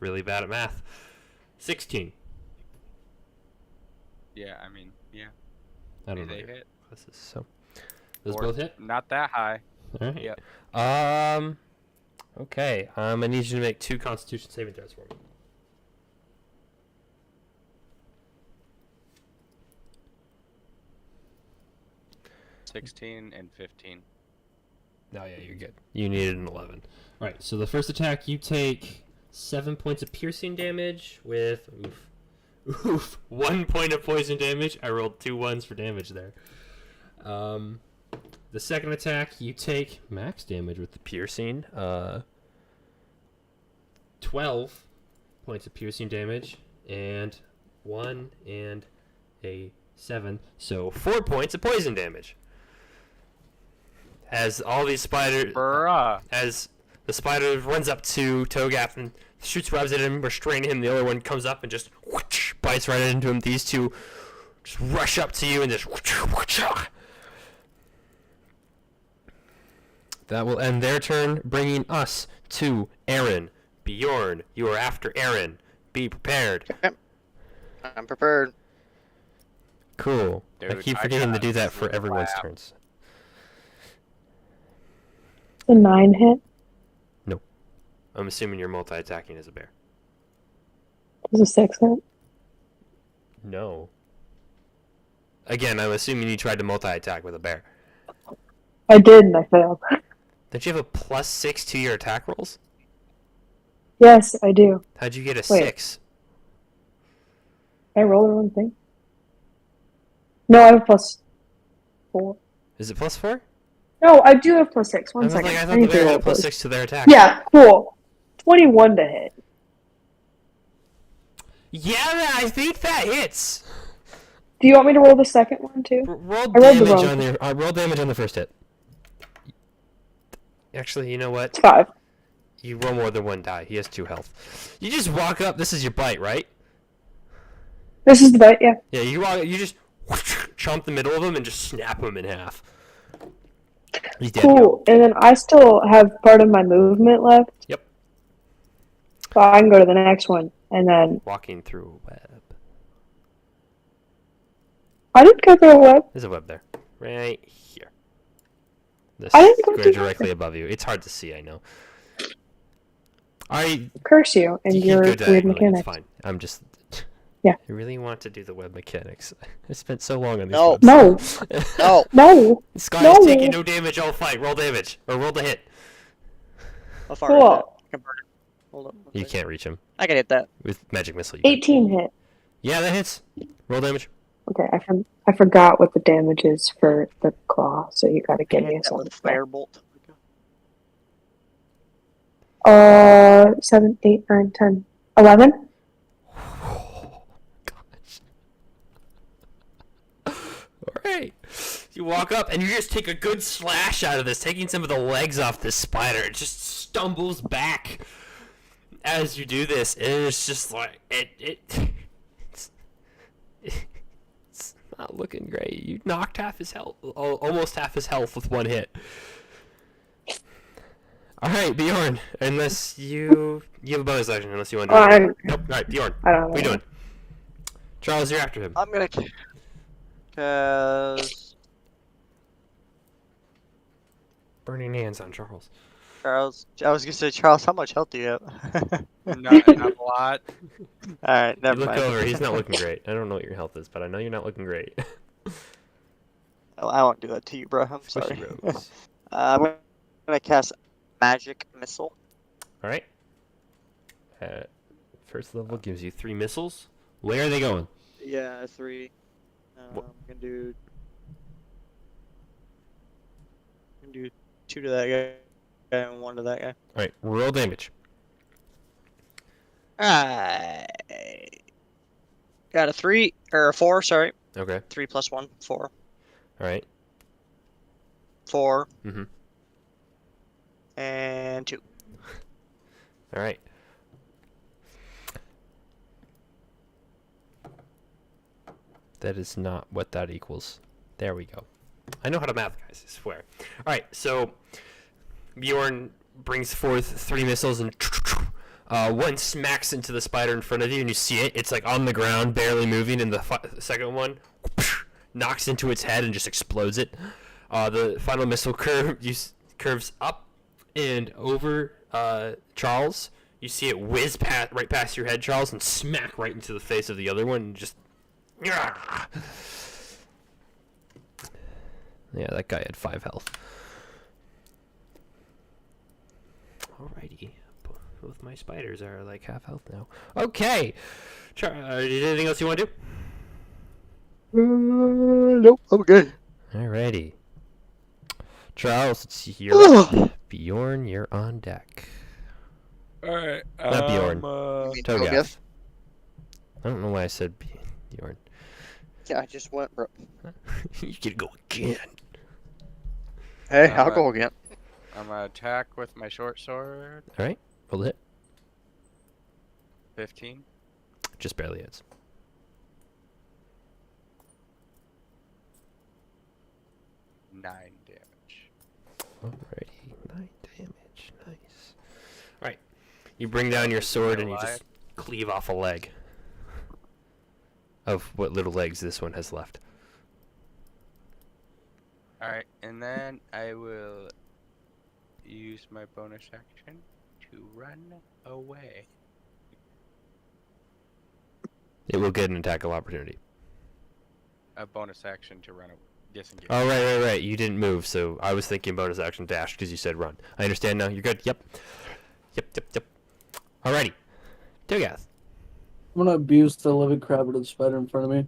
really bad at math. 16. Yeah, I mean, yeah. I don't know. They your hit. classes, so those Or both hit. Not that high. All right. Yep. Okay. I need you to make 2 Constitution saving throws for me. $16 and $15. No, yeah, you're good. You needed an 11. All right. So the first attack, you take 7 points of piercing damage with 1 point of poison damage. I rolled 2 ones for damage there. The second attack, you take max damage with the piercing. 12 points of piercing damage, and 1 and a 7, so 4 points of poison damage. As all these spiders, Bruh. as the spider runs up to Togath and shoots webs at him, restraining him, the other one comes up and just whoosh, bites right into him. These two just rush up to you and just whoosh, whoosh. That will end their turn, bringing us to Aaron. Bjorn, you are after Aaron. Be prepared. I'm prepared. Cool. I Dude, keep I forgetting to got do that for everyone's slap. turns. The 9 hit. I'm assuming you're multi-attacking as a bear. Does a 6 hit? No. Again, I'm assuming you tried to multi-attack with a bear. I did and I failed. Don't you have a +6 to your attack rolls? Yes, I do. How'd you get a Wait. 6? I roll the wrong thing. No, I have +4. Is it +4? No, I do have +6. One I second. I I thought need the to bear roll had a those. +6 to their attack. Yeah, cool. 21 to hit. Yeah, I think that hits. Do you want me to roll the second one too? Roll I rolled the damage wrong on the roll damage on the first hit. Actually, you know what? It's 5. You roll more than 1 die. He has 2 health. You just walk up. This is your bite, right? This is the bite, yeah. Yeah, you walk. You just chomp the middle of him and just snap him in half. He's dead. Cool. And then I still have part of my movement left. Yep. So I can go to the next one. And then, Walking through a web. I didn't go through a web. There's a web there. Right here. This I didn't go square through directly above you. It's hard to see, I know. I Curse you and you can your go weird diagonally, mechanics. it's fine. I'm just Yeah. I really want to do the web mechanics. I spent so long on these No. webs. No, No. no. Sky No. is taking no damage all fight. Roll damage. Or roll the hit. How far is Cool. that? Convert it. Hold up. You can't reach him. I can hit that. With magic missile. You can. 18 hit. Yeah, that hits. Roll damage. Okay, I forgot what the damage is for the claw, so you gotta I give can me hit a that second. with firebolt. 7, 8, 9, 10, 11? Oh, gosh. Alright. You walk up and you just take a good slash out of this, taking some of the legs off this spider. It just stumbles back as you do this, and it's just like it's not looking great. You knocked half his health, almost half his health with one hit. All right, Bjorn. Unless you have a bonus action, unless you want to. Nope. All right, Bjorn. I don't know. What are you doing? Charles, you're after him. I'm gonna cast Burning hands on Charles. Charles. I was gonna say, Charles, how much health do you have? Not a lot. Alright, You never look mind. over. He's not looking great. I don't know what your health is, but I know you're not looking great. Oh, I won't do that to you, bro. I'm sorry. Squishy rogues. I'm gonna cast Magic Missile. All right. First level gives you 3 missiles. Where are they going? Yeah, 3. What- I'm gonna do 2 to that guy and 1 to that guy. All right. Roll damage. I got a 3 or a 4. Sorry, Okay. 3 plus 1, 4. All right. 4. Mhm. And 2. All right. That is not what that equals. There we go. I know how to math, guys, I swear. All right, so Bjorn brings forth 3 missiles and one smacks into the spider in front of you, and you see it. It's like on the ground, barely moving, and the second one knocks into its head and just explodes it. The final missile curves up and over Charles. You see it whiz right past your head, Charles, and smack right into the face of the other one, and just. Yeah, that guy had 5 health. Alrighty. Both my spiders are like half health now. Okay! Anything else you want to do? Nope, I'm good. Alrighty. Charles, it's your Bjorn, you're on deck. Alright. Not Bjorn. Togev? I don't know why I said Bjorn. Yeah, I just went, bro. You can go again. Hey, I'll go again. I'm gonna attack with my short sword. Alright, roll the hit. 15. Just barely hits. Nine damage. Alrighty, 9 damage. Nice. Alright. You bring down your sword and you just cleave off a leg. Of what little legs this one has left. Alright, and then I will use my bonus action to run away. It will get an attack of opportunity. A bonus action to run away. Disengage. Oh, right. You didn't move, so I was thinking bonus action dash because you said run. I understand now. You're good. Yep. Alrighty. Togath. I'm gonna abuse the living crap out of the spider in front of me.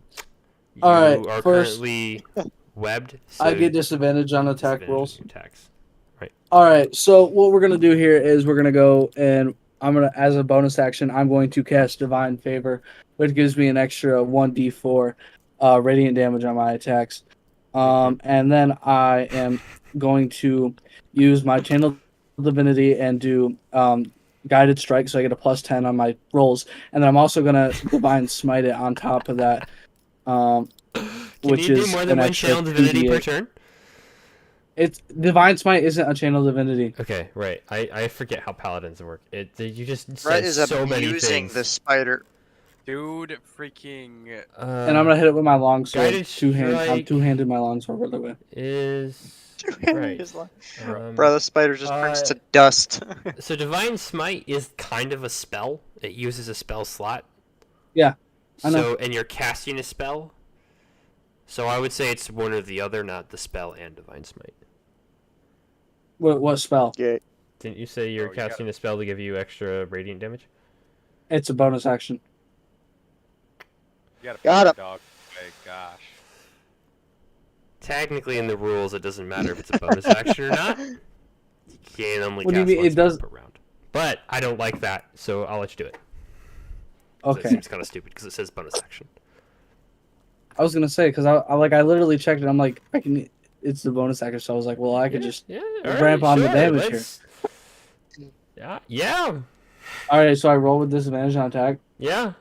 You Alright, are first- currently webbed. So I get disadvantage on attack disadvantage rolls. on attacks. Alright, so what we're gonna do here is we're gonna go and I'm gonna, as a bonus action, I'm going to cast Divine Favor, which gives me an extra 1d4 radiant damage on my attacks. And then I am going to use my Channel Divinity and do Guided Strike, so I get a +10 on my rolls. And then I'm also gonna Divine Smite it on top of that, Can which you do is more than an one extra channel divinity per 2d8. turn? It's Divine Smite isn't a Channel Divinity. Okay, right. I forget how paladins work. You just Brett said is so many abusing things. the spider. Dude, freaking. And I'm gonna hit it with my longsword. Guided I'm strike. two-handed my longsword, by the way. Is right. Bro, the spider just turns uh, to dust. So Divine Smite is kind of a spell. It uses a spell slot. Yeah, I know. So and you're casting a spell. So I would say it's one or the other, not the spell and Divine Smite. What spell? Yeah. Didn't you say you're Oh, you gotta- casting a spell to give you extra radiant damage? It's a bonus action. You gotta Got put him. the dog away, gosh. Technically, in the rules, it doesn't matter if it's a bonus action or not. You can only What do you cast mean? one It spell does- per round. But I don't like that, so I'll let you do it. So Okay. It seems kind of stupid because it says bonus action. I was gonna say because I literally checked it. I'm like, it's the bonus action. So I was like, well, I could just. ramp on the damage here. Yeah, yeah, All right, so I roll with disadvantage on attack. yeah.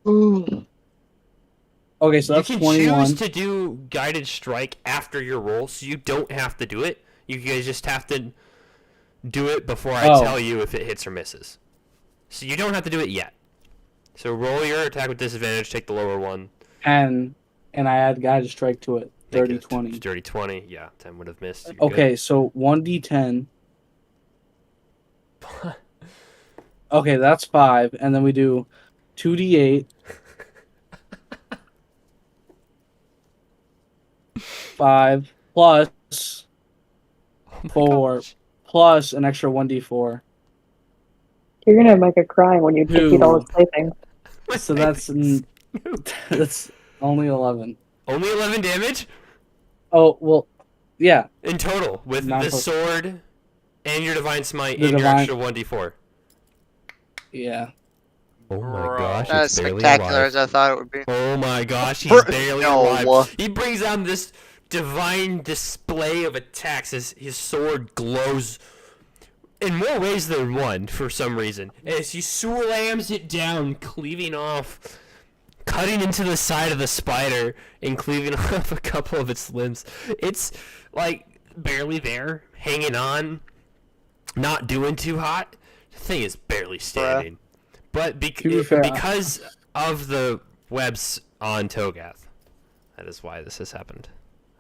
Ooh. Okay, so that's you can 21. choose to do guided strike after your roll, so you don't have to do it. You guys just have to do it before I Oh. tell you if it hits or misses. So you don't have to do it yet. So roll your attack with disadvantage, take the lower one. and I add guided strike to it. Make 30, it 20. 30, 20. Yeah, 10 would have missed. You're Okay, so 1d10. good. Okay, that's 5, and then we do 2d8. 5 plus Oh my 4 gosh. plus an extra 1d4. You're gonna have Micah crying when you defeat all his playthings. My So that's face. that's only 11. Only 11 damage Oh well, yeah. in total with Nine the plus- sword and your divine smite The and divine- your extra 1d4. Yeah. Oh my Bro. gosh, Not as it's barely spectacular alive. as I thought it would be. Oh my gosh, he's Bro- barely no. alive. He brings on this divine display of attacks as his sword glows in more ways than one for some reason. As he slams it down, cleaving off, cutting into the side of the spider and cleaving off a couple of its limbs. It's like barely there, hanging on, not doing too hot. The thing is barely standing. But To be fair, because of the webs on Togath, that is why this has happened.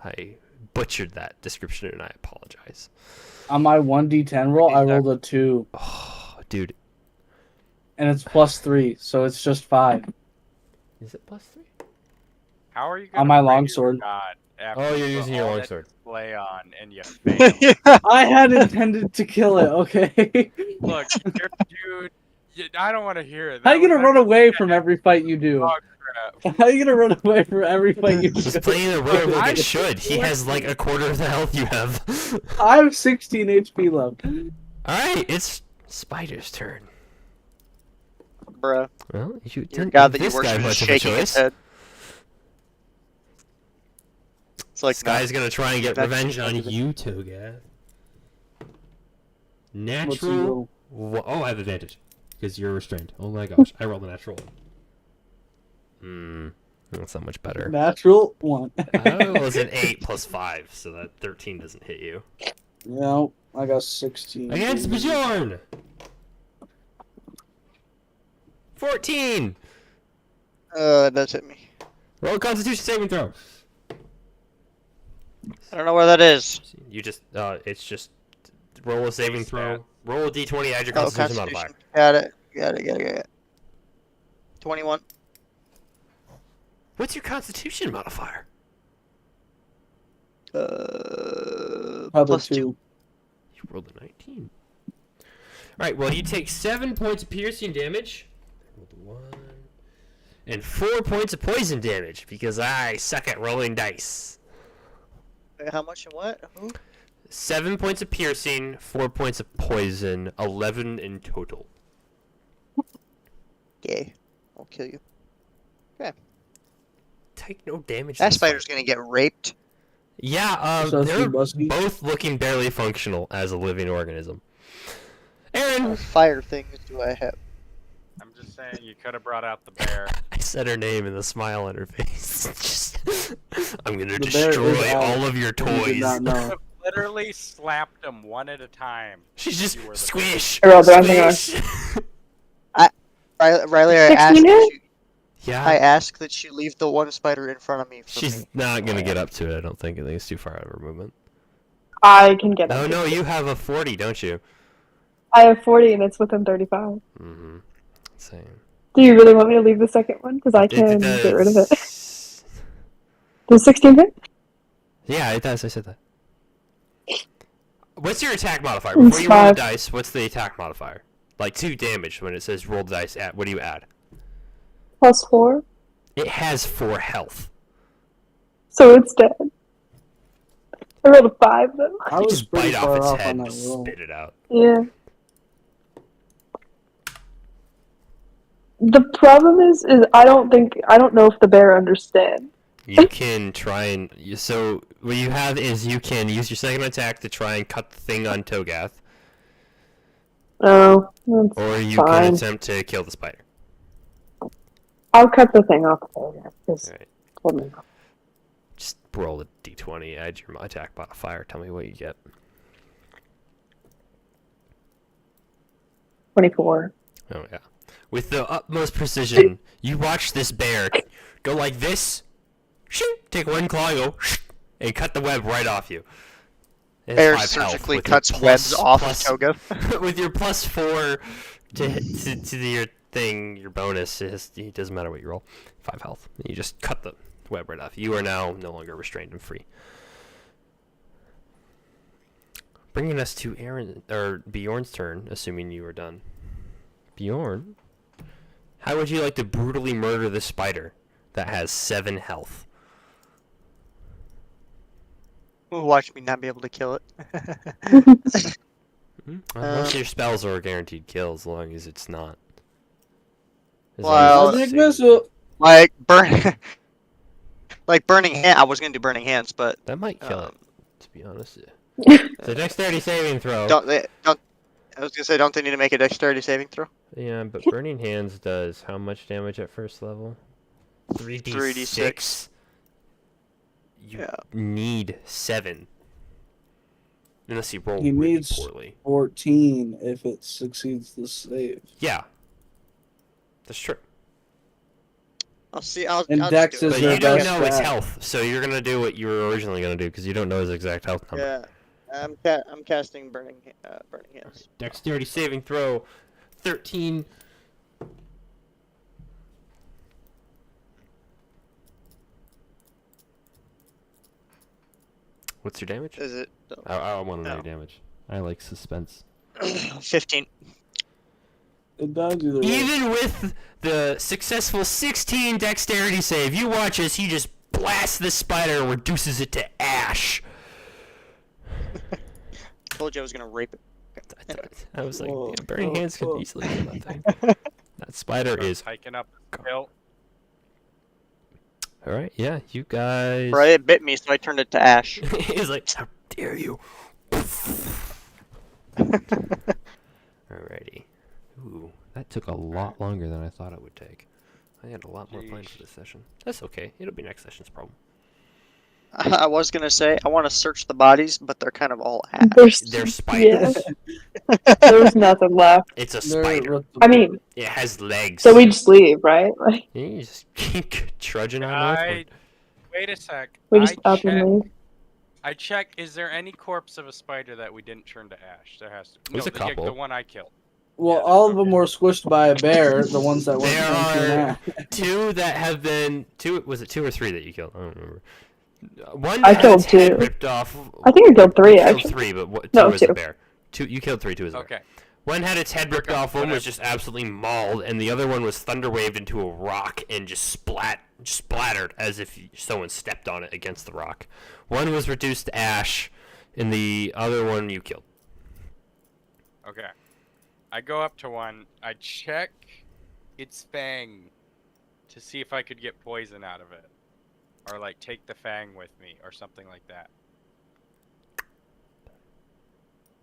I butchered that description and I apologize. On my 1d10 roll, I rolled a 2, Oh, dude. and it's plus 3, so it's just 5. Is it plus 3? How are you gonna On my bring your longsword. God after Oh, you're you using put your all that longsword. display on and you fail? I had intended to kill it. Okay. Look, dude, I don't want to hear it. How That you gonna was run like away from every fight you do? dog crap. How you gonna run away from every fight you He's do? playing the role like I- it should. He has like a quarter of the health you have. I have 16 HP left. Alright, it's Spider's turn. Bruh. Well, you Your didn't god give that you this guy worship is much of a shaking his choice. head. It's like, This guy's gonna try and get That's- revenge on you, Togath. What's the Natural. roll? Oh, I have advantage because you're restrained. Oh my gosh, I rolled a natural one. That's not much better. Natural 1. Oh, it's an 8 plus 5, so that 13 doesn't hit you. No, I got 16. Against Bjorn! 14! That does hit me. Roll a Constitution saving throw. I don't know where that is. You just, it's just roll a saving throw. Roll a d20, add your Oh, Constitution Constitution. modifier. Got it. 21. What's your Constitution modifier? Probably Plus 2. 2. You rolled a 19. Alright, well, you take 7 points of piercing damage. Rolled a 1. And 4 points of poison damage, because I suck at rolling dice. Wait, how much and what? Who? 7 points of piercing, 4 points of poison, 11 in total. Yay. I'll kill you. Take no damage. That this spider's fight. gonna get raped. Yeah, So it's they're Muskie? both looking barely functional as a living organism. What Aaron! fire things do I have? I'm just saying, you could have brought out the bear. I said her name and the smile on her face. Just, I'm gonna The bear is destroy out. all of your You did toys. not know. I've literally slapped them one at a time. She's just You were the squish. Earl, do I think squish. Riley, I asked 16 that hit? you, Yeah. I ask that you leave the one spider in front of me. For She's me. not gonna get up to it. I don't think. I think it's too far out of her movement. I can get up. No, you have a 40, don't you? I have 40 and it's within 35. Mm-hmm. Same. Do you really want me to leave the second one? Because I can get rid of it. does. Does 16 hit? Yeah, it does. I said that. What's your attack modifier? It's Before you roll the 5. dice, what's the attack modifier? Like 2 damage when it says roll the dice. Add. What do you add? Plus 4. It has 4 health. So it's dead. I rolled a 5 though. I You was just pretty bite far off its off head on and that just roll. spit it out. Yeah. The problem is I don't know if the bear understands. You can try and so what you have is you can use your second attack to try and cut the thing on Togath, Oh, that's or you fine. can attempt to kill the spider. I'll cut the thing off there. Just Alright. hold me. Just roll a d20, add your attack modifier, tell me what you get. 24. Oh yeah. With the utmost precision, you watch this bear go like this, shoot, take one claw, and go, and cut the web right off you. It has Bear 5 health surgically with your cuts webs off of plus- Toga. with your +4 to your thing, your bonus, it doesn't matter what you roll. 5 health. You just cut the web right off. You are now no longer restrained and free. Bringing us to Bjorn's turn, assuming you are done. Bjorn, how would you like to brutally murder this spider that has 7 health? Watch me not be able to kill it. Most of your spells are a guaranteed kill as long as it's not. As long as Well, it's Magic safe. missile. Like burning hand. I was gonna do burning hands, but That might kill um, it, to be honest. It's a dexterity saving throw. don't. I was gonna say, don't they need to make a dexterity saving throw? Yeah, but Burning Hands does how much damage at first level? 3d6. 3d6. You Yeah. need 7. Unless you roll He really needs- poorly. 14 if it succeeds the save. Yeah. That's true. I'll see. I'll And just Dex do it. is But their you don't best know its stat. health, so you're gonna do what you were originally gonna do, because you don't know his exact health number. Yeah, I'm casting burning hands. Dexterity saving throw, 13. What's your damage? Is it I want to know No. your damage. I like suspense. 15? It does do the Even with the successful 16 dexterity save, you watch as he just blasts this spider and reduces it to ash. Told you I was gonna rape it. I was like, Whoa, yeah, Burning whoa, Hands could whoa. easily kill that thing. That spider is. hiking up the hill. Alright, yeah, you guys. Right, it bit me, so I turned it to ash. He's like, how dare you? Alrighty. Ooh, that took a lot longer than I thought it would take. I had a lot more planned for this session. That's okay. It'll be next session's problem. I was gonna say I want to search the bodies, but they're kind of all ash. They're spiders. There's nothing left. It's a They're spider. with the- I mean, It has legs. so we just leave, right? Like, Yeah, you just keep trudging on northward. Wait a sec. we just I up and checked. leave. I checked. Is there any corpse of a spider that we didn't turn to ash? There has to. There's a the couple. one I killed. Well, Yeah, all of them were squished by a bear. The ones that went There into an Two that have been was it 2 or 3 that you killed? I don't remember. One I had killed its head 2. ripped off. I think I killed 3 You killed actually. 3, but two No, was a 2. bear. You killed 3, 2 was a bear. Okay. One had its head ripped Okay, off, one was whatever. just absolutely mauled, and the other one was thunderwaved into a rock and just splattered as if someone stepped on it against the rock. One was reduced to ash, and the other one you killed. Okay. I go up to one. I check its fang to see if I could get poison out of it, or like take the fang with me, or something like that.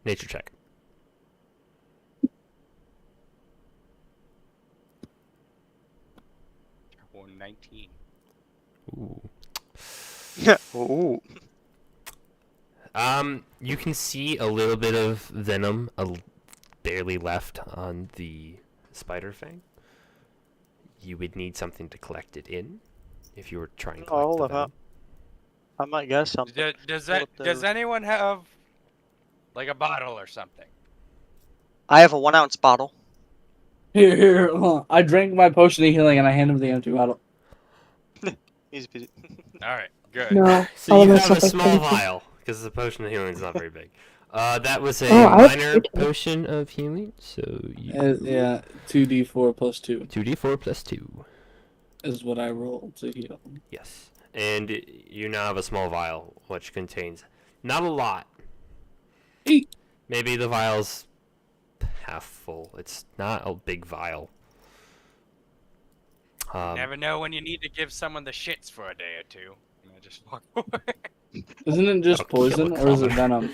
Nature check. Oh, 19. Ooh. Ooh. You can see a little bit of venom barely left on the spider fang. you would need something to collect it in if you were trying to Oh, collect the hold venom. up. I might guess something. Does anyone have like a bottle or something? I have a 1 ounce bottle. Here. Hold on. I drank my potion of healing and I hand him the empty bottle. He's busy. All right, good. No. So all you of my have a stuff is small empty. vial because the potion of healing is not very big. That was a Oh, I would minor take it. potion of healing. So you Yeah, 2d4 plus 2 2d4 plus 2. is what I roll to heal. Yes, and you now have a small vial which contains not a lot. Eat. Maybe the vial's half full. It's not a big vial. Never know when you need to give someone the shits for a day or two. And I just walk away. Isn't it just That'll kill a poison or is it commoner. venom?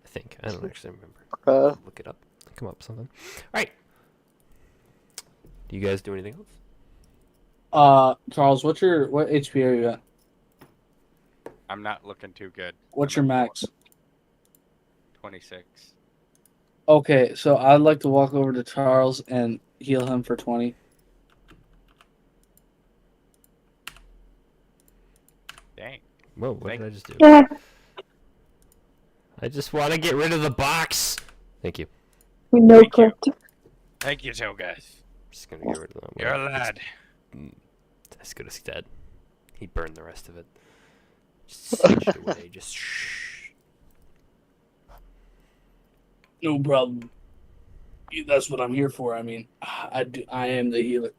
I think. I don't actually remember. Uh, Look it up. Come up with something. Alright. Do you guys do anything else? Charles, what HP are you at? I'm not looking too good. What's I'm your at max? 26. Okay, so I'd like to walk over to Charles and heal him for 20. Dang. Whoa, what Thank did I just do? Yeah. I just want to get rid of the box! Thank you. We know Thank you. clicked. Thank you, Toga. Just gonna get rid of that. You're a Well, it's lad. as good as dead. He burned the rest of it. Just singed it away. Just shh. No problem. That's what I'm here for. I mean, I am the healer.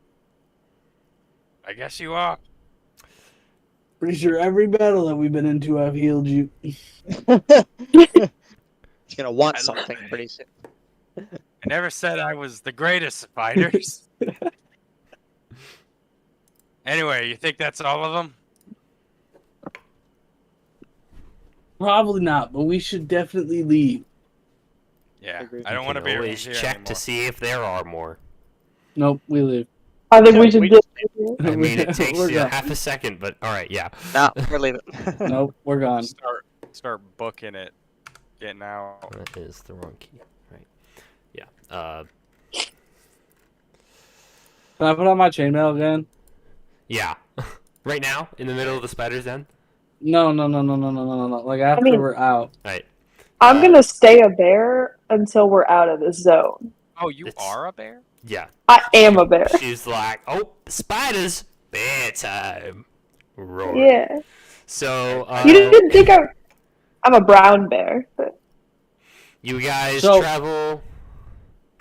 I guess you are. Pretty sure every battle that we've been into, I've healed you. he's gonna want I love something it. pretty soon. I never said I was the greatest of fighters. Anyway, you think that's all of them? Probably not, but we should definitely leave. Yeah. Agreed. I don't You want to can be always around here check anymore. to see if there are more. Nope, we leave. I think we Yeah, should we just. I mean, it takes We're you gone. half a second, but alright, yeah. Nah, we're leaving. Nope, we're gone. Start booking it. Getting out. That is the wrong key. Right. Yeah. Can I put on my chainmail again? Yeah. Right now, in the middle of the spider's den? No. Like after mean- we're out. Alright. I'm gonna stay a bear until we're out of this zone. Oh, you It's- are a bear? Yeah. I am a bear. She's like, oh, spiders! Bear time! Roar. Yeah. So, You didn't think I'm a brown bear, but you guys So- travel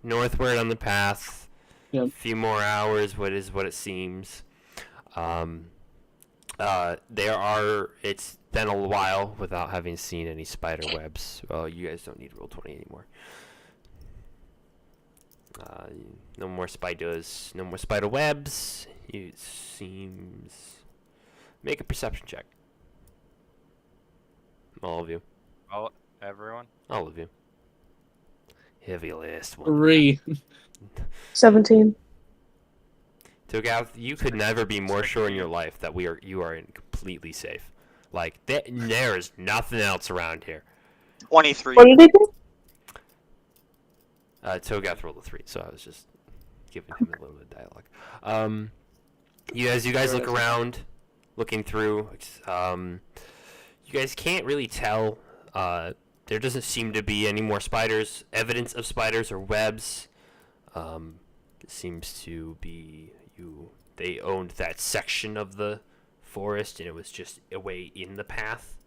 northward on the path. Yep. A few more hours, what it seems. It's been a while without having seen any spider webs. Well, you guys don't need roll 20 anymore. No more spiders, no more spider webs. It seems. Make a perception check. All of you. Everyone? All of you. Heavy last one. 3. 17. Togath, you could never be more sure in your life that you are completely safe. Like there is nothing else around here. 23. What did he do? Togath rolled a 3, so I was just giving him a little bit of dialogue. You guys look around, looking through. You guys can't really tell. There doesn't seem to be any more evidence of spiders or webs. It seems to be they owned that section of the forest, and it was just a way in the path,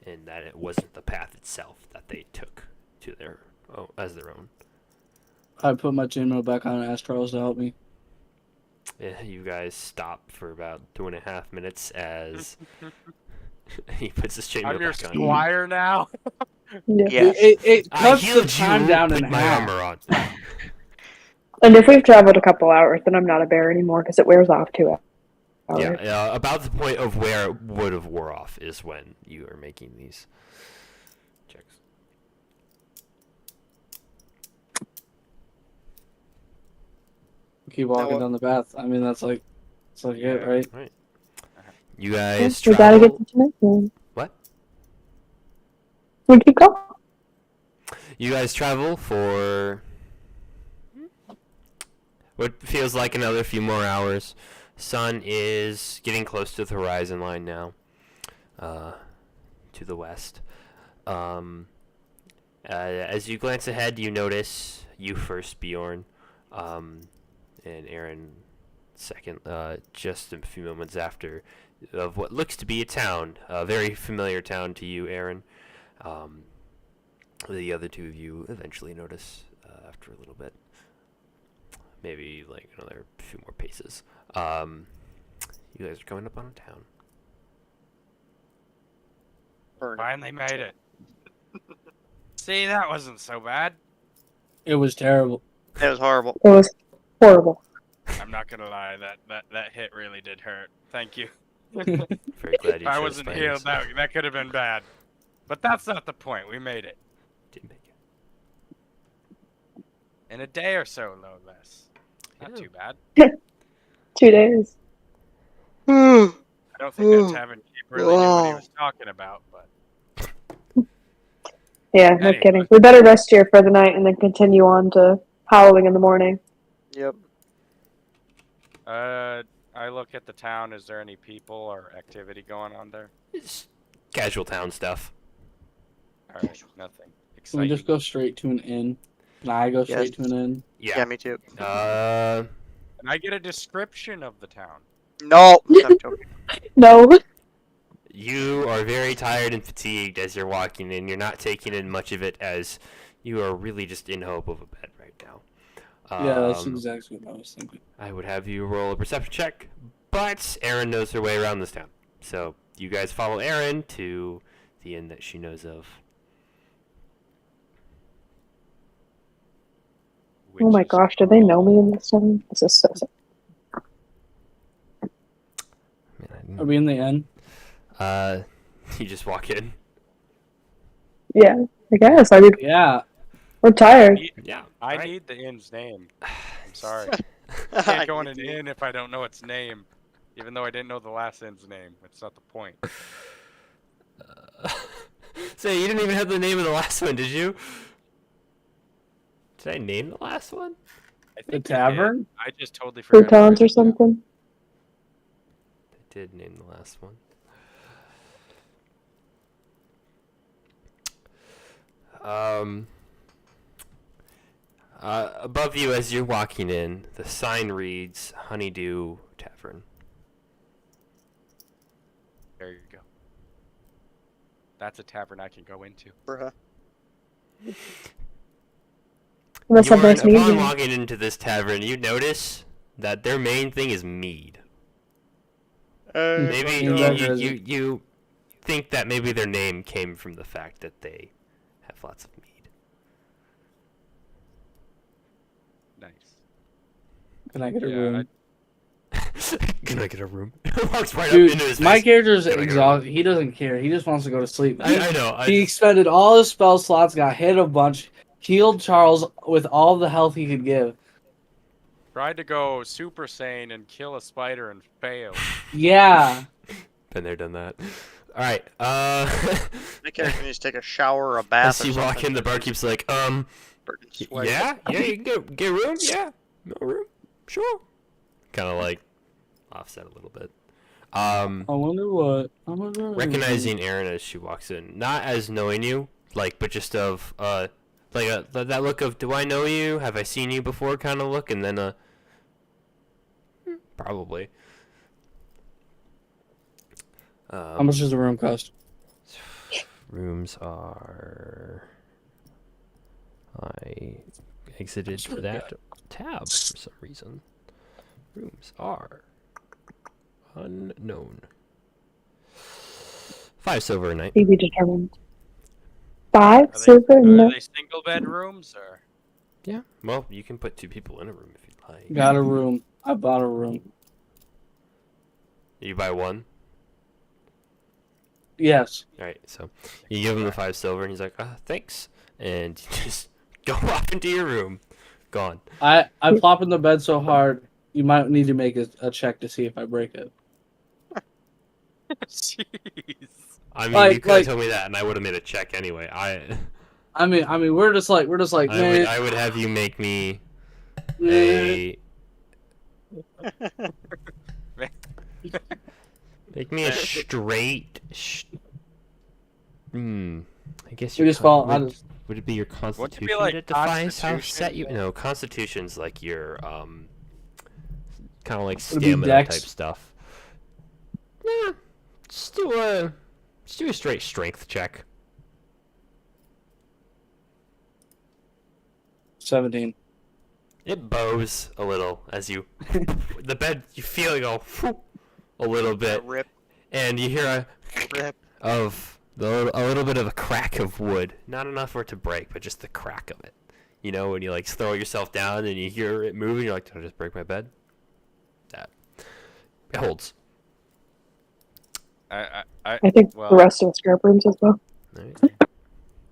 and that it wasn't the path itself that they took to as their own. I put my chainmail back on and asked Charles to help me. Yeah, you guys stop for about 2.5 minutes as he puts his chainmail I'm your back on. squire now? Yeah. Yes. It I cuts the healed time you, down put in my half. armor on. And if we've traveled a couple hours, then I'm not a bear anymore because it wears off 2 hours. Yeah, about the point of where it would have wore off is when you are making these checks. Keep walking Now, down the path. I mean, that's like it, right? Right. You guys We travel. gotta get to Jamaica. What? We keep going. You guys travel for what feels like another few more hours. Sun is getting close to the horizon line now, to the west. As you glance ahead, you notice you first, Bjorn, and Aaron second, just a few moments after, of what looks to be a town, a very familiar town to you, Aaron. The other two of you eventually notice after a little bit, maybe like another few more paces. You guys are coming up on a town. Finally made it. See, that wasn't so bad. It was terrible. It was horrible. It was horrible. I'm not gonna lie, that hit really did hurt. Thank you. Very glad you If I chose wasn't Spiders. healed, that could have been bad. But that's not the point. We made it. Didn't make it. In a day or so, no less. Not Yeah. too bad. 2 days. I don't think that tavern keeper really knew what he was talking about, but Yeah, no Anyway. kidding. We better rest here for the night and then continue on to Howling in the morning. Yep. I look at the town. Is there any people or activity going on there? It's casual town stuff. All right, nothing. Can we Exciting. just go straight to an inn? Can I go straight to an inn? Yeah, me too. Can I get a description of the town? No. I'm joking. No. You are very tired and fatigued as you're walking in. You're not taking in much of it as you are really just in hope of a bed right now. Yeah, that's Um, exactly what I was thinking. I would have you roll a perception check, but Erin knows her way around this town. So you guys follow Erin to the inn that she knows of. Oh my Which is- gosh, do they know me in this town? This is so sad. Man, Are we in the inn? you just walk in. Yeah, I guess. I mean, Yeah. we're tired. Yeah. I right. need the inn's name. I'm sorry. I can't go in an inn if I don't know its name. Even though I didn't know the last inn's name. That's not the point. So you didn't even have the name of the last one, did you? Did I name the last one? I The think you did. tavern? I just totally forgot. Croutons or something. I did name the last one. Above you as you're walking in, the sign reads Honeydew Tavern. There you go. That's a tavern I can go into. Bruh. Must have nice Upon music. walking into this tavern, you notice that their main thing is mead. Maybe Yeah, you think that maybe their name came from the fact that they have lots of mead. Nice. Can I get a Yeah, room? Can I get a room? Walks right Dude, up into his my face. character's Can I get a exhausted. He doesn't care. He just wants to go to sleep. I know. He expended all his spell slots, got hit a bunch, healed Charles with all the health he could give. Tried to go Super Saiyan and kill a spider and failed. Yeah. Been there, done that. All right. My character needs to take a shower or a bath As or you walk something. in, the barkeep's like, Burton sweat. yeah, you can get a room, yeah, no room, sure. Kind of like offset a little bit. I wonder what. I wonder. Recognizing Erin as she walks in, not as knowing you, like, but just of like that look of, do I know you? Have I seen you before? Kind of look, and then probably. How much does the room cost? Rooms are. I exited that tab for some reason. Rooms are unknown. 5 silver a night. To be determined. 5 Are silver? they, No. are they single bedrooms or? Yeah. Well, you can put 2 people in a room if you'd like. Got a room. I bought a room. You buy one. Yes. All right. So you give him the 5 silver, and he's like, thanks, and you just go off into your room. Gone. I plop in the bed so hard, you might need to make a check to see if I break it. Jeez. I mean, Like- you could have like- told me that, and I would have made a check anyway. I mean, we're just like, man, I would have you make me man, a Make me a straight. I guess We your just fall. would it be your Wouldn't constitution it be like that defines how Constitution? set you? No, constitution's like your kind of like Would it be stamina type dex? stuff. Nah, just do a straight strength check. 17. It bows a little as you the bed. You feel it go a little bit, Rip, and you hear rip. a little bit of a crack of wood. Not enough for it to break, but just the crack of it. You know, when you like throw yourself down and you hear it moving, you're like, "Did I just break my bed?" That it holds. I think well, the rest of us grab rooms as well. Alright.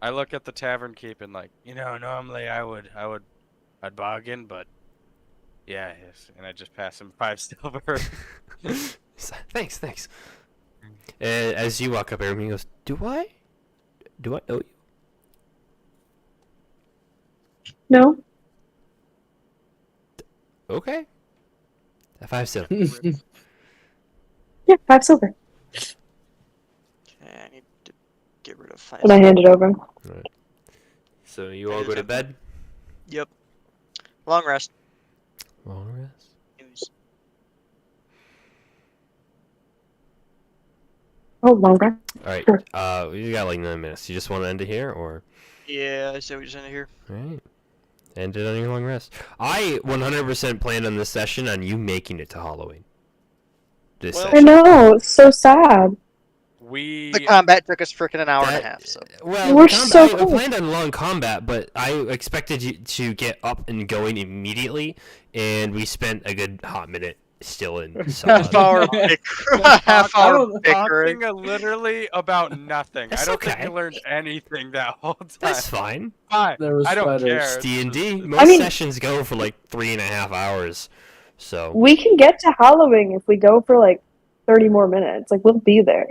I look at the tavern keep and like, normally I'd bargain, but yeah, yes, and I just pass him 5 silver. Thanks. And as you walk up here, he goes, "Do I know you?" No? Okay. At 5 silver. Yeah, 5 silver. Okay, I need to get rid of 5. And I hand it over. So you all go to bed. Yep. Long rest. Long rest. Oh, long rest. All right. Sure. You got like 9 minutes. You just want to end it here, or? Yeah, I say we just end it here. All right. End it on your long rest. I 100% planned on this session on you making it to Halloween. This Well- I session. know, it's so sad. We The combat took us freaking an hour and a That- half. So Well, We're combat, so I close. planned on long combat, but I expected you to get up and going immediately, and we spent a good hot minute still in. half hour half hour bickering. talking literally about nothing. That's I don't think okay. we learned anything that whole time. That's fine. fine. There was I don't spiders. care. It's D&D. Most mean- sessions go for like 3.5 hours. So We can get to Halloween if we go for like 30 more minutes. Like, we'll be there.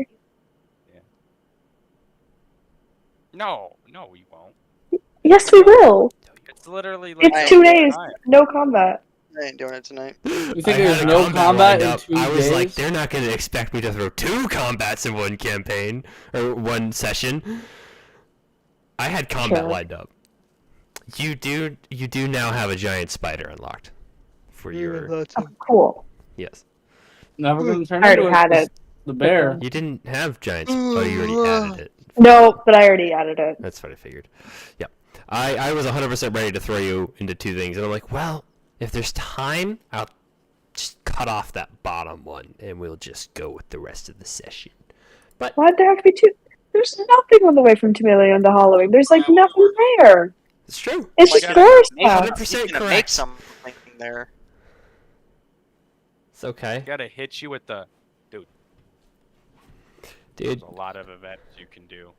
No, we won't. Yes, we will. It's literally like It's 2 days, no combat. I ain't doing it tonight. You think I there's had a no combat lined in up. 2 I was days? like, they're not going to expect me to throw 2 combats in one campaign or one session. I had combat Sure. lined up. You do now have a giant spider unlocked for your Oh, cool. yes. Never gonna turn I already into had it. the bear. You didn't have giant. Oh, you already added it. No, but I already added it. That's what I figured. Yeah. I was 100% ready to throw you into 2 things, and I'm like, well, if there's time, I'll just cut off that bottom one, and we'll just go with the rest of the session. Why'd there have to be 2? There's nothing on the way from Tomilion to Halloween. There's like nothing there. It's true. It's Like, just I- forest Make- stuff. 100% Gonna make correct. something there. It's okay. gotta hit you with the. Dude, There's a lot of events you can do.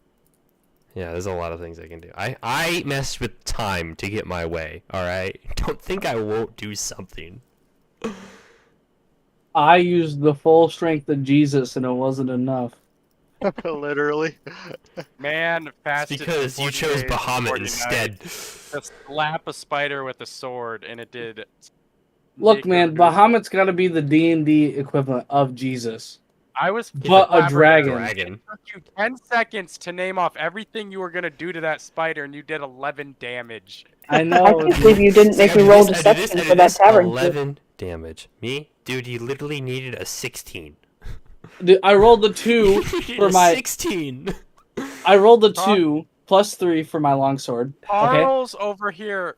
yeah, there's a lot of things I can do. I messed with time to get my way, alright? Don't think I won't do something. I used the full strength of Jesus and it wasn't enough. Literally. Man, It's fasted for because you 40 chose days, Bahamut 40 instead. nights to slap a spider with a sword, and it did. Look, man, Bahamut. Bahamut's got to be the D&D equivalent of Jesus. I was. But a flabbergasted. dragon. It took you 10 seconds to name off everything you were gonna do to that spider, and you did 11 damage. I I know. can't believe you didn't make me roll deception for that tavern. 11 damage. Me? Dude, you literally needed a 16. Dude, I rolled the 2 You needed for a my. 16. I rolled the 2 plus 3 for my longsword. Okay. Charles over here.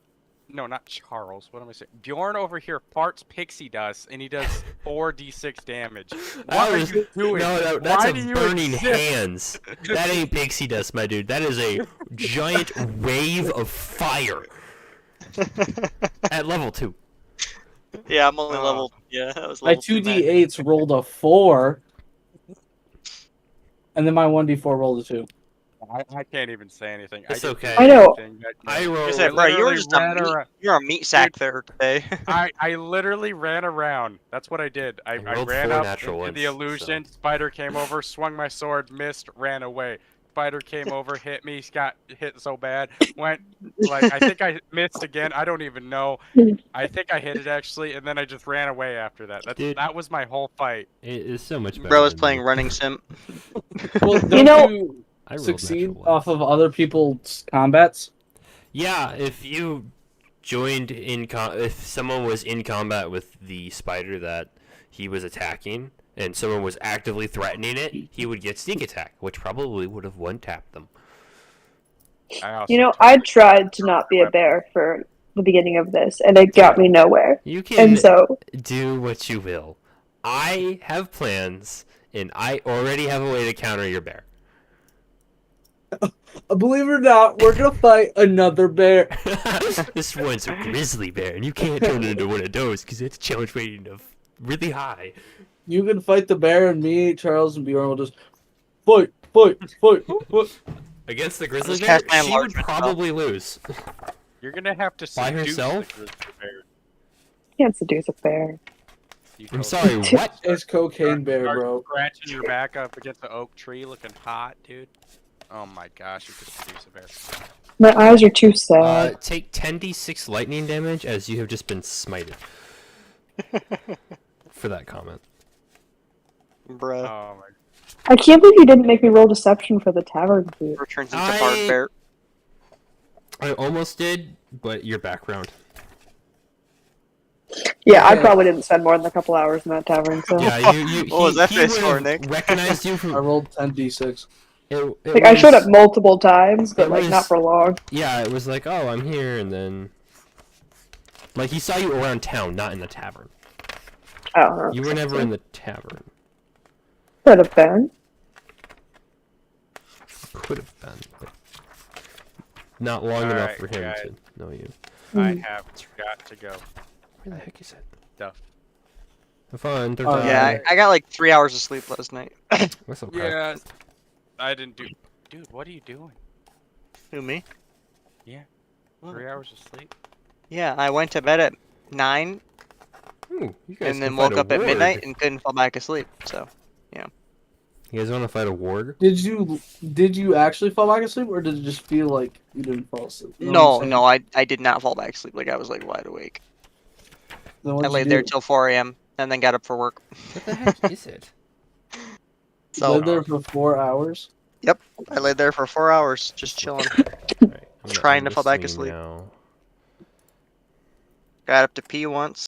No, not Charles. What am I saying? Bjorn over here farts pixie dust, and he does 4d6 damage. What are you doing? No, that's Why a do you burning exist? hands. That ain't pixie dust, my dude. That is a giant wave of fire at level 2. Yeah, I'm only Oh. level. Yeah, I was My level 2 max. 2d8s rolled a 4. And then my 1d4 rolled a 2. I can't even say anything. It's didn't okay. do I know. anything that I day. rolled. You said, bro, you were literally just a ran meat, around- you're a meat sack there today. I literally ran around. That's what I did. I rolled ran 4 up natural into the ones, illusion. Spider came over, swung my sword, missed, ran away. spider came over, hit me, got hit so bad. Went like I think I missed again. I don't even know. I think I hit it actually, and then I just ran away after that. Dude. That was my whole fight. It is so much better. Bro was than playing me. running sim. Well, You don't know- you I rolled succeed natural off ones. of other people's combats? Yeah, if you joined in if someone was in combat with the spider that he was attacking and someone was actively threatening it, he would get sneak attack, which probably would have one tapped them. I also You know, totally- I tried to not be a bear for the beginning of this, and it got me nowhere. You can And so, do what you will. I have plans and I already have a way to counter your bear. Believe it or not, we're gonna fight another bear. This one's a grizzly bear and you can't turn it into one of those because it's challenge rating of really high. You can fight the bear, and me, Charles, and Bjorn will just fight. Against the grizzly just bear, cast my she would enlargement spell. probably lose. You're gonna have to By seduce herself? the grizzly bear. can't seduce a bear. You I'm totally- sorry, what? It's cocaine bear, Start bro. Scratching your back up against the oak tree, looking hot, dude. Oh my gosh, you could seduce a bear. My eyes are too sad. Take 10d6 lightning damage as you have just been smited. For that comment. Bruh. Oh my. I can't believe you didn't make me roll deception for the tavern food. Returns into Bard Bear. I almost did, but your background. Yeah, I Okay. probably didn't spend more than a couple hours in that tavern, so. Yeah, you What was that face would for, have Nick? recognized you I from. rolled 10d6. It Like, I showed was- up multiple times, but, it like, was- not for long. Yeah, it was like, oh, I'm here, and then. Like, he saw you around town, not in the tavern. Oh, You were never in the tavern. could have been. Could have been, but. Not long enough Alright, for him guys. to know you. I have got to go. Where the heck is it? Stuff. Have fun. They're Oh, done. Yeah, I got like 3 hours of sleep last night. What's up, crap? Yeah. I didn't do. Dude, what are you doing? Who, me? Yeah. Well, 3 hours of sleep? Yeah, I went to bed at 9 Ooh, you guys and then can fight woke a up at warg. midnight and couldn't fall back asleep. So, You guys want to fight a warg? Did you actually fall back asleep, or did it just feel like you didn't fall asleep? You know no, what I'm saying? no, I did not fall back asleep. Like, I was like wide awake. Then I what'd you laid there do? till 4 a.m. and then got up for work. What the heck is it? So, Lived there for 4 hours. I laid there for 4 hours, just chilling. Alright, I'm gonna Trying end to this fall back stream asleep. now. Got up to pee once.